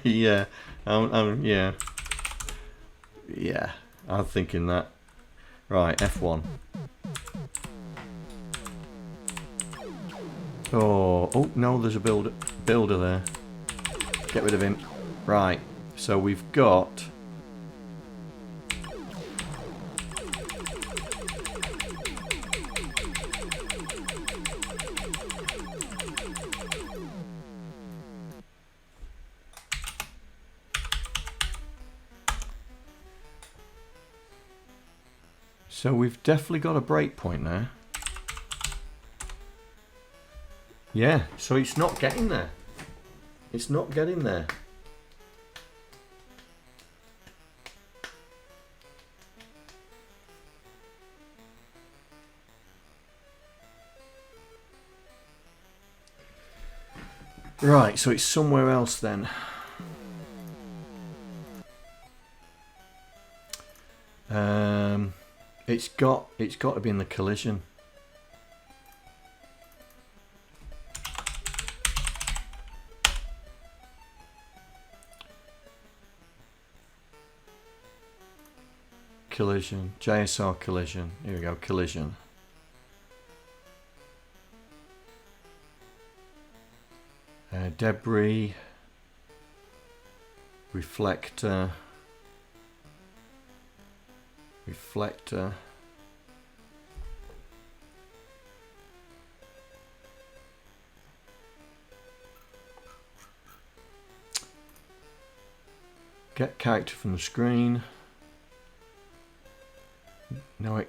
Yeah, yeah, I'm thinking that. Right, F1. Oh no, there's a builder there. Get rid of him. Right, so we've got definitely got a breakpoint there. Yeah, so it's not getting there. It's not getting there. Right, so it's somewhere else then. It's got to be in the collision. Collision, JSR collision. Here we go, collision. Debris, reflector, get character from the screen. No,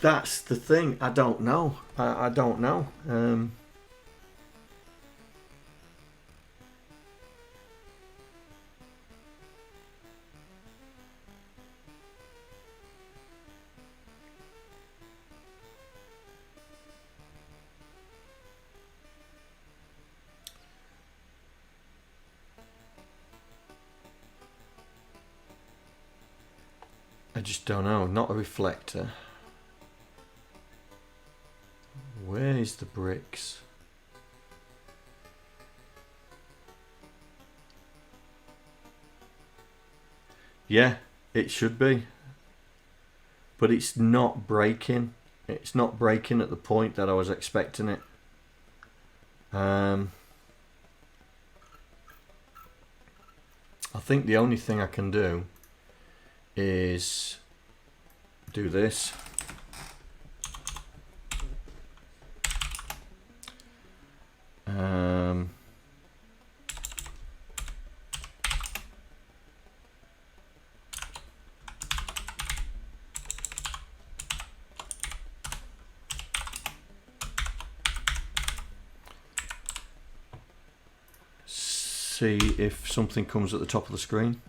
that's the thing. I don't know. I don't know. I just don't know. Not a reflector. Where is the bricks? Yeah, it should be. But it's not breaking. It's not breaking at the point that I was expecting it. I think the only thing I can do is do this. See if something comes at the top of the screen.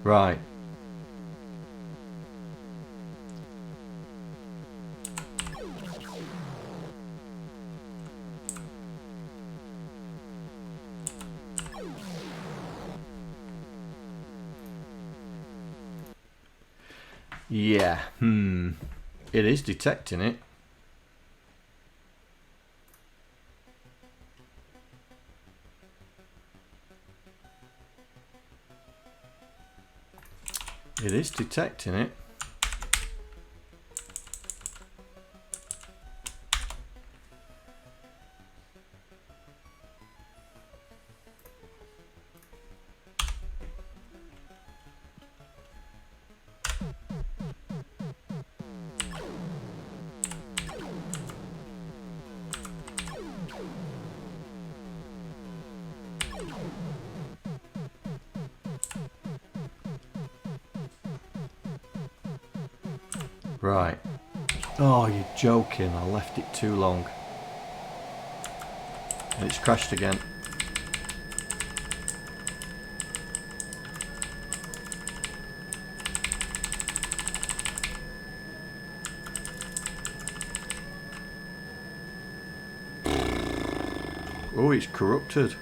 Right. Yeah, it is detecting it. It is detecting it. Right. Oh, you're joking. I left it too long. And it's crashed again. Oh, it's corrupted.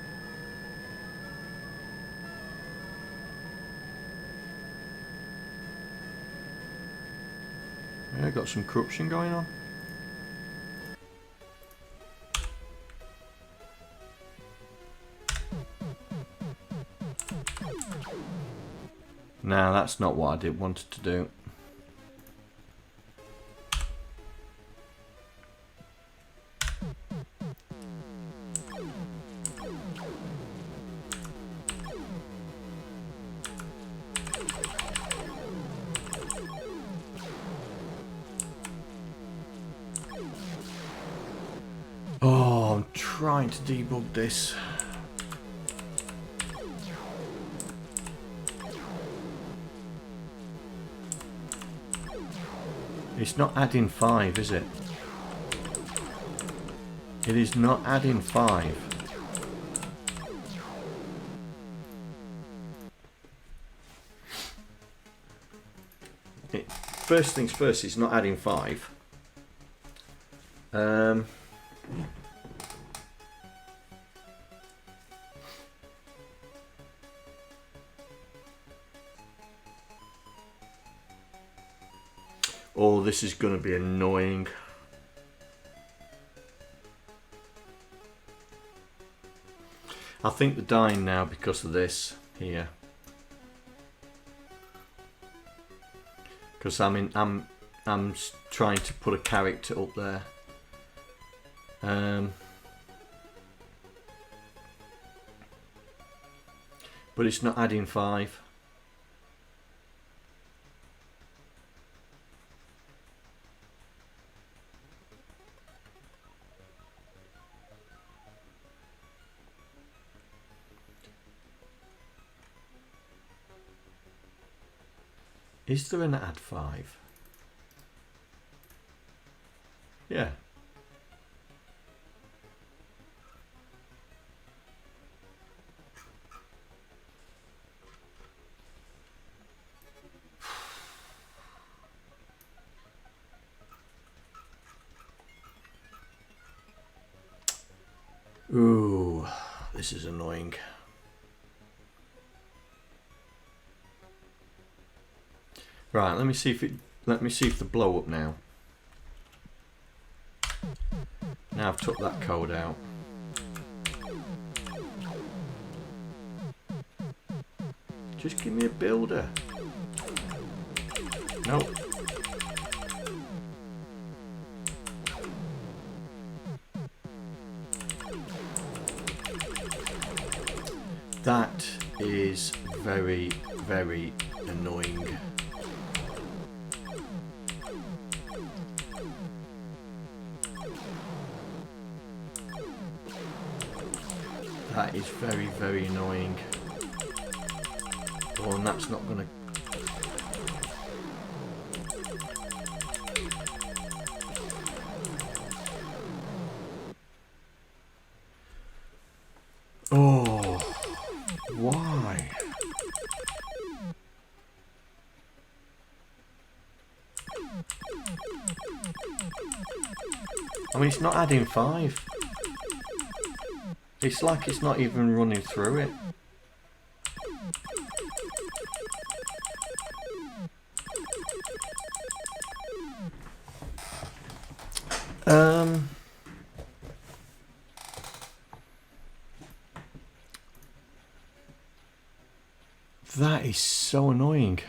Yeah, got some corruption going on. Nah, that's not what I did wanted to do. Oh, I'm trying to debug this. It's not adding 5, is it? It is not adding 5. First things first, it's not adding 5. Oh, this is going to be annoying. I think they're dying now because of this here. Because I'm trying to put a character up there. But it's not adding 5. Is there an add 5? Yeah. Ooh, this is annoying. Right, let me see if the blow up now. Now I've took that code out. Just give me a builder. Nope. That is very, very annoying. That is very, very annoying. Oh, and that's not gonna... Oh, why? I mean, it's not adding 5. It's like it's not even running through it. That is so annoying.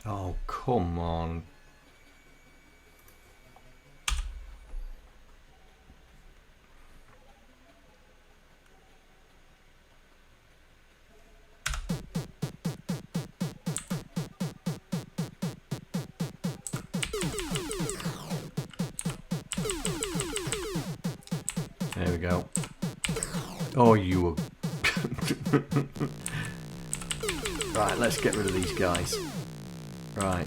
Oh, come on. There we go. Oh, you were... Right, let's get rid of these guys. Right.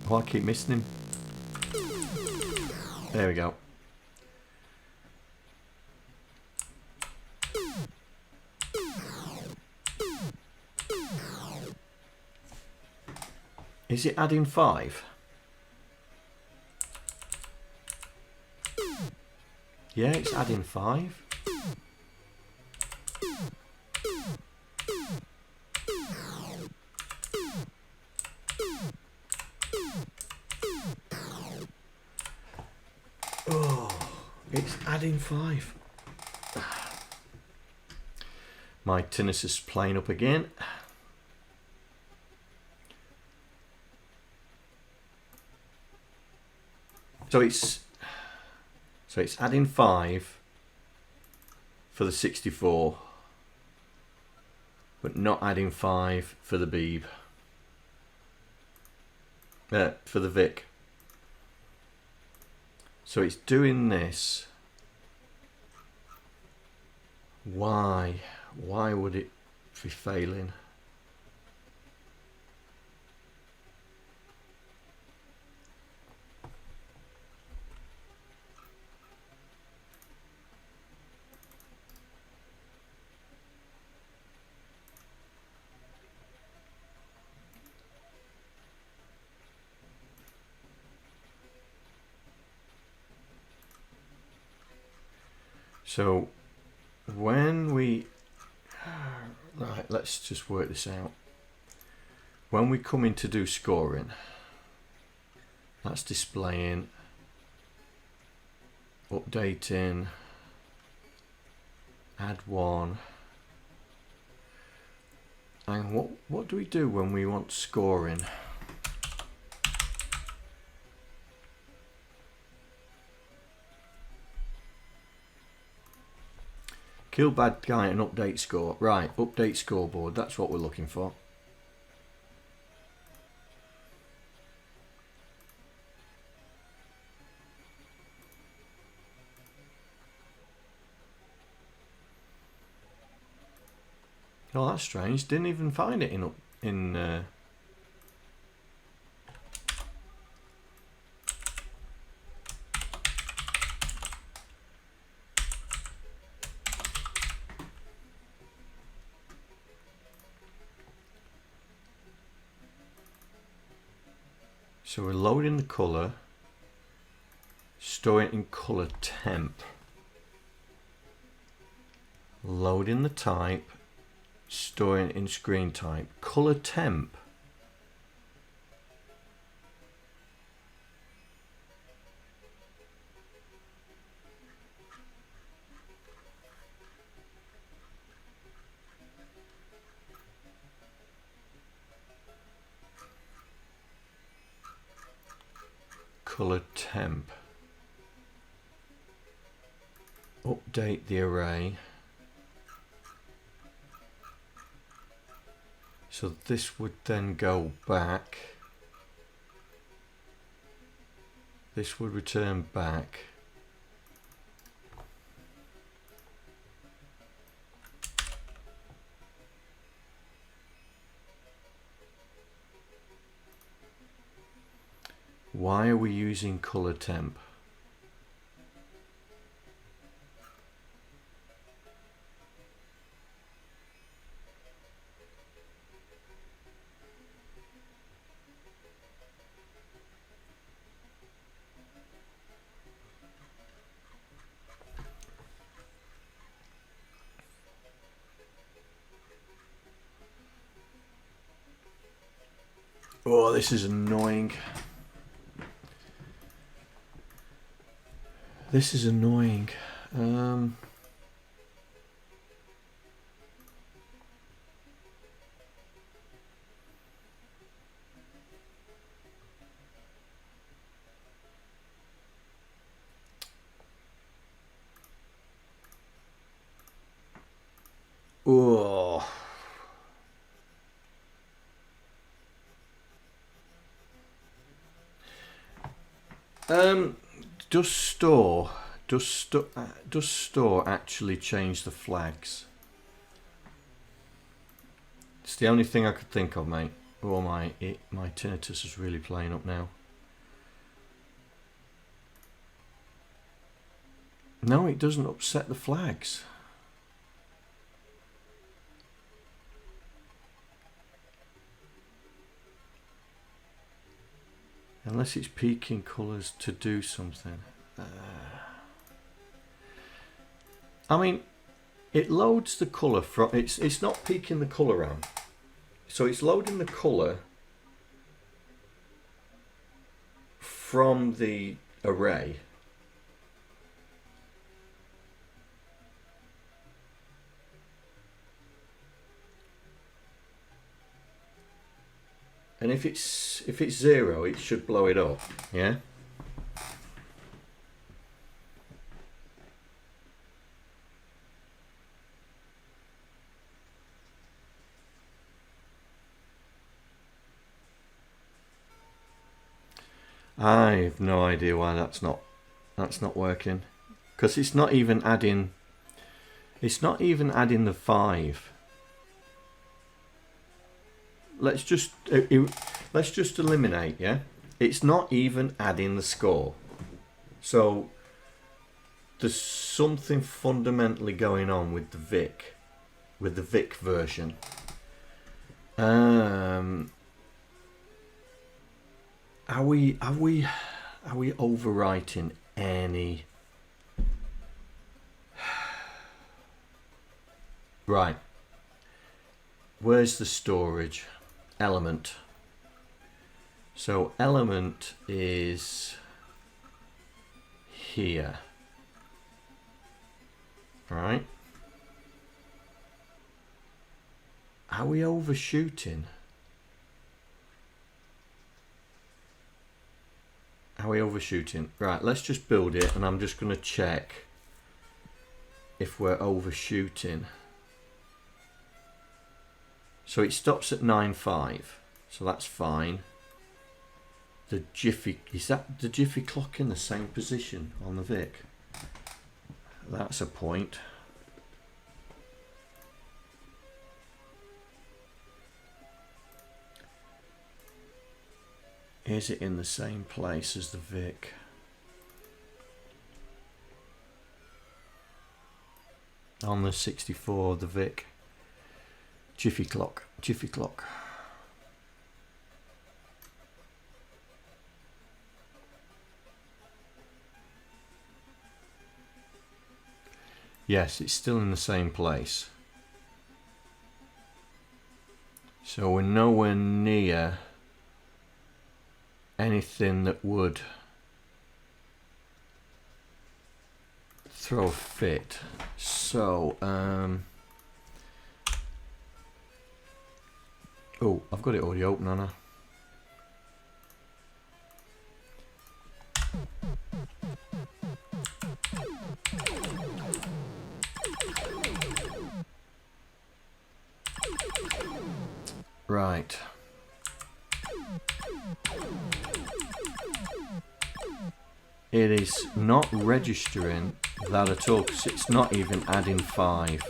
Oh, I keep missing him. There we go. Is it adding 5? Yeah, it's adding 5. Oh, it's adding 5. My tinnitus is playing up again. So it's adding 5 for the 64, but not adding 5 for the Beeb. For the Vic. So it's doing this. Why? Why would it be failing? So when we, right, let's just work this out. When we come in to do scoring, that's displaying, updating, add 1. And what do we do when we want scoring? Kill bad guy and update score. Right, update scoreboard. That's what we're looking for. Oh, that's strange. Didn't even find it in So we're loading the colour, storing it in colour temp, loading the type, storing it in screen type. Colour temp. Color temp. Update the array. So this would then go back. This would return back. Why are we using color temp? Oh, this is annoying. This is annoying. Oh. Does store actually change the flags? It's the only thing I could think of, mate. Oh, my tinnitus is really playing up now. No, it doesn't upset the flags. Unless it's peaking colours to do something. I mean, it loads the colour from... It's not peaking the colour round. So it's loading the colour from the array. And if it's 0, it should blow it up, yeah? I have no idea why that's not working, because it's not even adding the 5. Let's just eliminate, yeah? It's not even adding the score. So there's something fundamentally going on with the VIC, with the VIC version. Are we overwriting any? Right. Where's the storage? Element. So element is here. Right. Are we overshooting? Are we overshooting? Right, let's just build it, and I'm just going to check if we're overshooting. So it stops at 9.5, so that's fine. The Jiffy, is that the Jiffy clock in the same position on the VIC? That's a point. Is it in the same place as the VIC? On the 64, the VIC. Jiffy clock, Jiffy clock. Yes, it's still in the same place. So we're nowhere near anything that would throw a fit. So, oh, I've got it already open, haven't I? Right. It is not registering that at all, because it's not even adding 5.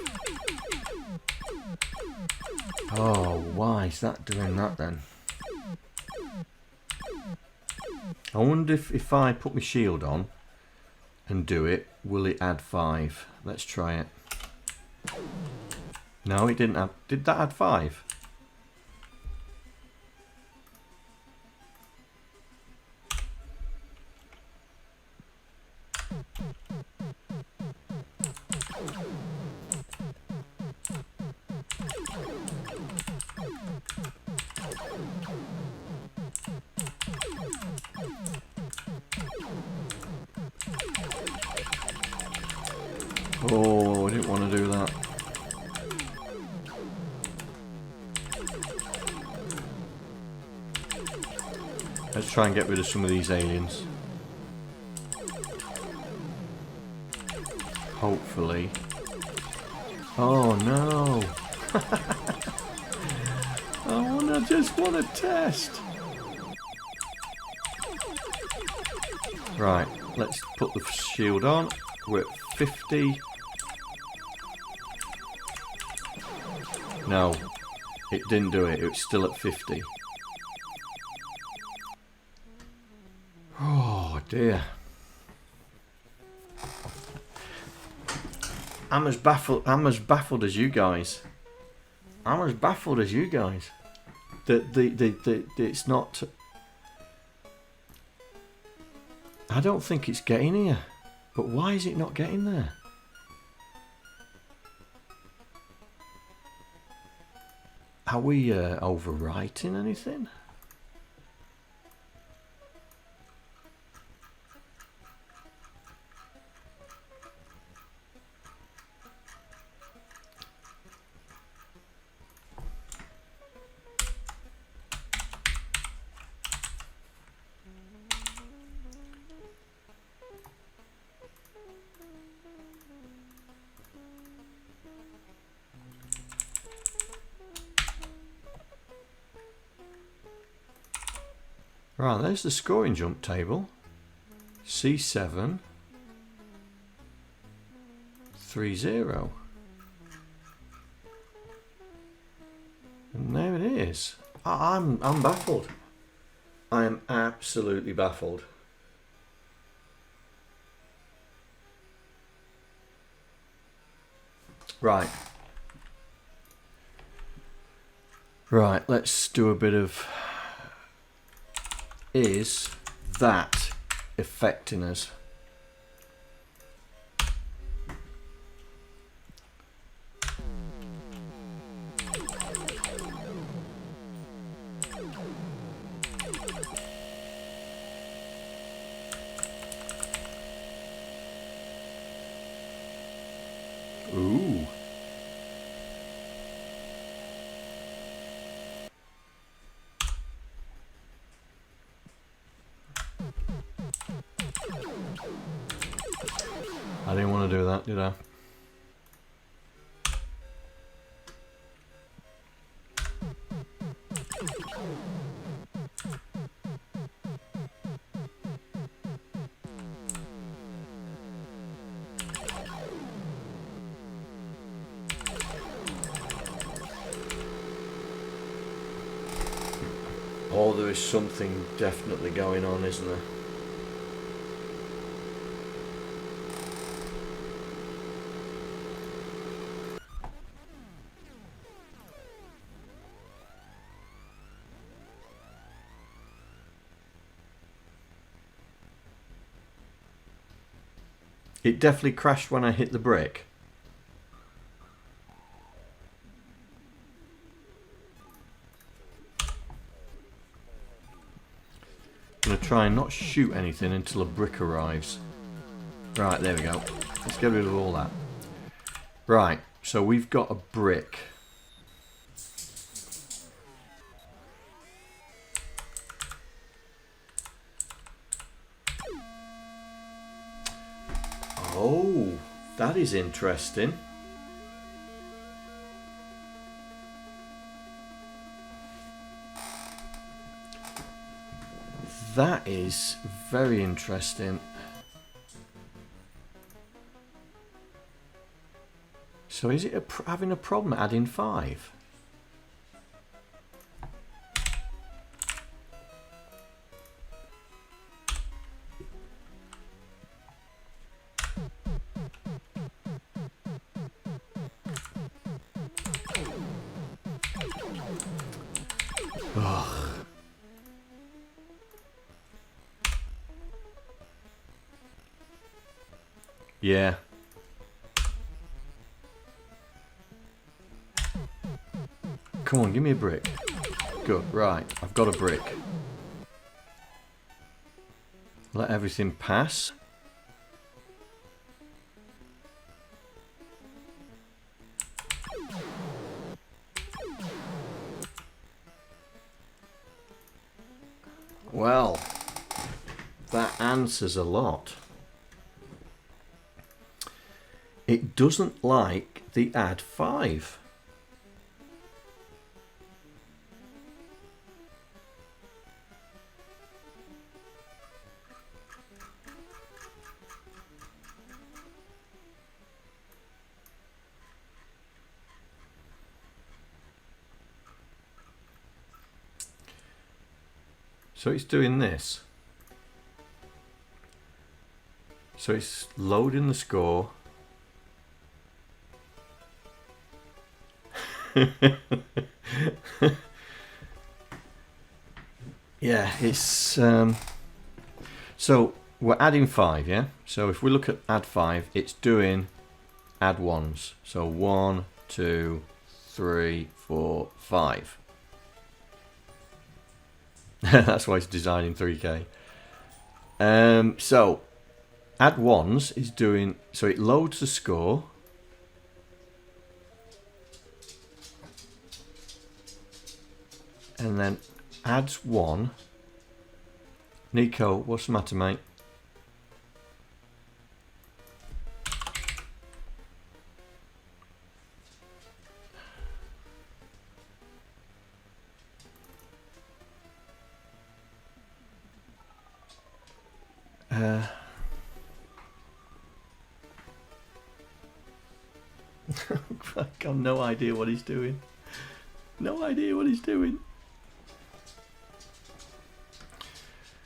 Oh, why is that doing that then? I wonder if I put my shield on and do it, will it add 5? Let's try it. No, it didn't add. Did that add 5? Oh, I didn't want to do that. Let's try and get rid of some of these aliens. Hopefully. Oh no! I just want to test. Right, let's put the shield on. We're at 50. No, it didn't do it. It was still at 50. Oh dear. I'm as baffled as you guys. I'm as baffled as you guys. It's not. I don't think it's getting here. But why is it not getting there? Are we overwriting anything? Right, there's the scoring jump table. C7 3-0. And there it is. I'm baffled. I am absolutely baffled. Right. Right, let's do a bit of... Is that affecting us? Ooh. I didn't want to do that, did I? Oh, there is something definitely going on, isn't there? It definitely crashed when I hit the brick. I'm going to try and not shoot anything until a brick arrives. Right, there we go. Let's get rid of all that. Right, so we've got a brick. Oh, that is interesting. That is very interesting. So is it having a problem adding 5? Ugh. Yeah. Come on, give me a brick. Good, right. I've got a brick. Let everything pass. Well, that answers a lot. It doesn't like the add 5. So it's doing this. So it's loading the score. Yeah, it's so we're adding 5, yeah? So if we look at add 5, it's doing add 1s. So 1, 2, 3, 4, 5. That's why it's designed in 3K. So add 1s is doing, so it loads the score. And then adds 1. Nico, what's the matter, mate? I've got no idea what he's doing. No idea what he's doing.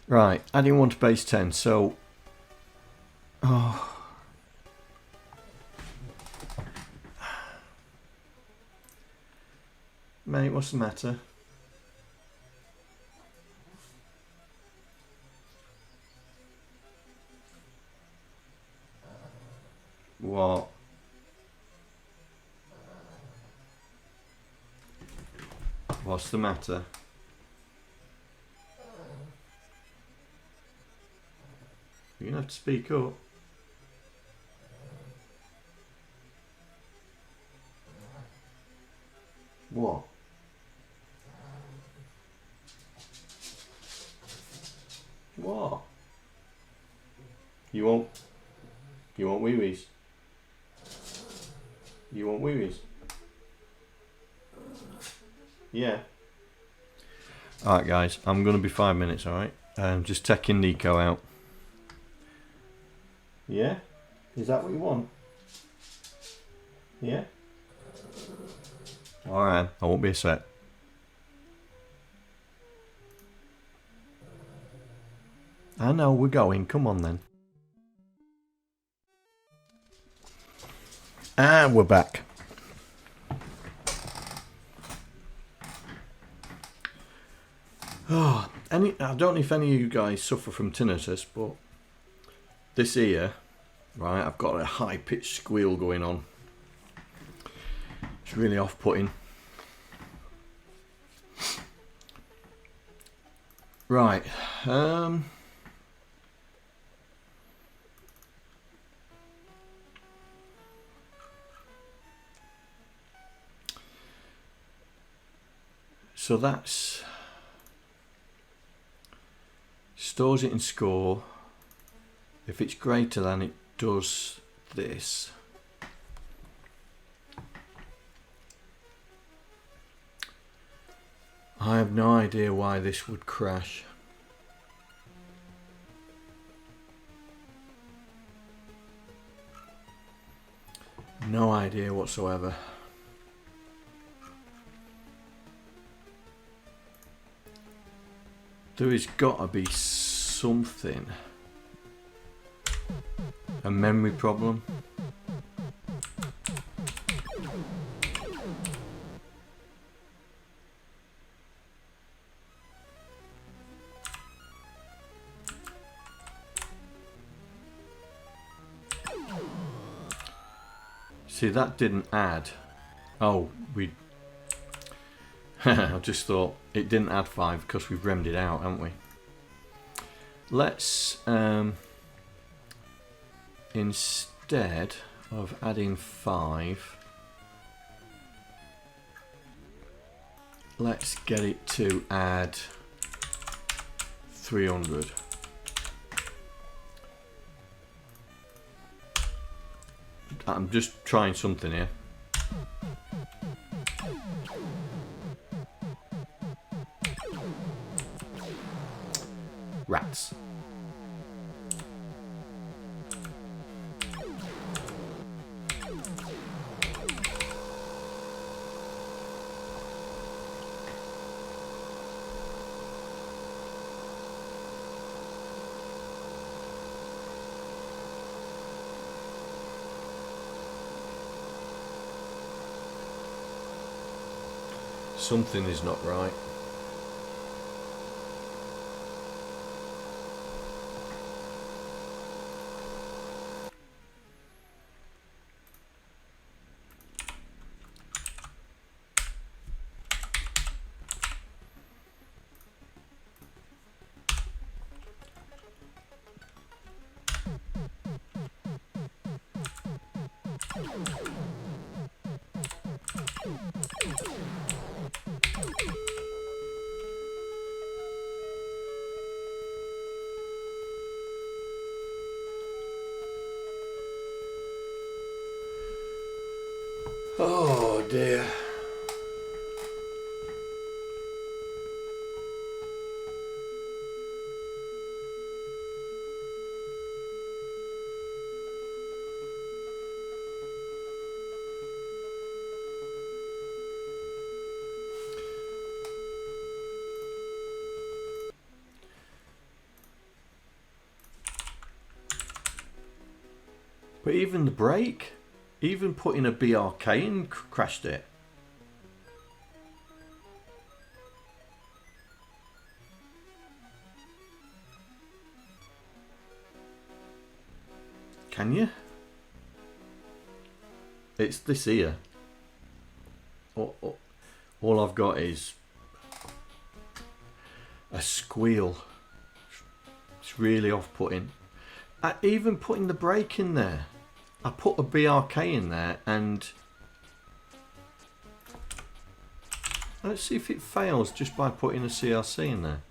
Right, adding 1 to base 10, so... Oh. Mate, what's the matter? What? What's the matter? You're gonna have to speak up. What? What? You want wee-wees? You want wee-wees? Yeah. Alright guys, I'm gonna be 5 minutes, alright? Just taking Nico out. Yeah? Is that what you want? Yeah? Alright, I won't be a sec. I know, we're going. Come on then. And we're back. Oh, I don't know if any of you guys suffer from tinnitus, but this ear, right, I've got a high-pitched squeal going on. It's really off-putting. Right, so that's stores it in score. If it's greater than, it does this. I have no idea why this would crash. No idea whatsoever. There has got to be something. A memory problem. See, that didn't add. Oh, we... I just thought it didn't add 5 because we've remmed it out, haven't we? Let's, instead of adding 5, let's get it to add 300. I'm just trying something here. Rats. Something is not right. Oh dear. But even the brake, even putting a BRK in crashed it. Can you? It's this here. All I've got is a squeal. It's really off-putting. Even putting the brake in there. I put a BRK in there and let's see if it fails just by putting a CRC in there.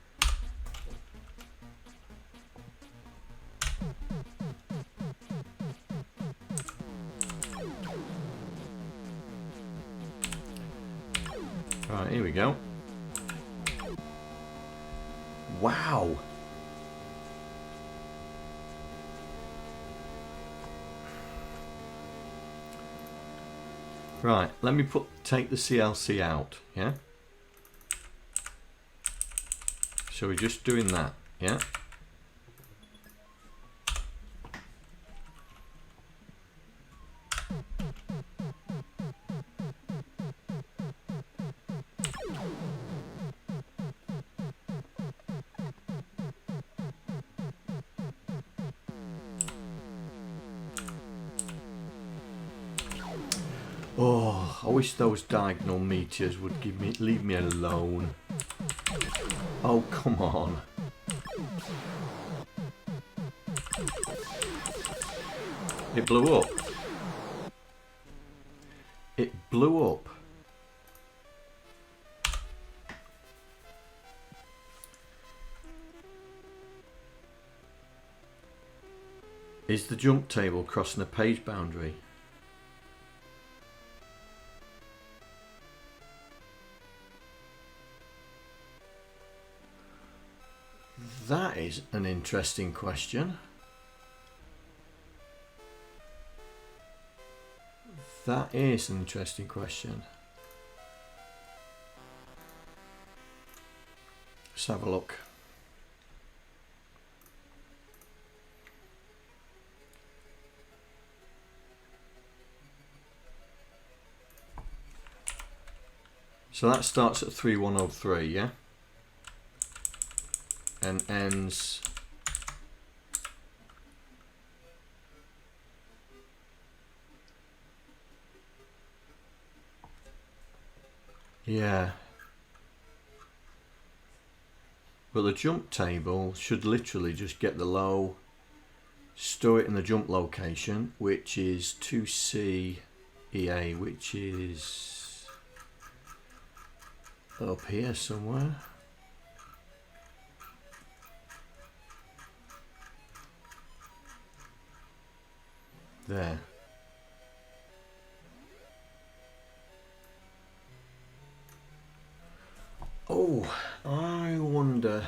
Right, here we go. Wow. Right, let me take the CLC out, yeah? So we're just doing that, yeah? Oh, I wish those diagonal meteors would leave me alone. Oh, come on. It blew up. It blew up. Is the jump table crossing a page boundary? That is an interesting question. That is an interesting question. Let's have a look. So that starts at 3103, yeah? And ends yeah, but the jump table should literally just get the low, store it in the jump location, which is 2C EA, which is up here somewhere. There. Oh, I wonder.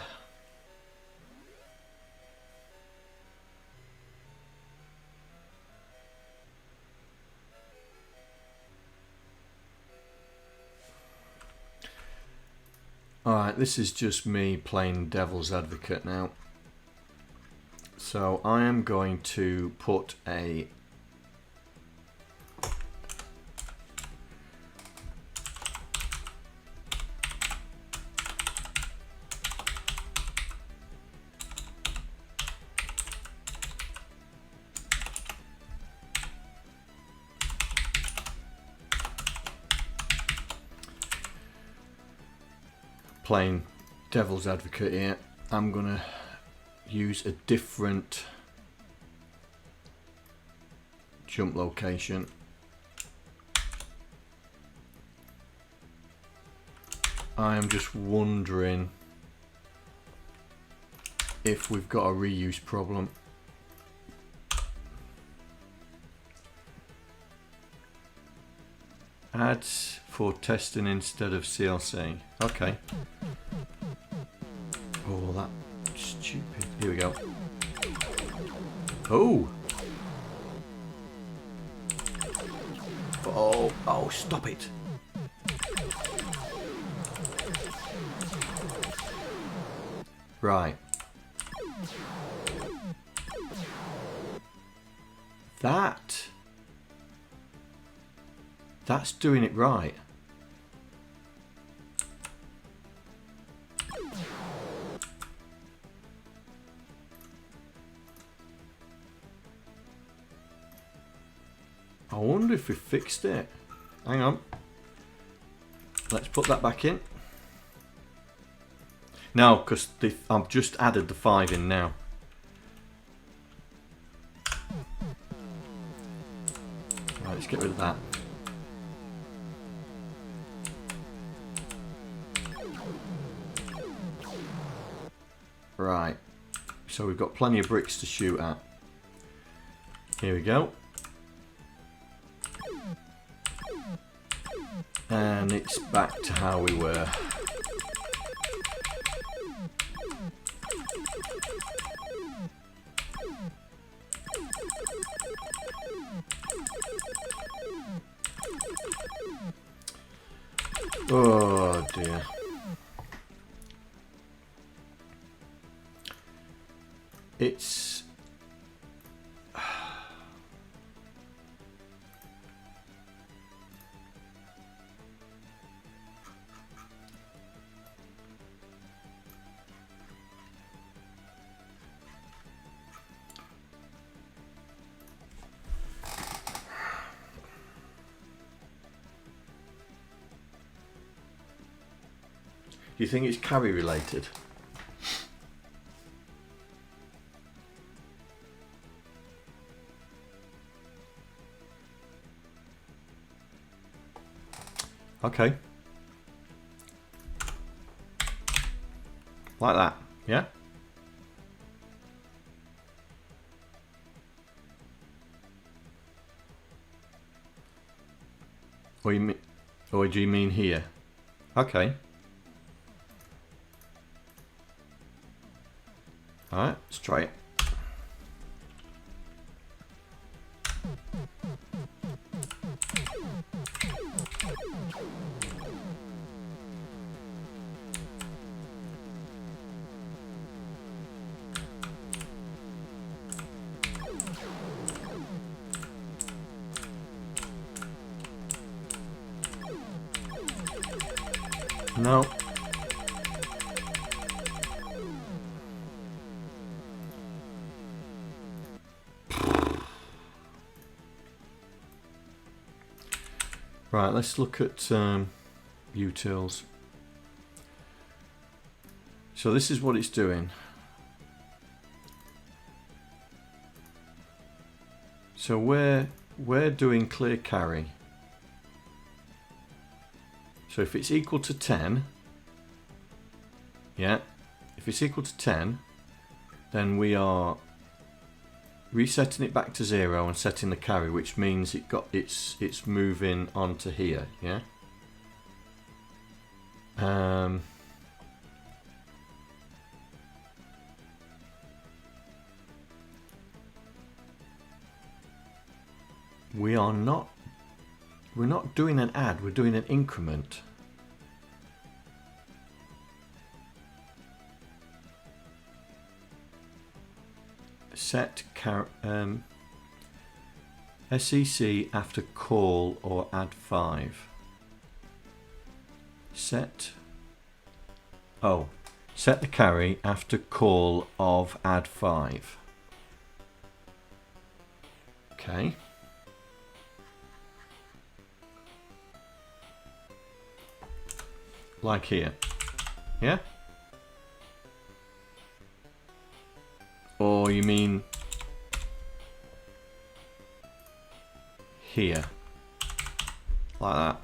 Alright, this is just me playing devil's advocate now. So I am going to put a playing devil's advocate here, I'm gonna use a different jump location. I am just wondering if we've got a reuse problem. Ads for testing instead of CLC. Okay. Oh, that stupid. Here we go. Oh. Oh, oh, stop it. Right. That's doing it right. I wonder if we fixed it. Hang on. Let's put that back in. No, because I've just added the 5 in now. Right, let's get rid of that. Right, so we've got plenty of bricks to shoot at. Here we go. And it's back to how we were. Oh dear. It's do you think it's carry related? Okay. Like that, yeah? Or you mean, or do you mean here? Okay. Alright, let's try it. No. Right, let's look at utils. So this is what it's doing. So we're doing clear carry. So if it's equal to 10, yeah, if it's equal to 10, then we are resetting it back to 0 and setting the carry, which means it's moving on to here, yeah. We're not doing an add, we're doing an increment. Set SEC after call or add 5. Set the carry after call of add 5. Okay. Like here. Yeah? Or you mean here? Like that.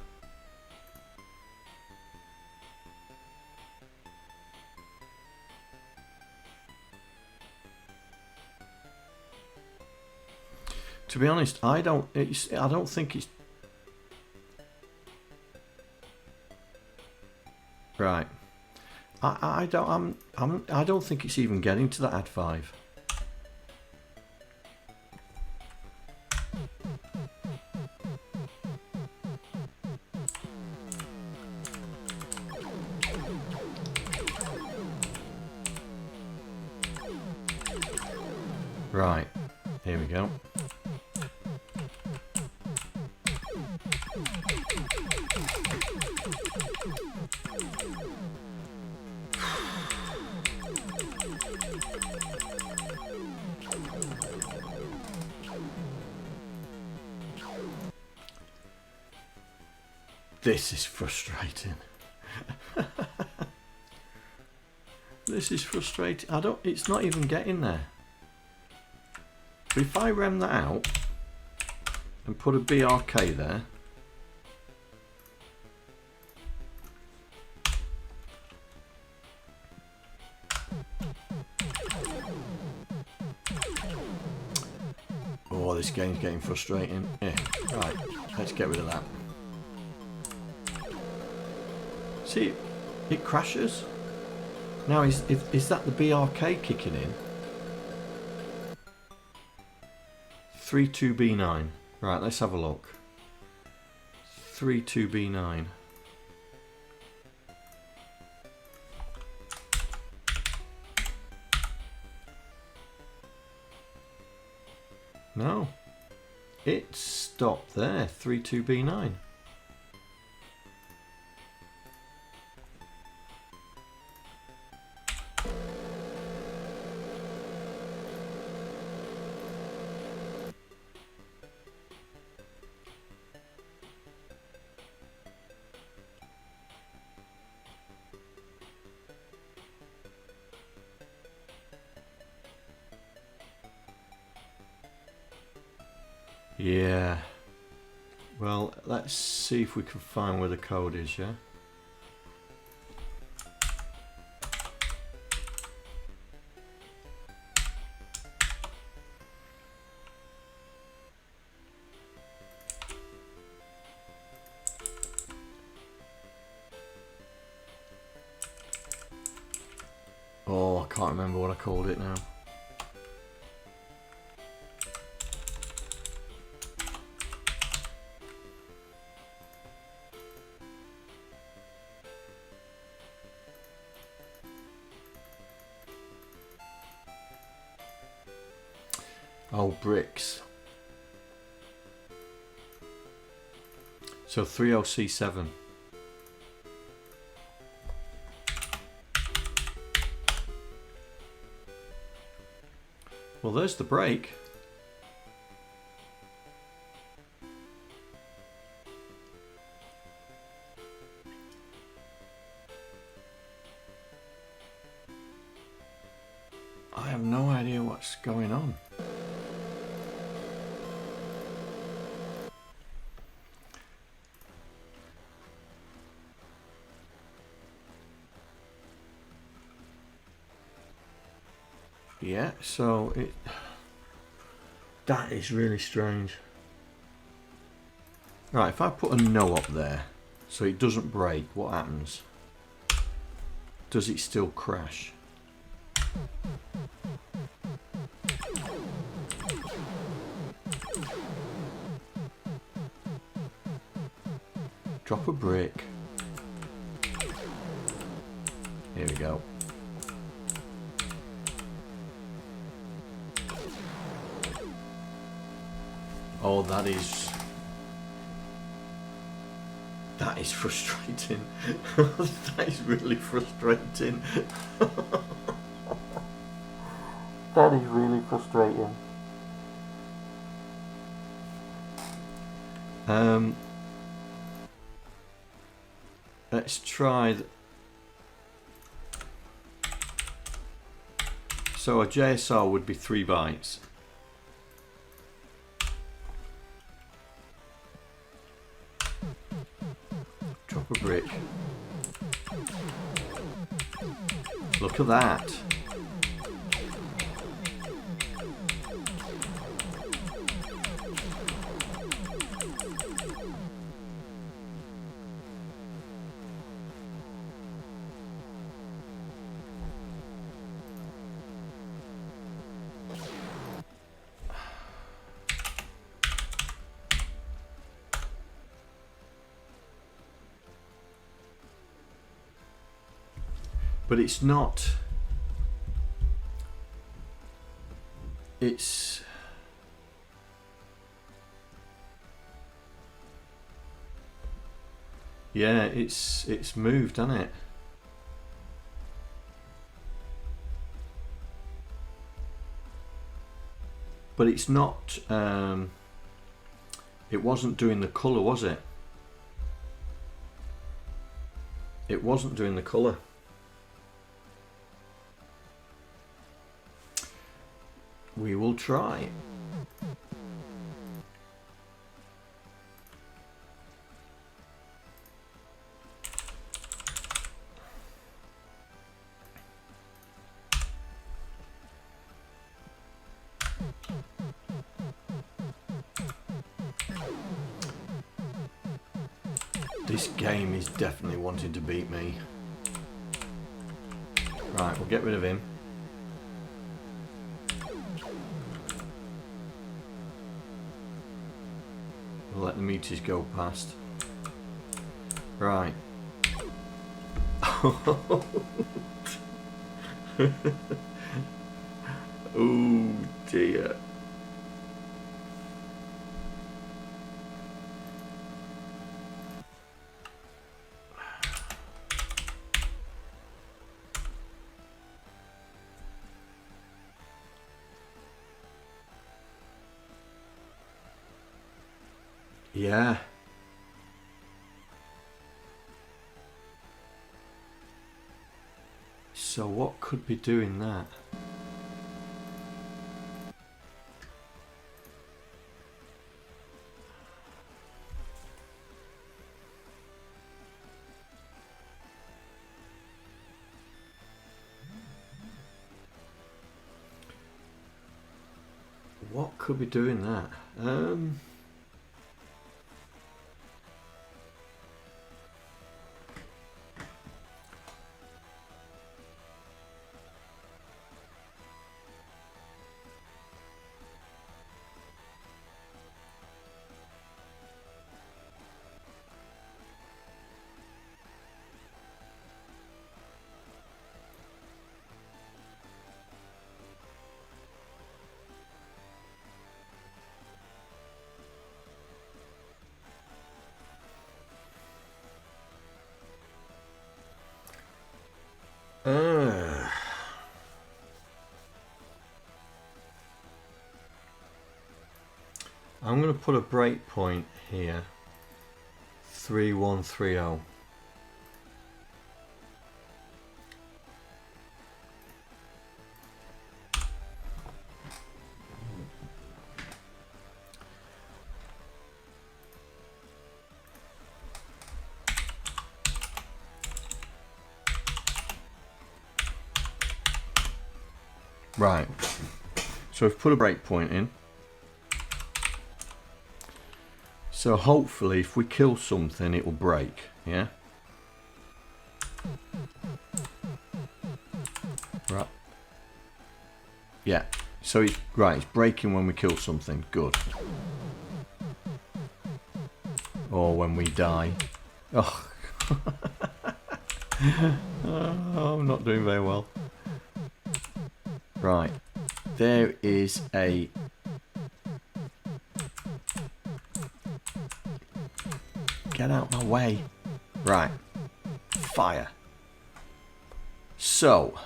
To be honest, I don't think it's right. I don't think it's even getting to that add 5. Right, here we go. This is frustrating. This is frustrating. It's not even getting there. But if I rem that out and put a BRK there, oh, this game's getting frustrating. Yeah, right, let's get rid of that. See, it crashes. Now, is that the BRK kicking in? 32B9. Right, let's have a look. 32B9. No. It stopped there. 32B9. Yeah. Well, let's see if we can find where the code is, yeah? Oh, I can't remember what I called it now. Oh, bricks. So 30C7. Well, there's the break. I have no idea what's going on. Yeah, so that is really strange. Right, if I put a no up there so it doesn't break, what happens? Does it still crash? Drop a brick. Here we go. Oh, that is frustrating. That is really frustrating. That is really frustrating. Let's try So a JSR would be 3 bytes. Drop a brick. Look at that. But it's not. It's. Yeah, it's moved, hasn't it? But it's not. It wasn't doing the colour, was it? It wasn't doing the colour. We will try. This game is definitely wanting to beat me. Right, we'll get rid of him. We'll let the meters go past. Right. Oh dear. Yeah. So what could be doing that? What could be doing that? I'm going to put a breakpoint here. 3130. Right, so I've put a breakpoint in. So hopefully if we kill something it will break, yeah? Right. Yeah, so it's, right, it's breaking when we kill something, good. Or when we die. Oh, oh I'm not doing very well. Right, there is a... Get out my way. Right, fire. So,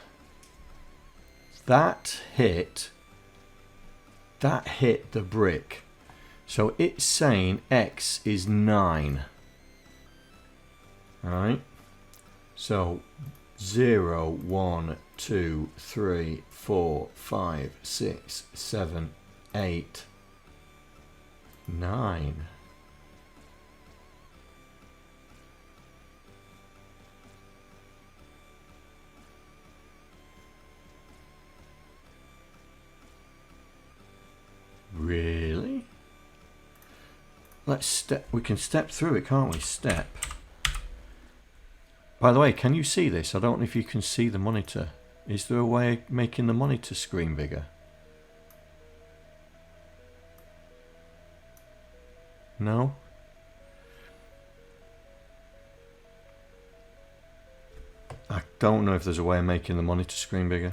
that hit the brick. So it's saying X is 9. Right, so 0, 1, 2, 3, 4, 5, 6, 7, 8, 9. Really? Let's step. We can step through it, can't we? Step. By the way, can you see this? I don't know if you can see the monitor. Is there a way of making the monitor screen bigger? No? I don't know if there's a way of making the monitor screen bigger.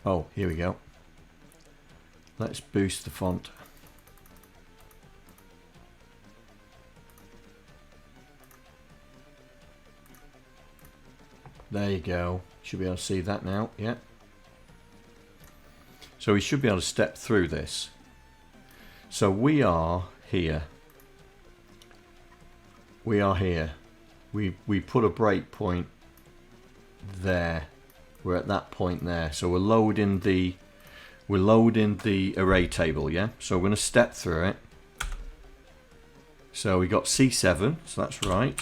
Oh, here we go. Let's boost the font. There you go. Should be able to see that now. Yeah. So we should be able to step through this. So we are here. We are here. We put a breakpoint there. We're at that point there. So we're loading the array table, yeah? So we're going to step through it. So we got C7, so that's right.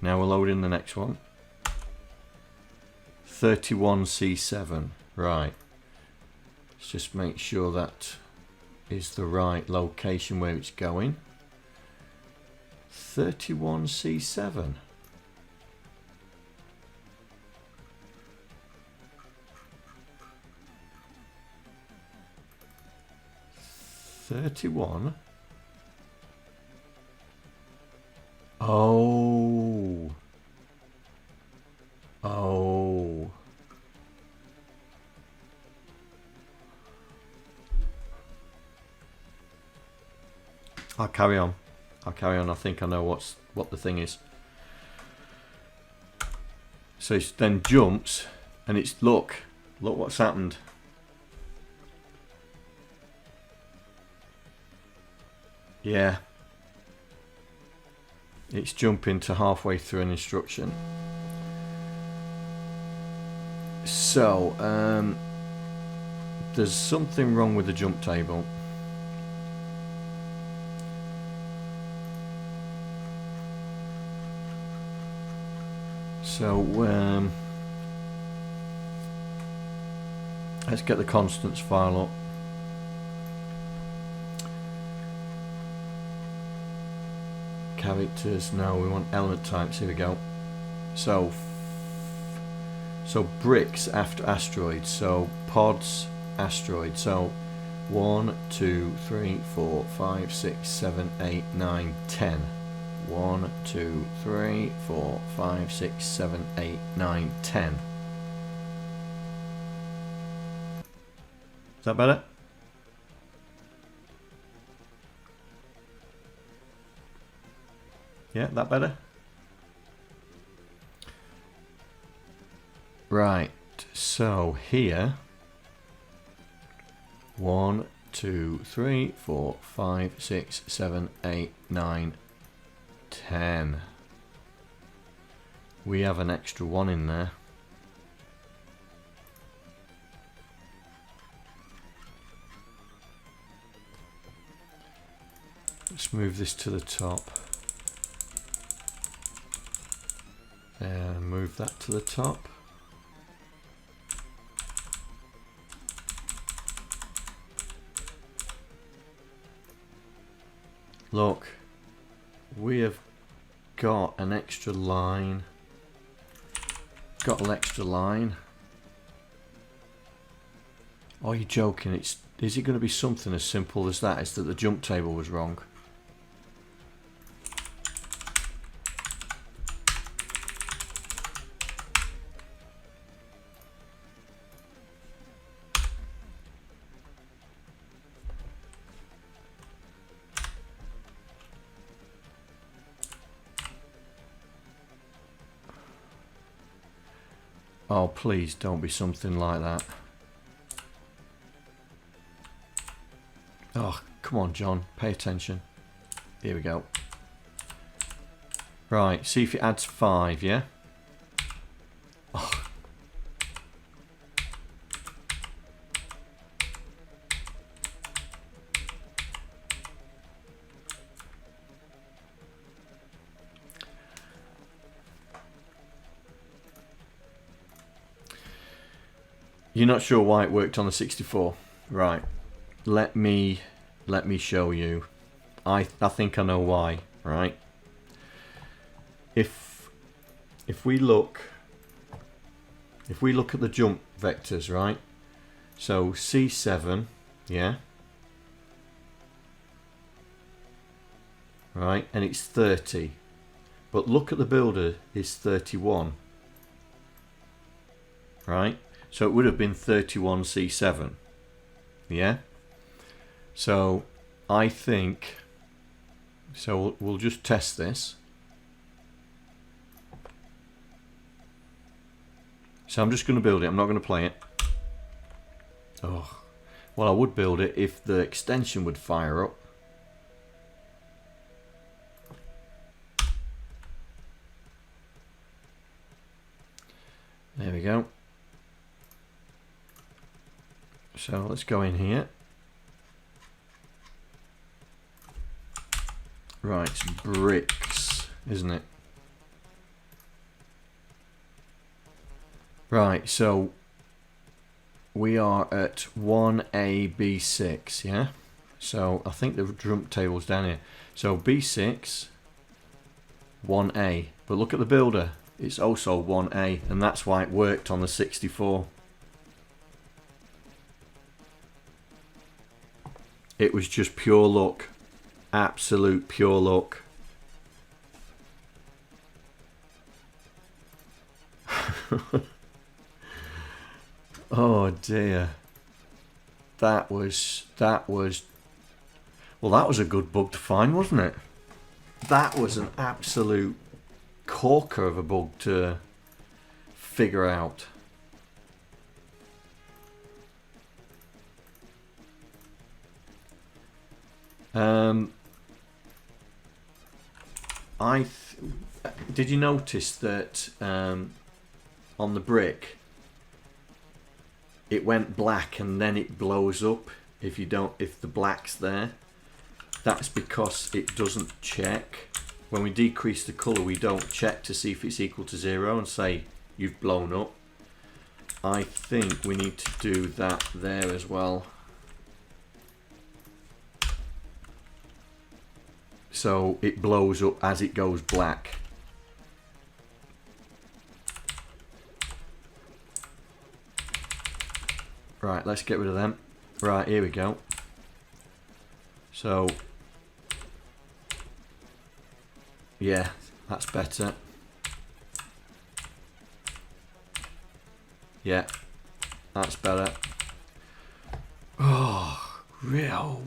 Now we're loading the next one. 31C7, right. Let's just make sure that is the right location where it's going. 31C7. Oh. Oh. I'll carry on. I think I know what the thing is. So it then jumps and it's look what's happened. Yeah. It's jumping to halfway through an instruction. So, there's something wrong with the jump table. So, let's get the constants file up. Characters, no, we want element types. Here we go. So bricks after asteroids. So pods, asteroids. So 1, 2, 3, 4, 5, 6, 7, 8, 9, 10. 1, 2, 3, 4, 5, 6, 7, 8, 9, 10. Is that better? Yeah, that better? Right, so here 1, 2, 3, 4, 5, 6, 7, 8, 9, 10. We have an extra 1 in there. Let's move this to the top. And move that to the top. Look, we have got an extra line. Got an extra line. Oh, you're joking. Is it going to be something as simple as that? Is that the jump table was wrong? Oh, please don't be something like that. Oh, come on, John. Pay attention. Here we go. Right, see if it adds 5, yeah? Oh. You're not sure why it worked on the 64? Right. Let me show you. I think I know why, right? If we look at the jump vectors, right? So C7, yeah. Right, and it's 30. But look at the builder, it's 31. Right? So it would have been 31 C7. Yeah? So I think, so we'll just test this. So I'm just going to build it, I'm not going to play it. Oh, well, I would build it if the extension would fire up. There we go. So let's go in here. Right, it's bricks, isn't it? Right, so we are at 1A-B6, yeah? So I think the jump table's down here. So B6, 1A. But look at the builder. It's also 1A, and that's why it worked on the 64. It was just pure luck. Absolute pure luck. Oh dear. That was well, that was a good bug to find, wasn't it? That was an absolute corker of a bug to figure out. Did you notice that on the brick it went black and then it blows up if the black's there? That's because it doesn't check. When we decrease the colour, we don't check to see if it's equal to 0 and say you've blown up. I think we need to do that there as well. So it blows up as it goes black. Right, let's get rid of them. Right, here we go. So, yeah, that's better. Yeah, that's better. Oh, real.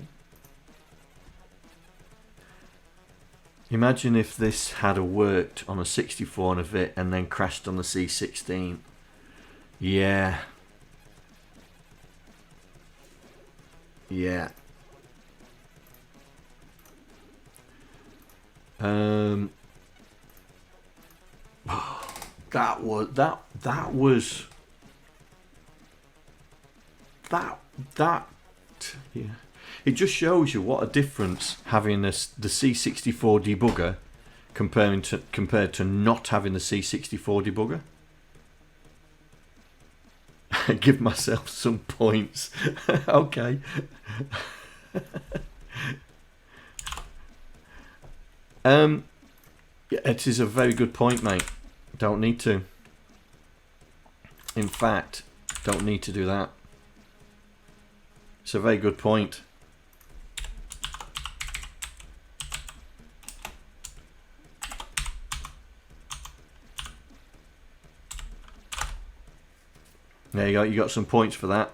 Imagine if this had worked on a 64 and a VIT and then crashed on the C16. Yeah. Yeah. Yeah. It just shows you what a difference having the C64 debugger compared to not having the C64 debugger. Give myself some points. Okay. It is a very good point, mate. Don't need to. In fact, don't need to do that. It's a very good point. There you go, you got some points for that.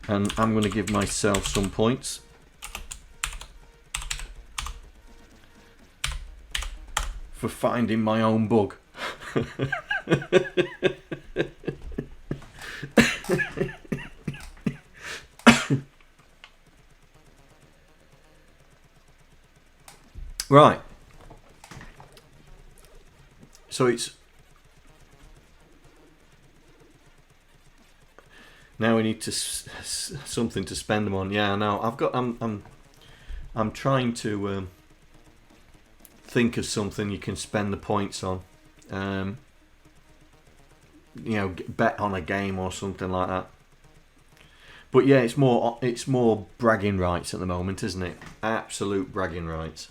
And I'm going to give myself some points. For finding my own bug. Right. So it's now we need to something to spend them on. Yeah, no, I've got. I'm trying to think of something you can spend the points on. You know, bet on a game or something like that. But yeah, it's more bragging rights at the moment, isn't it? Absolute bragging rights.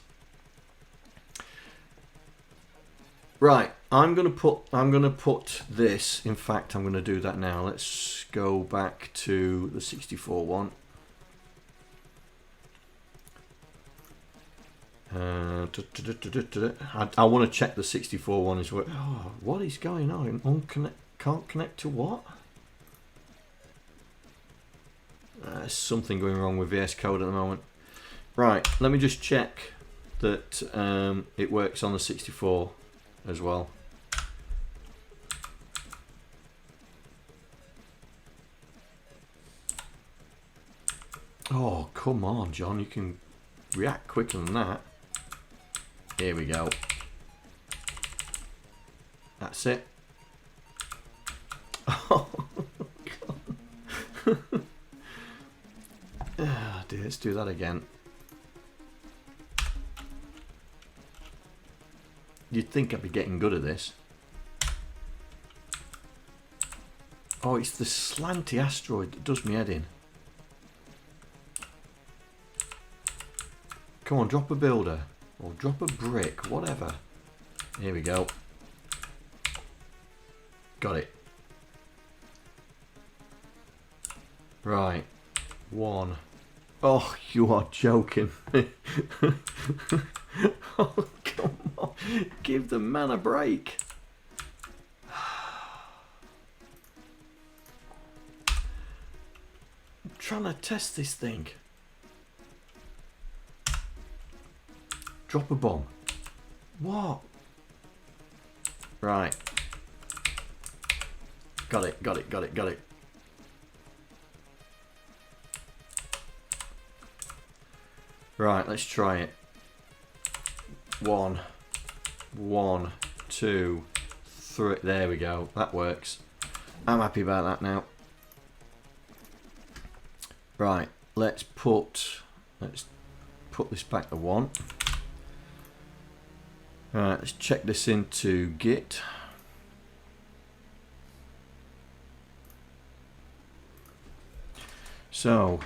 Right, I'm gonna put this. In fact, I'm gonna do that now. Let's go back to the 64 one. I want to check the 64 one is working. Oh, what is going on? Can't connect to what? There's something going wrong with VS Code at the moment. Right, let me just check that it works on the 64 as well. Oh, come on, John, you can react quicker than that. Here we go. That's it. Oh, God. Ah, dear, let's do that again. You'd think I'd be getting good at this. Oh, it's the slanty asteroid that does me head in. Come on, drop a builder. Or drop a brick, whatever. Here we go. Got it. Right. One. Oh, you are joking. Oh, come on. Give the man a break. I'm trying to test this thing. Drop a bomb. What? Right. Got it, got it, got it, got it. Right, let's try it. 1, 2, 3. There we go. That works. I'm happy about that now. Right, let's put this back to 1. Right, let's check this into Git. So,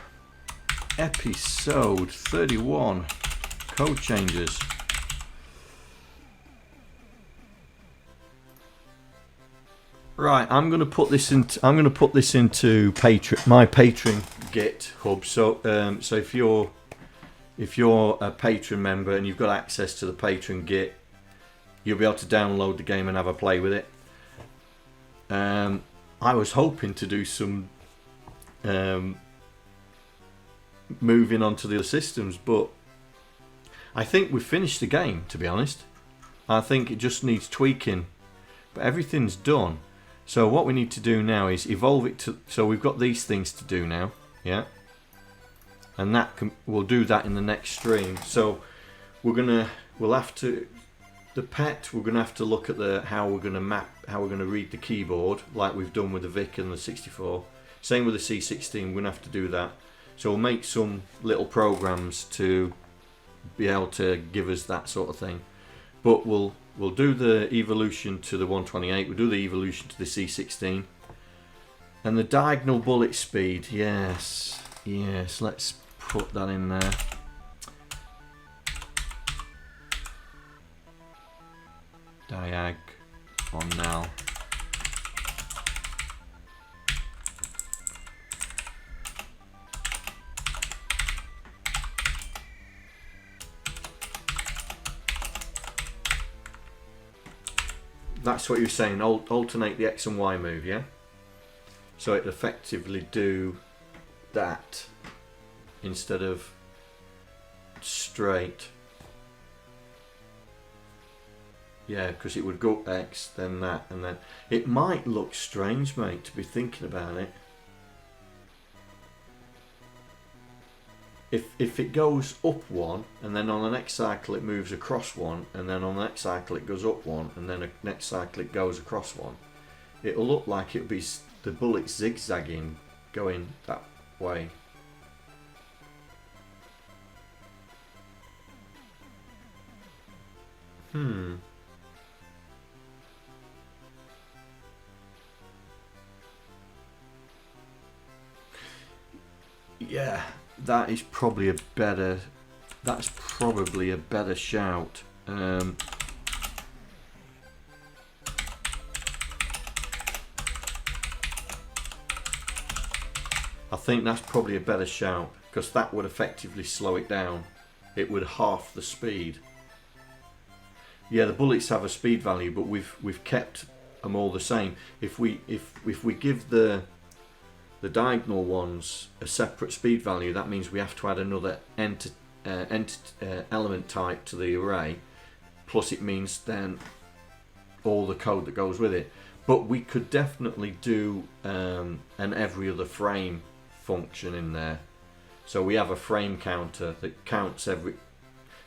episode 31, code changes. Right, I'm going to put this into my Patreon Git hub. So, so if you're a Patreon member and you've got access to the Patreon Git, you'll be able to download the game and have a play with it. I was hoping to do some moving on to the other systems, but I think we've finished the game, to be honest. I think it just needs tweaking, but everything's done. So what we need to do now is evolve it to, so we've got these things to do now, yeah, and we'll do that in the next stream. So we'll have to, the pet, we're gonna have to look at how we're gonna read the keyboard, like we've done with the Vic and the 64. Same with the C16, we're gonna have to do that. So we'll make some little programs to be able to give us that sort of thing. But we'll do the evolution to the 128, we'll do the evolution to the C16. And the diagonal bullet speed, yes, let's put that in there. Diag on now. That's what you're saying, alternate the X and Y move, yeah? So it effectively do that instead of straight. Yeah, because it would go X, then that, and then... It might look strange, mate, to be thinking about it. if it goes up one, and then on the next cycle it moves across one, and then on the next cycle it goes up one, and then the next cycle it goes across one, it'll look like it'll be the bullet zigzagging going that way. Yeah, that is probably a better. That's probably a better shout. I think that's probably a better shout, because that would effectively slow it down. It would half the speed. Yeah, the bullets have a speed value, but we've kept them all the same. If we give the diagonal ones a separate speed value, that means we have to add another element type to the array. Plus, it means then all the code that goes with it. But we could definitely do an every other frame function in there. So we have a frame counter that counts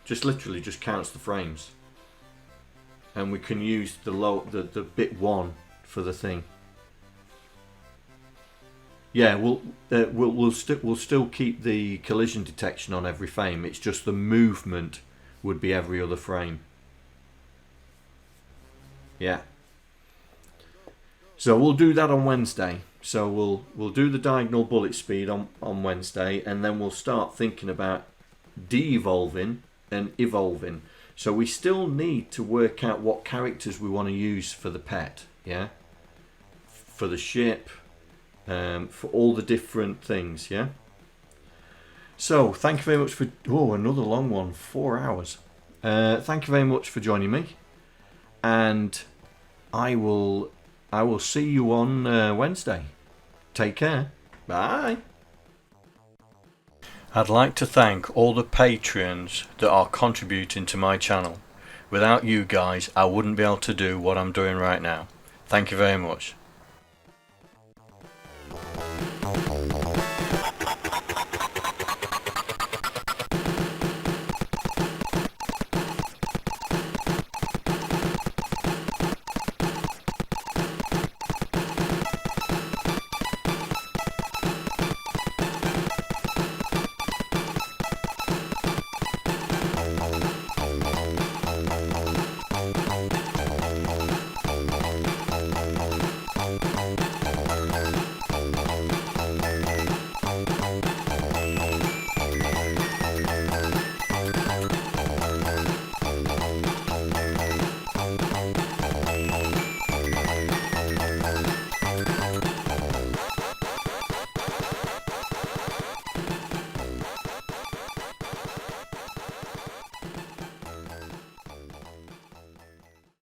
literally just counts the frames. And we can use the bit 1 for the thing. Yeah, we'll still keep the collision detection on every frame. It's just the movement would be every other frame. Yeah. So we'll do that on Wednesday. So we'll do the diagonal bullet speed on Wednesday, and then we'll start thinking about de-evolving and evolving. So we still need to work out what characters we want to use for the pet, yeah? For the ship, for all the different things, yeah? So, thank you very much for... Oh, another long one, 4 hours. Thank you very much for joining me. And I will see you on Wednesday. Take care. Bye. I'd like to thank all the patrons that are contributing to my channel. Without you guys, I wouldn't be able to do what I'm doing right now. Thank you very much.